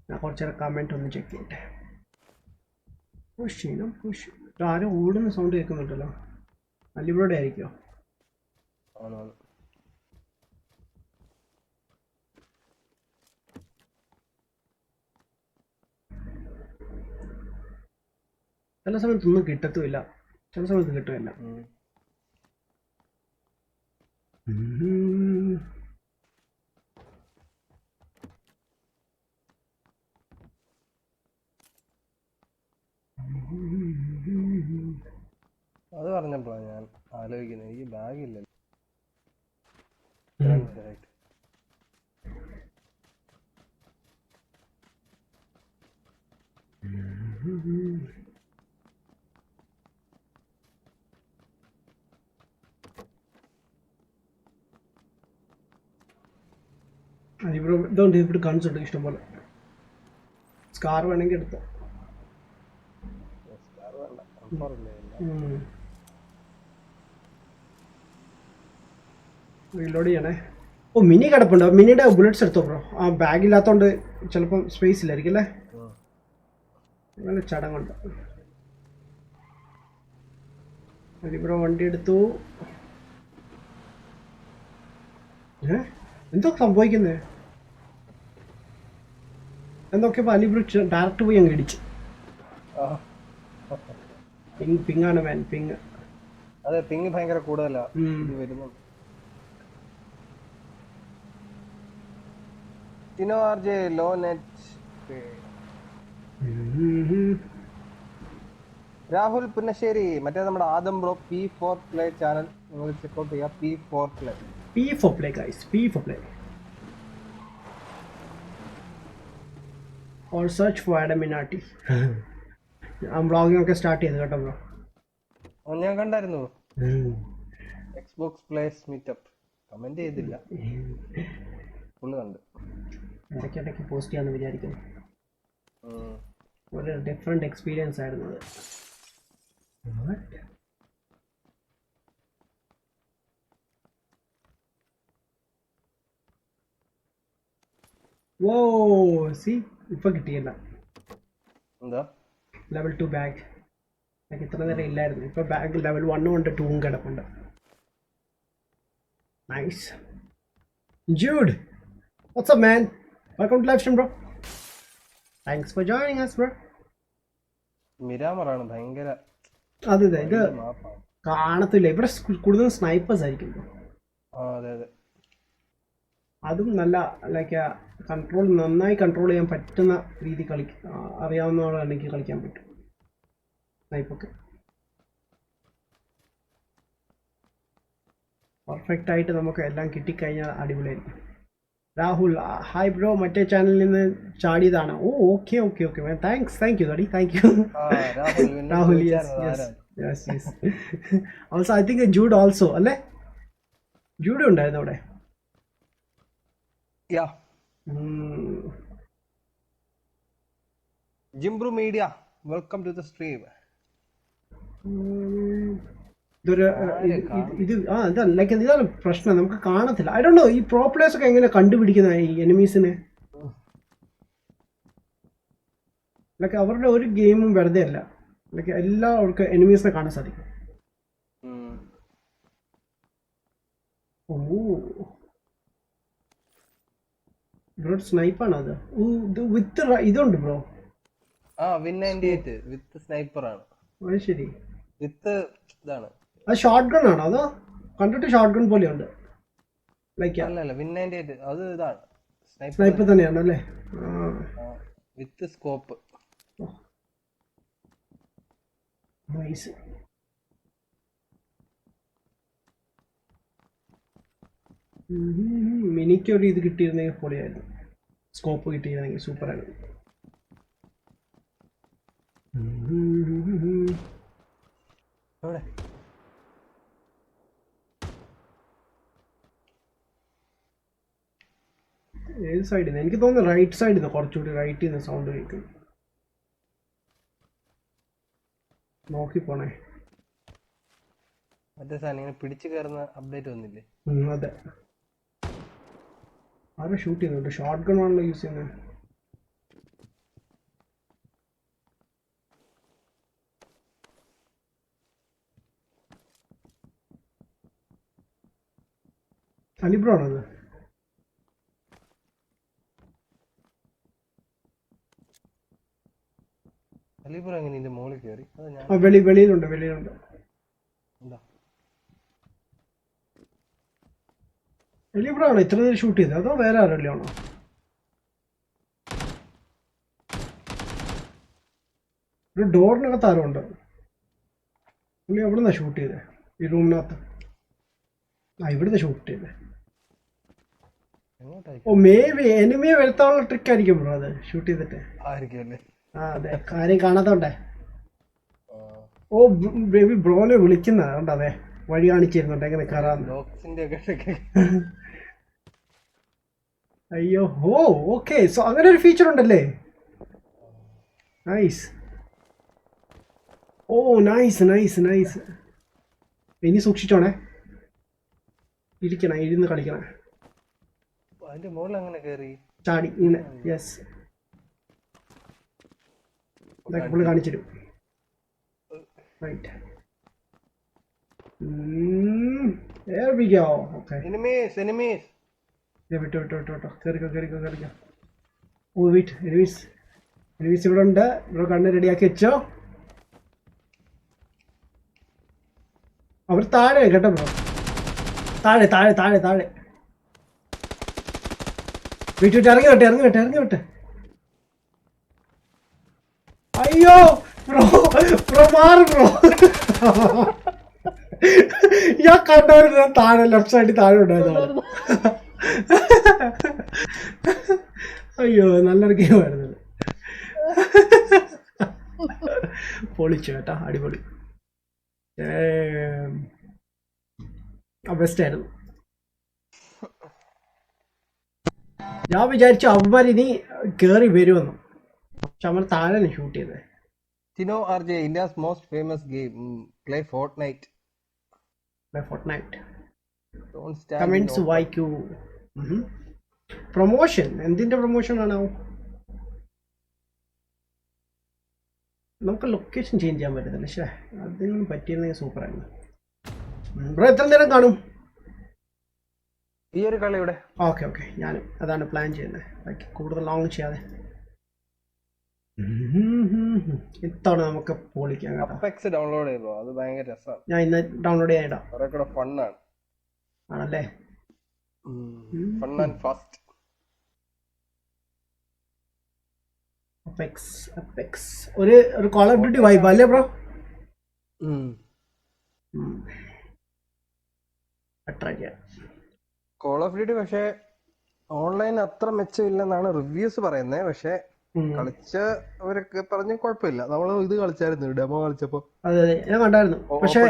Speaker 1: ഞാൻ കുറച്ചേരം കമന്റ് ഒന്ന് ചെക്ക് ചെയ്യട്ടെ. പുഷ് ചെയ്യണം, പുഷ്. ആരും ഓടുന്ന സൗണ്ട് കേൾക്കുന്നുണ്ടല്ലോ. അലിബ്രോടെ ആയിരിക്കോ? ചില സമയത്തൊന്നും കിട്ടത്തുമില്ല, ചില സമയത്ത് കിട്ടുമില്ല.
Speaker 2: അത് പറഞ്ഞപ്പോഴാണ് ഞാൻ ആലോചിക്കുന്നത്, എനിക്ക് ബാഗില്ലല്ലോ.
Speaker 1: ഇതുകൊണ്ട് ഇവിടെ കാണിച്ചുണ്ട് ഇഷ്ടംപോലെ. സ്കാർ വേണമെങ്കിൽ എടുത്തോ. റീലോഡ് ചെയ്യണേ. ഓ മിനി കിടപ്പുണ്ട്. മിനിയുടെ ബുള്ളറ്റ്സ് എടുത്തോ ബ്രോ. ആ ബാഗ് ഇല്ലാത്തോണ്ട് ചിലപ്പം സ്പേസ് ഇല്ലായിരിക്കും അല്ലേ? അങ്ങനെ ചടങ്ങുണ്ട്. ബ്രോ വണ്ടി എടുത്തു. എന്തോ സംഭവിക്കുന്നേ? എന്തൊക്കെ അലിബ്രോ ഡയറക്റ്റ് പോയി അങ്ങ് ഇടിച്ച്. പിങ്ങാണ് മാൻ, പിങ്.
Speaker 2: അതെ, പിങ് ഭയങ്കര കൂടുതലാ വരുന്നു. Tino RJ low net. Rahul Punnassery, മറ്റേ നമ്മുടെ Adam bro P4 play channel നിങ്ങൾ ചെക്കൗട്ട് ചെയ്യുക. P4 play.
Speaker 1: P4 play guys, P4 play. Or search for Adaminati. ഞാൻ വ്ളോഗിംഗ് ഒക്കെ സ്റ്റാർട്ട് ചെയ്തു കേട്ടോ ബ്രോ.
Speaker 2: ഞാൻ കണ്ടായിരുന്നു എക്സ്ബോക്സ് പ്ലേസ് മീറ്റപ്പ്. കമന്റ് ചെയ്തില്ല, ഫുള്ള് കണ്ട്.
Speaker 1: ഇടയ്ക്കിടയ്ക്ക് പോസ്റ്റ് ചെയ്യാന്ന് വിചാരിക്കുന്നു. ഒരു ഡിഫറെന്റ് എക്സ്പീരിയൻസ് ആയിരുന്നു അത്. വോ സി ഇപ്പൊ കിട്ടിയല്ല.
Speaker 2: എന്താ
Speaker 1: ലെവൽ 2 ബാഗ് ഇത്ര നേരം ഇല്ലായിരുന്നു. ഇപ്പൊ ബാഗ് ലെവൽ 1 ഉണ്ട്, 2 കിടപ്പുണ്ട്. Nice. Jude, what's up man? Welcome to live stream bro. Thanks for joining us bro.
Speaker 2: മിരാമറാണ് ഭയങ്കര.
Speaker 1: അതെ ഇത് കാണത്തില്ല. ഇവിടെ കൂടുതൽ സ്നൈപ്പേഴ്സ് ആയിരിക്കും.
Speaker 2: അതെ അതെ.
Speaker 1: അതും നല്ല ലൈക്ക് കൺട്രോൾ, നന്നായി കൺട്രോൾ ചെയ്യാൻ പറ്റുന്ന രീതി അറിയാവുന്നവരാണെങ്കിൽ കളിക്കാൻ പറ്റും സ്നൈപ്പൊക്കെ. പെർഫെക്റ്റ് ആയിട്ട് നമുക്ക് എല്ലാം കിട്ടിക്കഴിഞ്ഞാൽ അടിപൊളിയായിരിക്കും. രാഹുൽ, ഹായ് ബ്രോ, മറ്റേ ചാനലിൽ നിന്ന് ചാടിയതാണ്. Oh okay okay okay man, thank you thank you Rahul. Yes also I think Jude also അല്ലേ? ജൂഡ് ഉണ്ടായിരുന്നു അവിടെ.
Speaker 2: Jimbru media, welcome to the stream.
Speaker 1: ഇതാണ് പ്രശ്നം, നമുക്ക് കാണത്തില്ല. ഐ ഡോണ്ട് നോ ഈ പ്രോ പ്ലേയേഴ്സ് ഒക്കെ എങ്ങനെ കണ്ടുപിടിക്കുന്ന ഈ എനിമീസിനെ. ലൈക്ക് അവരുടെ ഒരു ഗെയിമും വെറുതെ അല്ല. ലൈക്ക് എല്ലാവർക്കും എനിമീസിനെ കാണാൻ സാധിക്കും. ബ്രോ സ്നൈപ്പാണ് അത്. വിത്ത് ഇതുണ്ട് ബ്രോ.
Speaker 2: Win98 വിത്ത് സ്നൈപ്പർ ആണ്.
Speaker 1: അത് ശരി.
Speaker 2: വിത്ത് ഇതാണ്.
Speaker 1: അത് ഷോട്ട് ഗൺ ആണോ? അതോ കണ്ടിട്ട് ഷോട്ട് ഗൺ പോലെയുണ്ട്. ലൈക്ക്
Speaker 2: അല്ല Win98 അത് ഇതാണ്,
Speaker 1: സ്നൈപ്പർ തന്നെയാണ് അല്ലേ?
Speaker 2: വിത്ത് സ്കോപ്പ്.
Speaker 1: നൈസ്. മിനിക്കൊരു ഇത് കിട്ടിയിരുന്നെങ്കിൽ പൊളിയായിരുന്നു. സ്കോപ്പ് കിട്ടിയിരുന്നെങ്കിൽ സൂപ്പറായിരുന്നു. ഏത് സൈഡിൽ നിന്ന്? എനിക്ക് തോന്നുന്നു റൈറ്റ് സൈഡിൽ നിന്ന്, കുറച്ചുകൂടി റൈറ്റിൽ നിന്ന് സൗണ്ട് കേൾക്കും. നോക്കി പോണേ.
Speaker 2: മറ്റേ സാധനം ഇങ്ങനെ പിടിച്ചു കയറുന്ന അപ്ഡേറ്റ് വന്നില്ലേ?
Speaker 1: അതെ. ആരും ഷൂട്ട് ചെയ്യുന്നുണ്ട്. ഷോട്ട് ഗൺ ആണല്ലോ യൂസ് ചെയ്യുന്നത്. അലിബ്രോ ആണത്.
Speaker 2: അലിബ്രോ എങ്ങനെ ഇതിന്റെ മുകളിൽ കയറി?
Speaker 1: വെളിയിലുണ്ട്. അലിബ്രോ ആണോ ഇത്ര നേരം ഷൂട്ട് ചെയ്തത്, അതോ വേറെ ആരെങ്കിലും ആണോ? ഒരു ഡോറിനകത്ത് ആരോ ഉണ്ട്. പുള്ളി എവിടെ നിന്നാ ഷൂട്ട് ചെയ്തത്? ഈ റൂമിനകത്ത്. ഇവിടുന്ന് ഷൂട്ട് ചെയ്തേ. ഓ മേ ബി എനിമിയെ വരുത്താനുള്ള ട്രിക്ക് ആയിരിക്കും ബ്രോ അത്, ഷൂട്ട് ചെയ്തിട്ട്. അതെ, കാര്യം കാണാത്തോണ്ടേ. ഓ ബേബി ബ്രോനെ വിളിക്കുന്നതുകൊണ്ട് അതെ വഴി കാണിച്ചിരുന്നുണ്ട് എങ്ങനെ കയറാന്ന്. അയ്യോ ഓ ഓക്കെ. സോ അങ്ങനെ ഒരു ഫീച്ചർ ഉണ്ടല്ലേ. നൈസ്. ഓ നൈസ് നൈസ് നൈസ്. ഇനി സൂക്ഷിച്ചോണേ, ഇരിക്കണം, ഇരുന്ന് കളിക്കണം.
Speaker 2: അതിന്റെ മുകളിൽ അങ്ങനെ കേറി
Speaker 1: ചാടി ഇങ്ങനെ. യെസ്, ഇതൊക്കെ പുള്ളി കാണിച്ചിരും. Right. There we go. Okay.
Speaker 2: Enemies.
Speaker 1: വിട്ടോ കേറിക്കോ. ഓ വെയിറ്റ്, എനിമീസ് ഇവിടെ ഉണ്ട്. ഇവിടെ കണ്ണ് റെഡിയാക്കി വെച്ചോ. അവർ താഴെ കേട്ടോ ബ്രോ, താഴെ. വീട്ടിൽ ഇറങ്ങി വിട്ടെ. അയ്യോ ബ്രോ മാറി ബ്രോ. ഞാൻ കണ്ടവര് താഴെ ലെഫ്റ്റ് സൈഡിൽ താഴെ ഉണ്ടായിരുന്നു. അയ്യോ നല്ലൊരു ഗെയിം ആയിരുന്നത്. പൊളിച്ചു കേട്ടാ, അടിപൊളി. ബെസ്റ്റ് ആയിരുന്നു. ഞാൻ വിചാരിച്ചു അവന്മാർ ഇനി കേറി വരുമെന്ന്, പക്ഷെ അവന്മാർ താഴെ ഷൂട്ട് ചെയ്തത്.
Speaker 2: Tino RJ, India's most famous game. Play Fortnite. Don't stand
Speaker 1: comments
Speaker 2: in
Speaker 1: വായിക്കൂ. പ്രൊമോഷൻ, എന്തിന്റെ പ്രൊമോഷൻ ആണോ? നമുക്ക് ലൊക്കേഷൻ ചേഞ്ച് ചെയ്യാൻ പറ്റുന്നില്ല. പക്ഷേ അതിന് പറ്റിയിരുന്നെങ്കിൽ സൂപ്പറായിരുന്നു. ബ്രോ എത്ര നേരം കാണും
Speaker 2: ഈ ഒരു കളിയുടെ?
Speaker 1: ഓക്കെ, ഞാനും അതാണ് പ്ലാൻ ചെയ്യുന്നത്, കൂടുതൽ ലോങ് ചെയ്യാതെ. ഇത്തവണ നമുക്ക് പൊളിക്കാം കേട്ടോ.
Speaker 2: അപ്പെക്സ് ഡൗൺലോഡ് ചെയ്തോ? അത് ഭയങ്കര രസമാണ്.
Speaker 1: ഞാൻ ഇന്ന് ഡൗൺലോഡ് ചെയ്യാനിടാം.
Speaker 2: കുറെ കൂടെ ഫണ്ണാണ്.
Speaker 1: ആണല്ലേ?
Speaker 2: Fun and fast.
Speaker 1: അപ്പെക്സ് ഒരു കോൾ ഓഫ് ഡ്യൂട്ടി വൈബ് അല്ലേ ബ്രോ?
Speaker 2: കോൾ ഓഫ് ഡ്യൂട്ടി പക്ഷേ ഓൺലൈൻ അത്ര മെച്ചമില്ലെന്നാണ് റിവ്യൂസ് പറയുന്നത്. പക്ഷെ കളിച്ചവരൊക്കെ പറഞ്ഞ കുഴപ്പമില്ല. നമ്മള് ഇത് കളിച്ചായിരുന്നു, ഡെമോ കളിച്ചപ്പോ.
Speaker 1: അതെ ഞാൻ കണ്ടായിരുന്നു. പക്ഷെ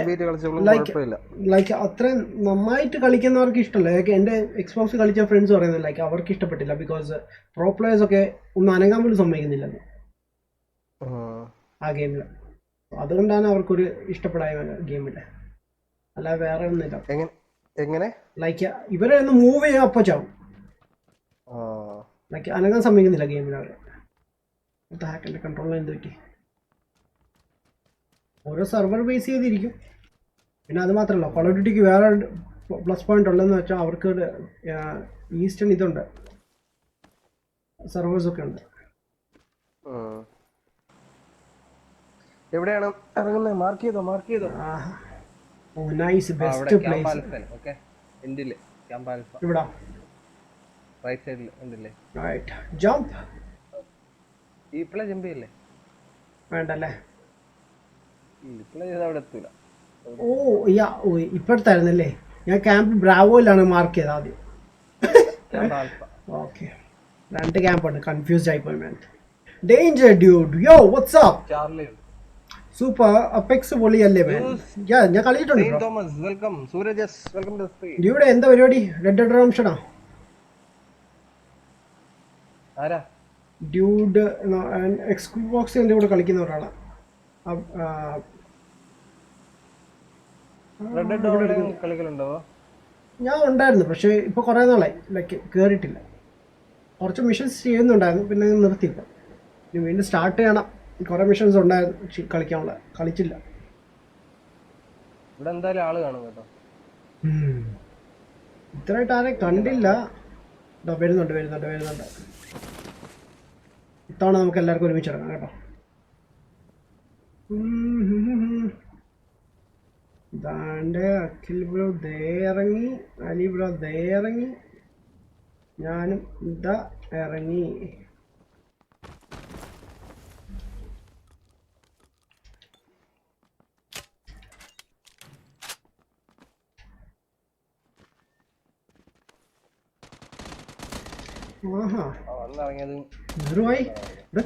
Speaker 1: ലൈക്ക് അത്രയും നന്നായിട്ട് കളിക്കുന്നവർക്ക് ഇഷ്ടമല്ല. ലൈക്ക് എന്റെ എക്സ്ബോക്സ് കളിച്ച ഫ്രണ്ട്സ് പറയുന്നത് ലൈക്ക് അവർക്ക് ഇഷ്ടപ്പെട്ടില്ല. ബിക്കോസ് പ്രോ പ്ലേയേഴ്സ് ഒക്കെ ഒന്ന് അനങ്ങാൻ പോലും സമ്മതിക്കുന്നില്ല ആ ഗെയിമില്. അതുകൊണ്ടാണ് അവർക്കൊരു ഇഷ്ടപ്പെടായ ഗെയിമില്ല, അല്ല വേറെ ഒന്നുമില്ല.
Speaker 2: എങ്ങനെ
Speaker 1: ലൈക്ക് ഇവരെ ഒന്ന് മൂവ് ചെയ്യാൻ അപ്പൊ ചാവും. ലൈക്ക് അനങ്ങാൻ സമ്മതിക്കുന്നില്ല ഗെയിമിൽ അവരെ. ഹാക്കിന്റെ കൺട്രോളിൽ എന്ത് പറ്റി? ഓരോ സെർവർ ബേസ് ചെയ്തിരിക്കും. പിന്നെ അത് മാത്രമല്ല, കോൾ ഓഫ് ഡ്യൂട്ടിക്ക് വേറെ പ്ലസ് പോയിന്റ് ഉള്ളതെന്ന് വെച്ചാൽ അവർക്ക് ഈസ്റ്റേൺ ഇതുണ്ട്, സെർവേഴ്സ് ഒക്കെ ഉണ്ട്.
Speaker 2: എവിടെയാണ് ഇറങ്ങുന്നത്? മാർക്ക് ചെയ്തോ.
Speaker 1: Oh nice, best place.
Speaker 2: Okay, എൻഡില് ക്യാമ്പ് ആൽഫ.
Speaker 1: ഇവിടെ
Speaker 2: റൈറ്റ് സൈഡിൽ ഉണ്ടല്ലേ?
Speaker 1: റൈറ്റ്. ജംപ്.
Speaker 2: ഇപ്പളെ ജമ്പ് ചെയ്യല്ലേ?
Speaker 1: വേണ്ടല്ലേ?
Speaker 2: ഇപ്പളെ ചെയ്ത് അവിടെ എത്തൂല.
Speaker 1: ഓ ഇപ്പഴത്തായിരുന്നല്ലേ? ഞാൻ ക്യാമ്പ് ബ്രാവോയിലാണ് മാർക്ക് ചെയ്തത് ആദ്യം. ഓക്കെ, 2 ക്യാമ്പ് ഉണ്ട്, കൺഫ്യൂസ്ഡ് ആയി പോയി. Danger dude, yo what's up?
Speaker 2: Charlie
Speaker 1: super. Apex പൊളിയല്ലേ മാൻ? ഞാൻ കളിച്ചിട്ടുണ്ട്. ഡ്യൂഡ് എന്താ പരിപാടി? റെഡ് ഡെഡ് റെഡംപ്ഷൻ
Speaker 2: ആരാ?
Speaker 1: ഡ്യൂഡ് എക്സ്ബോക്സ് എൻ്റെ കൂടെ കളിക്കുന്ന ഒരാളാണ്. ഞാൻ ഉണ്ടായിരുന്നു, പക്ഷെ ഇപ്പൊ കുറെ നാളായി ലൈക്ക് കേറിയിട്ടില്ല. കുറച്ച് മിഷൻസ് ചെയ്യുന്നുണ്ടായിരുന്നു, പിന്നെ നിർത്തിയില്ല. ഇനി വീണ്ടും സ്റ്റാർട്ട് ചെയ്യണം. കുറെ മിഷൻസ് ഉണ്ടായിരുന്നു കളിക്കാനുള്ള, കളിച്ചില്ല.
Speaker 2: ഇവിടെ എന്തായാലും ആള് കാണും കേട്ടോ.
Speaker 1: ഇത്രയായിട്ട് ആരെയും കണ്ടില്ല. വരുന്നുണ്ട്. ഇത്തവണ നമുക്ക് എല്ലാവർക്കും ഒരുമിച്ച് ഇറങ്ങാം കേട്ടോ. ഇതാണ്ട് അഖിൽ ബ്രോ ദേ ഇറങ്ങി, അലി ബ്രോ ദേ ഇറങ്ങി, ഞാനും ഇതാ ഇറങ്ങി.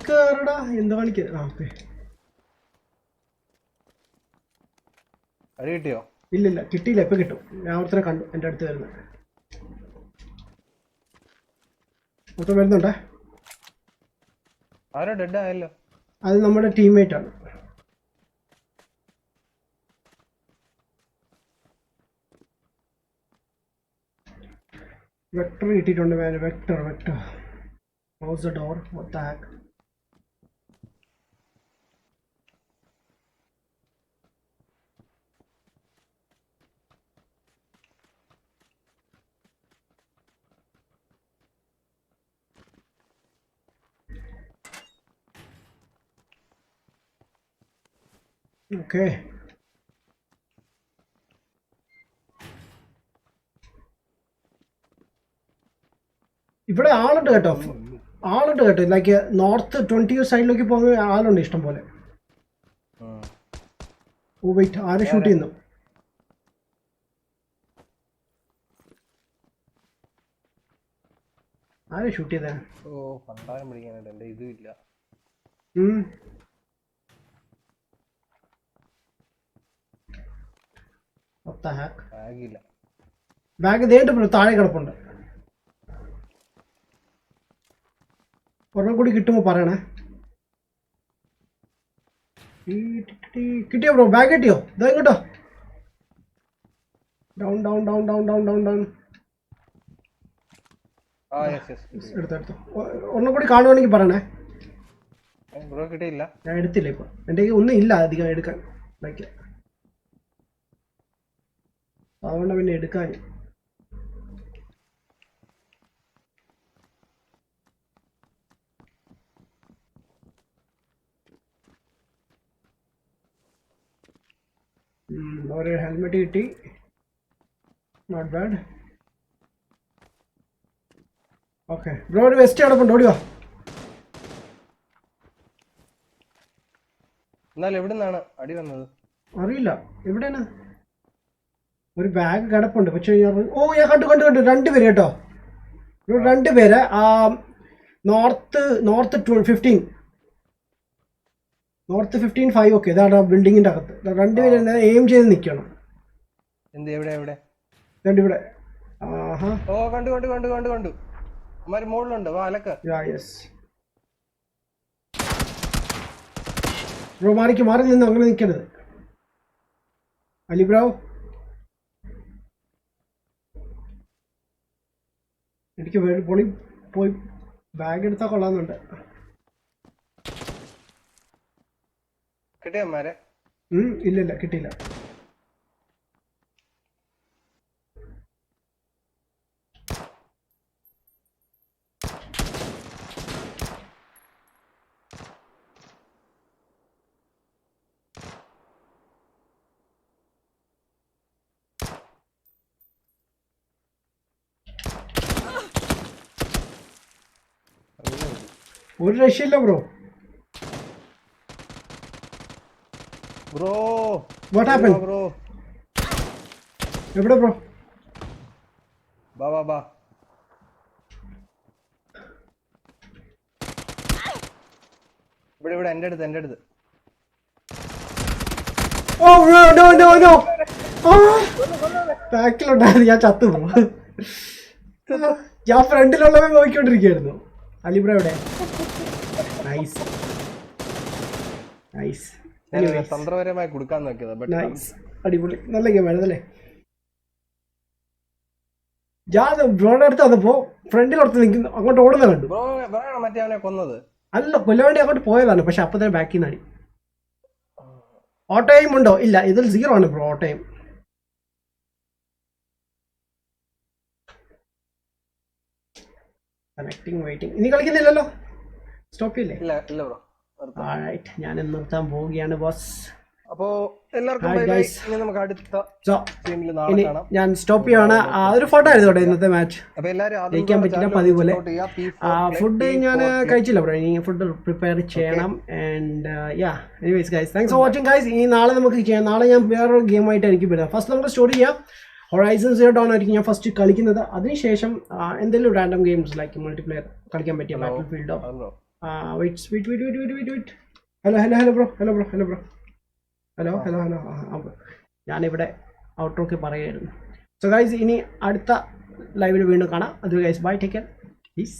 Speaker 1: കേറടാ, എന്താ കാണിക്ക? ഇല്ലില്ല, കിട്ടിയില്ല. ഇപ്പൊ കിട്ടും. ഞാൻ ഒരുത്തനെ കണ്ടു എന്റെ അടുത്ത് വരുന്നത്. മൊത്തം വരുന്നുണ്ടേ. അത് നമ്മുടെ ടീംമേറ്റ് ആണ്. വെക്ടർ കിട്ടിയിട്ടുണ്ട് man. Vector close the door. What the hack. Okay, ഇവിടെ ആളുണ്ട് കേട്ടോ. ലൈക്ക് നോർത്ത് 20 സൈഡിലേക്ക് പോകുന്ന ആളുണ്ട് ഇഷ്ടം പോലെ. ഓ വെയിറ്റ്, ആരും ഷൂട്ട് ചെയ്യുന്നു. ആരും ഷൂട്ട് ചെയ്തേ?
Speaker 2: ഓ പണ്ടാരം പിടിക്കാനായിട്ട് എന്റെ ഇതും ഇല്ല.
Speaker 1: ബാഗ് ദേണ്ട് താഴെ കിടപ്പുണ്ട്. ഒരെണ്ണം കൂടി കിട്ടുമ്പോ പറയണേ. കിട്ടിയോ ബ്രോ? ബാഗ് കിട്ടിയോ? ഇതാ ഇങ്ങോട്ടോ. Down down down down down down down. എടുത്തോ. ഒരെണ്ണം കൂടി കാണുവാണെങ്കിൽ പറയണേ. ഞാൻ എടുത്തില്ല ഇപ്പൊ. എൻ്റെ ഒന്നും ഇല്ല അധികം എടുക്കാൻ. ലൈക്ക് അതുകൊണ്ട് പിന്നെ എടുക്കാൻ. ഒരു ഹെൽമെറ്റ് കിട്ടി. Not bad. ഓക്കെ ബ്രോ, ഒരു വെസ്റ്റ് കിടപ്പുണ്ട്, ഓടിയോ.
Speaker 2: എന്നാൽ എവിടെ നിന്നാണ് അടി വന്നത്
Speaker 1: അറിയില്ല. എവിടെയാണ്? ഒരു ബാഗ് കിടപ്പുണ്ട്. പക്ഷെ ഓ ഞാൻ കണ്ടു രണ്ടുപേര് കേട്ടോ. രണ്ടുപേര് നോർത്ത് 15 ഓക്കെ. ഇതാണ് ബിൽഡിങ്ങിന്റെ അകത്ത്. രണ്ടുപേര് എയിം ചെയ്ത് നിൽക്കണം. രണ്ടിവിടെ.
Speaker 2: ഓ കണ്ടു മുകളിലുണ്ട്.
Speaker 1: ബ്രോ മാറി നിന്ന് അങ്ങനെ നിൽക്കരുത്. അലി ബ്രോ, എനിക്ക് പൊളി പോയി ബാഗ് എടുത്താൽ കൊള്ളാന്നുണ്ട്.
Speaker 2: കിട്ടിയമാരെ?
Speaker 1: ഇല്ല കിട്ടിയില്ല. ഒരു രക്ഷയില്ല ബ്രോ. What happen? എവിടെ ബ്രോ?
Speaker 2: ബാ ഇവിടെ എന്റെ അടുത്ത്.
Speaker 1: ഓ നോ ബാക്കിലുണ്ടായിരുന്നു. ഞാൻ ചത്തു പോകും. ഞാൻ ഫ്രണ്ടിലുള്ളവൻ നോക്കിക്കൊണ്ടിരിക്കുകയായിരുന്നു. അലിബ്ര എവിടെ? നൈസ്.
Speaker 2: തന്ത്രപരമായി കൊടുക്കാൻ നോക്കിയത്.
Speaker 1: അടിപൊളി, നല്ല ഗെയിമായിരുന്നല്ലേ. ഞാൻ ബ്രോയുടെ അടുത്ത് വന്നപ്പോ ഫ്രണ്ടിലോർത്ത് നിൽക്കുന്നു, അങ്ങോട്ട് ഓടുന്ന കണ്ടു.
Speaker 2: മറ്റേ അവനെ കൊന്നത്
Speaker 1: അല്ല, കൊല്ലാൻ വേണ്ടി അങ്ങോട്ട് പോയതാണ്. പക്ഷെ അപ്പൊ തന്നെ ബാക്കിൽ നിന്ന് അടി. ഓട്ടോയും ഉണ്ടോ? ഇല്ല, ഇതിൽ 0 ആണ് ബ്രോ ഓട്ടോയും. Connecting waiting. ഇനി കളിക്കുന്നില്ലല്ലോ? സ്റ്റോപ്പ് ചെയ്യില്ലേ?
Speaker 2: ഇല്ല ബ്രോ.
Speaker 1: ഞാൻ നിർത്താൻ പോവുകയാണ് ബോസ്.
Speaker 2: അപ്പോ എല്ലാവർക്കും നമുക്ക് അടുത്ത
Speaker 1: ഞാൻ സ്റ്റോപ്പ് ചെയ്യാണ്. ഒരു ഫോട്ടോ ആയിരുന്നു ഇന്നത്തെ മാച്ച്. ജയിക്കാൻ പറ്റില്ല പതിവ് പോലെ. ഫുഡ് ഞാൻ കഴിച്ചില്ല ബ്രോ. ഇനി ഫുഡ് പ്രിപ്പയർ ചെയ്യണം. And anyways guys, thanks for watching guys. ഇനി നാളെ നമുക്ക് ചെയ്യാം. നാളെ ഞാൻ വേറൊരു ഗെയിമായിട്ട് എനിക്ക് വരുന്നത്. ഫസ്റ്റ് നമുക്ക് സ്റ്റോറി ചെയ്യാം. ഹൊറൈസൺ സീറോ ഡോൺ ആയിരിക്കും ഞാൻ ഫസ്റ്റ് കളിക്കുന്നത്. അതിനുശേഷം എന്തെങ്കിലും റാൻഡം ഗെയിംസ് ലൈക്ക് മൾട്ടിപ്ലെയർ കളിക്കാൻ പറ്റിയ ബാറ്റിൽ ഫീൽഡോ. വെയിറ്റ്. ഹലോ ഞാനിവിടെ ഔട്ട്രോക്ക് പറയായിരുന്നു. സോ ഗൈസ്, ഇനി അടുത്ത ലൈവിൽ വീണ്ടും കാണാം. അത് guys bye, take care, piece.